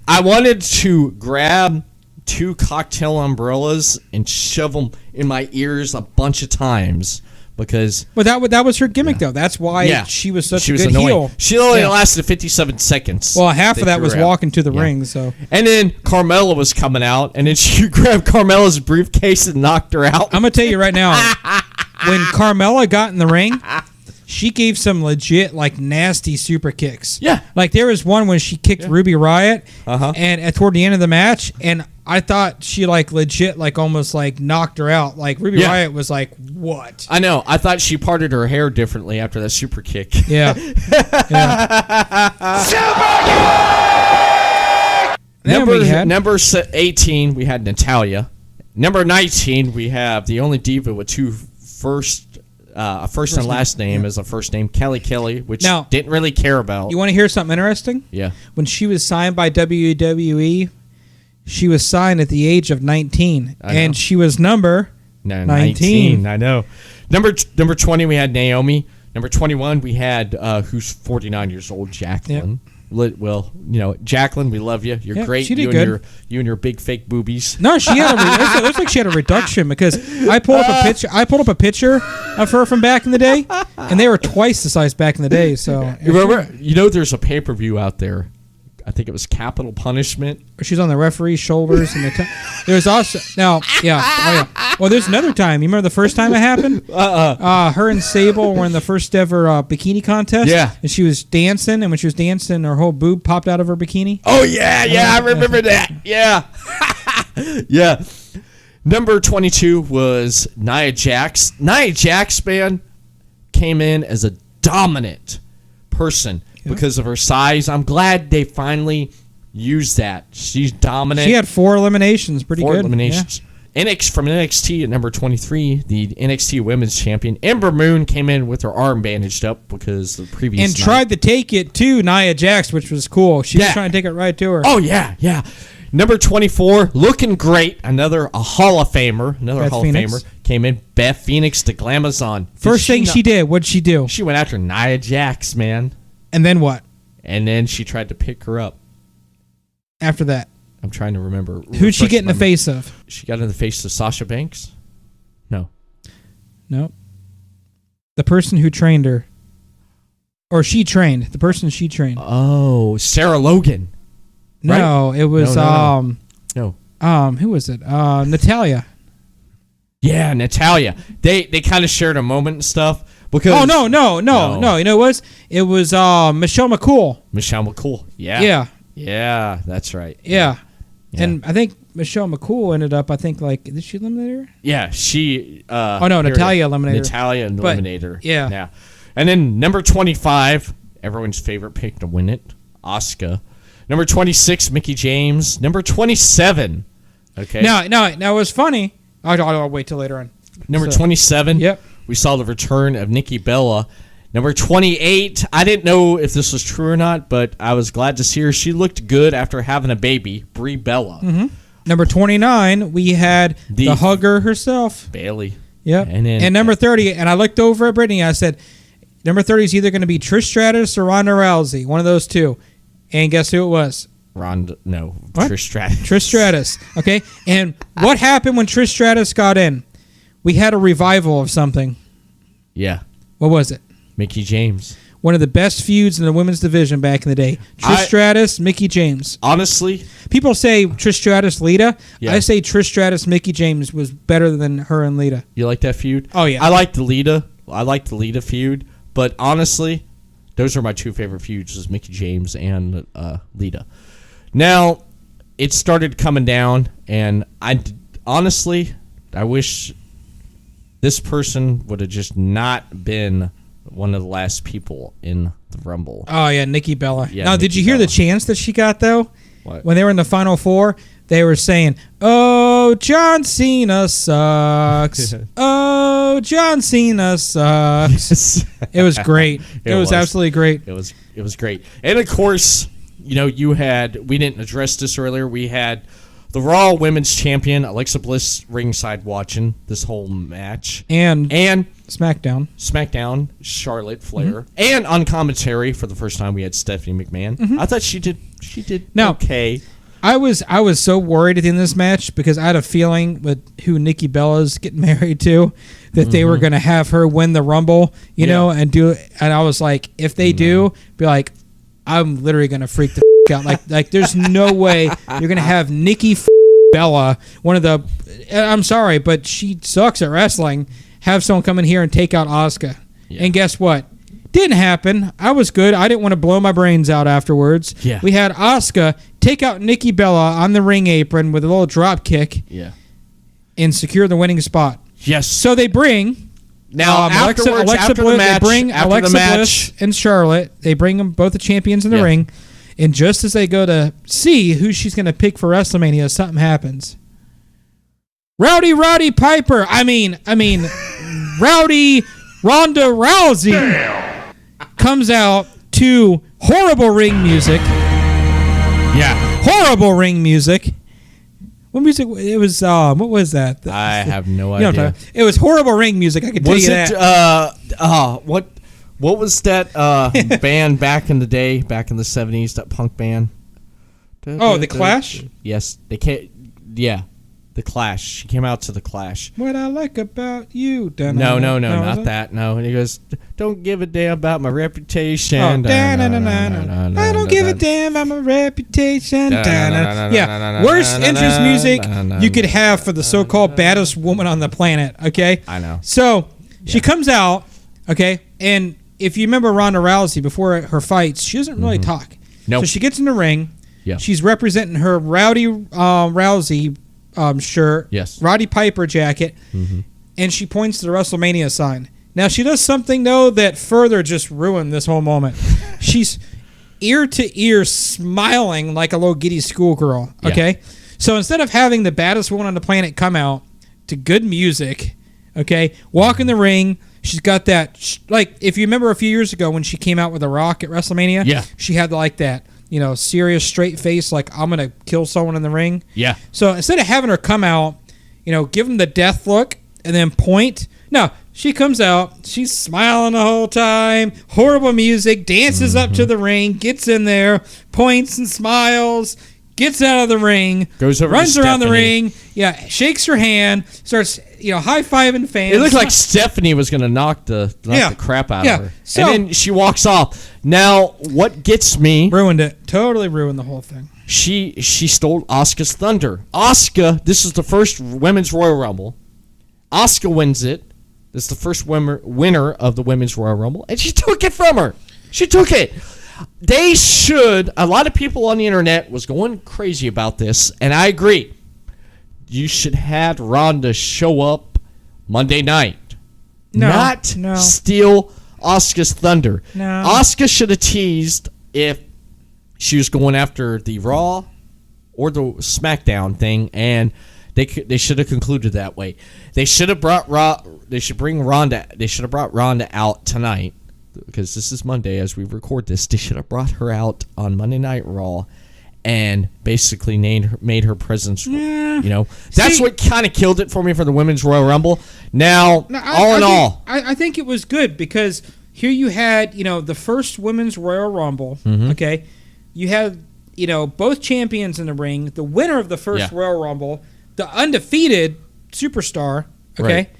I wanted to grab 2 cocktail umbrellas and shove them in my ears a bunch of times. Because that was her gimmick though. That's why she was such a good heel. She only lasted 57 seconds. Well, half of that was walking to the ring. So, and then Carmella was coming out, and then she grabbed Carmella's briefcase and knocked her out. I'm gonna tell you right now, when Carmella got in the ring, she gave some legit like nasty super kicks. Yeah, like there was one when she kicked Ruby Riott, and toward the end of the match, and I thought she like legit like almost like knocked her out. Like Ruby Riott was like, "What?" I know. I thought she parted her hair differently after that super kick. Yeah. Super kick! Number 18, we had Natalia. Number 19, we have the only diva with two first and last name as a first name, Kelly, which didn't really care about. You want to hear something interesting? Yeah. When she was signed by WWE, she was signed at the age of 19, and she was number 19. I know. Number 20, we had Naomi. Number 21, we had who's 49 years old, Jacqueline. Yep. Well, Jacqueline, we love you. You're great. She did good. You and your big fake boobies. No, she had it looks like she had a reduction because I pulled up a picture of her from back in the day, and they were twice the size back in the day. So you remember? There's a pay-per-view out there. I think it was Capital Punishment. She's on the referee's shoulders, and there's also Well, there's another time. You remember the first time it happened? Her and Sable were in the first ever bikini contest. Yeah, and she was dancing, and when she was dancing, her whole boob popped out of her bikini. Oh yeah, I remember that. Yeah, yeah. Number 22 was Nia Jax. Nia Jax, man, came in as a dominant person. Yep. Because of her size. I'm glad they finally used that. She's dominant. She had 4 eliminations. Pretty good. 4 eliminations. Yeah. From NXT at number 23, the NXT Women's Champion, Ember Moon came in with her arm bandaged up because the previous and tried to take it to Nia Jax, which was cool. She was trying to take it right to her. Oh, yeah. Number 24, looking great. Another Hall of Famer. Famer came in. Beth Phoenix, the Glamazon. First thing she did, what'd she do? She went after Nia Jax, man. And then what? And then she tried to pick her up. After that? I'm trying to remember. Who'd she get in the face of? She got in the face of Sasha Banks? No. The person who trained her. Or she trained. The person she trained. Oh, Sarah Logan. No, right? It was No. Who was it? Natalia. Yeah, Natalia. They kind of shared a moment and stuff. Because no. You know what it was? It was Michelle McCool. Michelle McCool. Yeah. Yeah, that's right. Yeah. And I think Michelle McCool ended up, did she eliminate her? Yeah, she... Natalia eliminated her. Natalia eliminated her. Yeah. And then number 25, everyone's favorite pick to win it, Asuka. Number 26, Mickie James. Number 27, okay. Now it was funny. I'll wait till later on. Number 27. Yep. We saw the return of Nikki Bella. Number 28, I didn't know if this was true or not, but I was glad to see her. She looked good after having a baby, Brie Bella. Mm-hmm. Number 29, we had the hugger herself. Bailey. Yep. And number 30, and I looked over at Brittany, I said, number 30 is either going to be Trish Stratus or Ronda Rousey, one of those two. And guess who it was? Trish Stratus. Trish Stratus, okay? And what happened when Trish Stratus got in? We had a revival of something. Yeah. What was it? Mickie James. One of the best feuds in the women's division back in the day. Trish Stratus, Mickie James. Honestly. People say Trish Stratus, Lita. Yeah. I say Trish Stratus, Mickie James was better than her and Lita. You like that feud? Oh, yeah. I like the Lita feud. But honestly, those are my two favorite feuds, is Mickie James and Lita. Now, it started coming down, and I wish this person would have just not been one of the last people in the Rumble. Oh, yeah, Nikki Bella. Yeah, now, did you hear the chants that she got, though? What? When they were in the Final Four, they were saying, "Oh, John Cena sucks. Oh, John Cena sucks." It was great. It was absolutely great. It was great. And, of course, we didn't address this earlier, we had the Raw Women's Champion, Alexa Bliss, ringside watching this whole match. And SmackDown, Charlotte Flair. Mm-hmm. And on commentary, for the first time, we had Stephanie McMahon. Mm-hmm. I thought she did okay. I was so worried at the end of this match because I had a feeling with who Nikki Bella's getting married to that they were going to have her win the Rumble, and do it. And I was like, if they do, be like, I'm literally going to freak the out. Like there's no way you're going to have Nikki Bella, one of the, I'm sorry, but she sucks at wrestling, have someone come in here and take out Asuka. Yeah. And guess what? Didn't happen. I was good. I didn't want to blow my brains out afterwards. Yeah. We had Asuka take out Nikki Bella on the ring apron with a little drop kick. Yeah. And secure the winning spot. Yes. So they bring now Alexa Bliss, they bring Alexa Bliss and Charlotte. They bring them both the champions in the ring. And just as they go to see who she's going to pick for WrestleMania, something happens. Rowdy Piper. Rowdy Ronda Rousey comes out to horrible ring music. Yeah. Horrible ring music. What music? It was, what was that? I have no You know idea. it was horrible ring music. I can tell you that. What was that band back in the day, back in the 70s, that punk band? Oh, The Clash? Yes. They can't. Yeah. The Clash. She came out to The Clash. What I like about you. No, not that. No. And he goes, don't give a damn about my reputation. I don't give a damn about my reputation. Yeah, worst entrance music you could have for the so-called baddest woman on the planet, okay? I know. So, she comes out, okay, and if you remember Ronda Rousey, before her fights, she doesn't really talk. Nope. So she gets in the ring. Yeah. She's representing her Rowdy Rousey shirt, yes, Roddy Piper jacket, and she points to the WrestleMania sign. Now she does something though that further just ruined this whole moment. She's ear to ear smiling like a little giddy schoolgirl. Okay, so instead of having the baddest woman on the planet come out to good music, okay, walk in the ring. She's got that like if you remember a few years ago when she came out with The Rock at WrestleMania. Yeah, she had like that. Serious, straight face, like, I'm going to kill someone in the ring. Yeah. So instead of having her come out, give them the death look and then point, no, she comes out, she's smiling the whole time, horrible music, dances up to the ring, gets in there, points and smiles, gets out of the ring, goes over runs to around the Stephanie. ring, shakes her hand, starts, high-fiving fans. It looked like Stephanie was going to knock the crap out of her. So, and then she walks off. Now, what gets me... Ruined it. Totally ruined the whole thing. She stole Asuka's thunder. Asuka, this is the first Women's Royal Rumble. Asuka wins it. This is the first winner of the Women's Royal Rumble. And she took it from her. She took it. They should... A lot of people on the internet was going crazy about this, and I agree. You should have Ronda show up Monday night. Not steal Asuka's thunder. No. Asuka should have teased if she was going after the Raw or the SmackDown thing, and they should have concluded that way. They should have brought They should bring Ronda. They should have brought Ronda out tonight because this is Monday as we record this. They should have brought her out on Monday Night Raw. And basically made her presence, That's what kind of killed it for me for the Women's Royal Rumble. Now, I think it was good because here you had, the first Women's Royal Rumble, okay? You had, both champions in the ring, the winner of the first Royal Rumble, the undefeated superstar, okay? Right.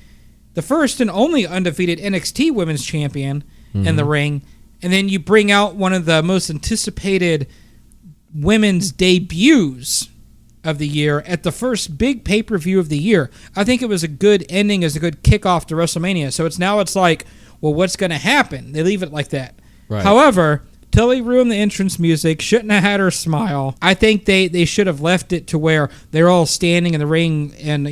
The first and only undefeated NXT Women's Champion in the ring, and then you bring out one of the most anticipated women's debuts of the year at the first big pay-per-view of the year. I think it was a good ending, as a good kickoff to WrestleMania. So it's like, well, what's going to happen? They leave it like that. Right. However, totally ruined the entrance music. Shouldn't have had her smile. I think they should have left it to where they're all standing in the ring and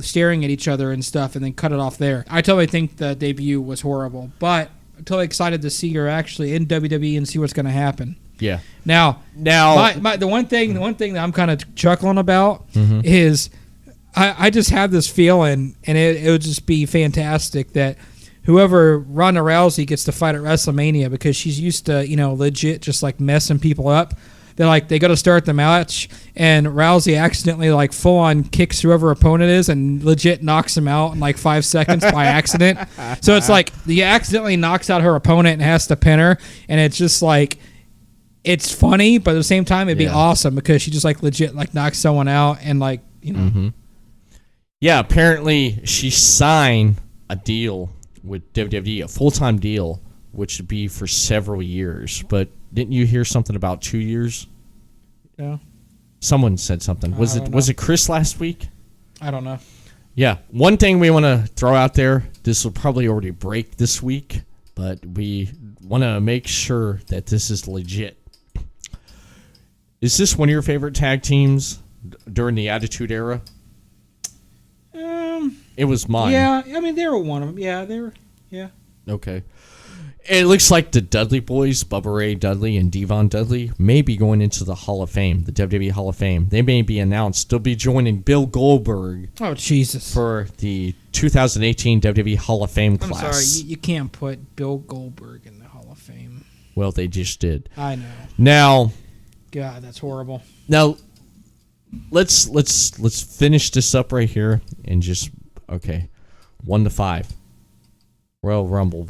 staring at each other and stuff, and then cut it off there. I totally think the debut was horrible, but I'm totally excited to see her actually in WWE and see what's going to happen. Yeah. Now, the one thing that I'm kind of chuckling about is I just have this feeling, and it would just be fantastic that whoever Ronda Rousey gets to fight at WrestleMania, because she's used to legit just like messing people up. They go to start the match, and Rousey accidentally full on kicks whoever opponent is and legit knocks him out in 5 seconds by accident. So it's like he accidentally knocks out her opponent and has to pin her, and it's just it's funny, but at the same time, it'd be awesome because she just legit knocks someone out and Yeah, apparently she signed a deal with WWE, a full-time deal, which would be for several years. But didn't you hear something about 2 years? Yeah. Someone said something. Was it Chris last week? I don't know. Yeah. One thing we want to throw out there, this will probably already break this week, but we want to make sure that this is legit. Is this one of your favorite tag teams during the Attitude Era? It was mine. Yeah, I mean, they were one of them. Yeah, they were. Yeah. Okay. It looks like the Dudley boys, Bubba Ray Dudley and Devon Dudley, may be going into the Hall of Fame, the WWE Hall of Fame. They may be announced. They'll be joining Bill Goldberg. Oh, Jesus. For the 2018 WWE Hall of Fame class. I'm sorry, you can't put Bill Goldberg in the Hall of Fame. Well, they just did. I know. Now, God, that's horrible. Now, let's finish this up right here and just 1 to 5. Royal Rumble,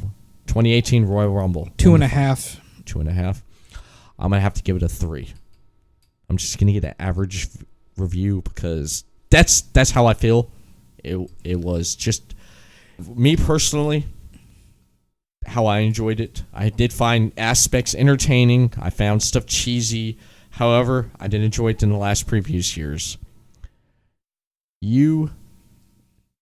2018 Royal Rumble. 2.5. 2.5. I'm gonna have to give it a 3. I'm just gonna get an average review because that's how I feel. It was just me personally. How I enjoyed it. I did find aspects entertaining. I found stuff cheesy. However, I didn't enjoy it in the last previous years.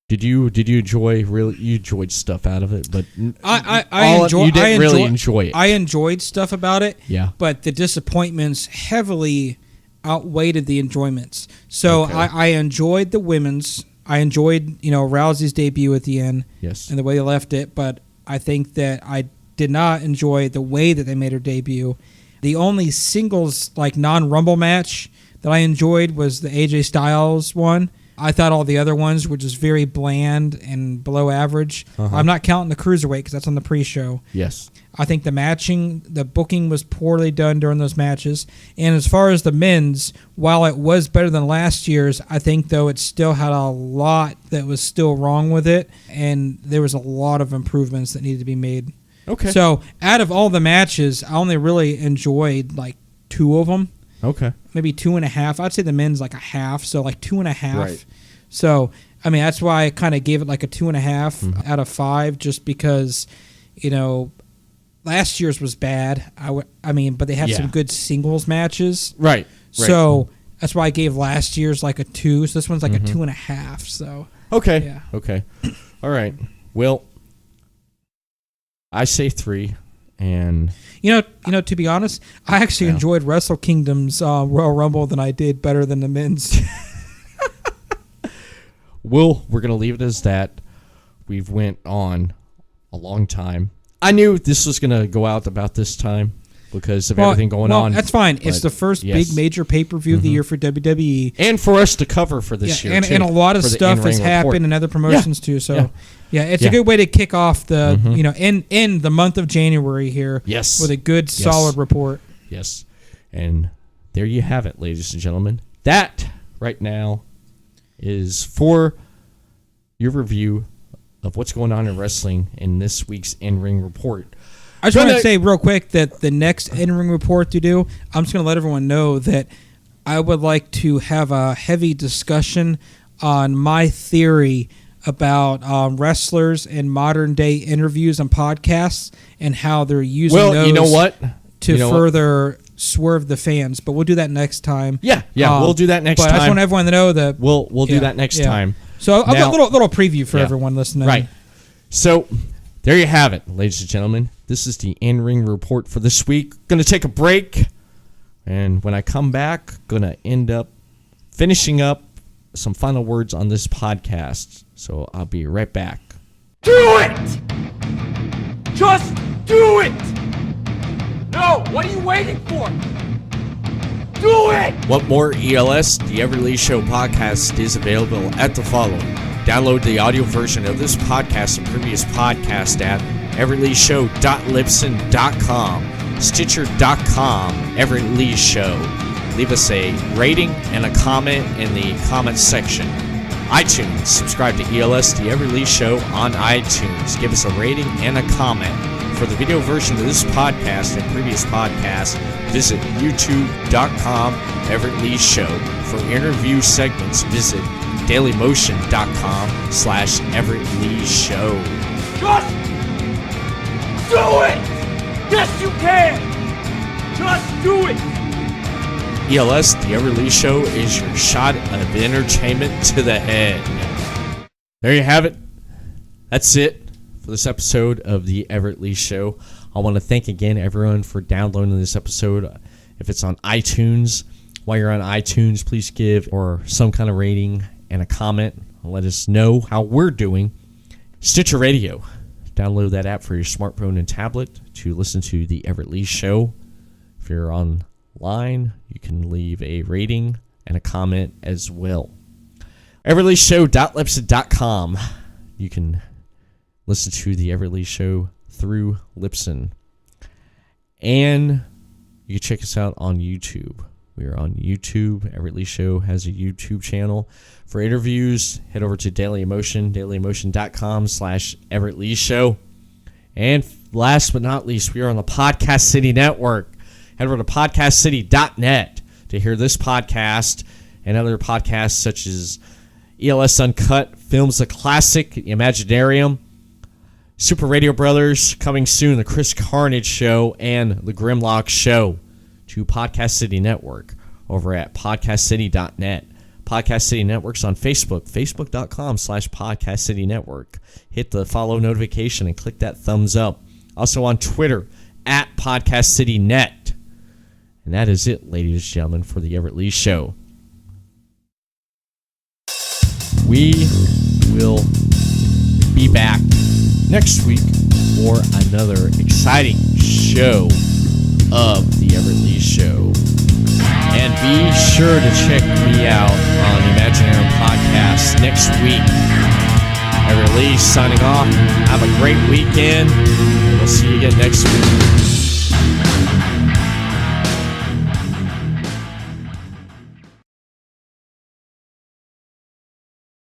Did you enjoy? Really, you enjoyed stuff out of it, but you didn't really enjoy it. I enjoyed stuff about it. Yeah, but the disappointments heavily outweighed the enjoyments. So okay. I enjoyed the women's. I enjoyed Rousey's debut at the end. Yes, and the way they left it, but I think that I did not enjoy the way that they made her debut. The only singles non-Rumble match that I enjoyed was the AJ Styles one. I thought all the other ones were just very bland and below average. Uh-huh. I'm not counting the Cruiserweight because that's on the pre-show. Yes. I think the booking was poorly done during those matches. And as far as the men's, while it was better than last year's, I think, though, it still had a lot that was still wrong with it. And there was a lot of improvements that needed to be made. Okay. So out of all the matches, I only really enjoyed 2 of them. Okay. Maybe 2.5. I'd say the men's a half, so 2.5. Right. So, I mean, that's why I kind of gave it a 2.5 out of 5, just because, last year's was bad. But they had some good singles matches. Right. So that's why I gave last year's a 2. So this one's a 2.5. So. Okay. Yeah. Okay. All right. Well, I say 3. And to be honest, I actually enjoyed Wrestle Kingdom's Royal Rumble than I did better than the men's. We're gonna leave it as that. We've went on a long time. I knew this was gonna go out about this time because of everything going on. That's fine. It's the first big major pay-per-view of the year for WWE, and for us to cover for this year. And a lot of stuff has happened in other promotions too. So. Yeah, it's a good way to kick off the in the month of January here. Yes, with a good solid report. Yes, and there you have it, ladies and gentlemen. That right now is for your review of what's going on in wrestling in this week's in-ring report. I just want to say real quick that the next in-ring report to do, I'm just going to let everyone know that I would like to have a heavy discussion on my theory about wrestlers and modern day interviews and podcasts and how they're using those to further swerve the fans. But we'll do that next time. Yeah, we'll do that next time. But I just want everyone to know that we'll do that next time. So a little preview for everyone listening. Right. So there you have it, ladies and gentlemen. This is the in-ring report for this week. Going to take a break, and when I come back, going to end up finishing up some final words on this podcast. So I'll be right back. Do it! Just do it! No, what are you waiting for? Do it! What more ELS, the Everett Lee Show podcast is available at the following. Download the audio version of this podcast and previous podcast at everettleeshow.libsyn.com, stitcher.com, Everett Lee Show. Leave us a rating and a comment in the comments section. iTunes, subscribe to ELS, the Everett Lee Show on iTunes. Give us a rating and a comment. For the video version of this podcast and previous podcasts, visit youtube.com, Everett Lee Show. For interview segments, visit dailymotion.com/Everett Lee Show. Just do it! Yes, you can! Just do it! ELS, the Everett Lee Show, is your shot of entertainment to the head. There you have it. That's it for this episode of the Everett Lee Show. I want to thank again everyone for downloading this episode. If it's on iTunes, while you're on iTunes, please give or some kind of rating and a comment. Let us know how we're doing. Stitcher Radio, download that app for your smartphone and tablet to listen to The Everett Lee Show. If you're online, you can leave a rating and a comment as well. EverettLeeShow.Libsyn.com. You can listen to The Everett Lee Show through Libsyn. And you can check us out on YouTube. We are on YouTube. Everett Lee Show has a YouTube channel. For interviews, head over to Daily Emotion, dailyemotion.com/Everett Lee Show. And last but not least, we are on the Podcast City Network. Head over to podcastcity.net to hear this podcast and other podcasts such as ELS Uncut, Films the Classic, Imaginarium, Super Radio Brothers, coming soon, The Chris Carnage Show, and The Grimlock Show to Podcast City Network over at podcastcity.net. Podcast City Network's on Facebook, facebook.com/Podcast City Network. Hit the follow notification and click that thumbs up. Also on Twitter, at Podcast City Net. And that is it, ladies and gentlemen, for the Everett Lee Show. We will be back next week for another exciting show of the Everett Lee Show. And be sure to check me out on the Imaginarium podcast next week. Everett Lee signing off. Have a great weekend. We'll see you again next week.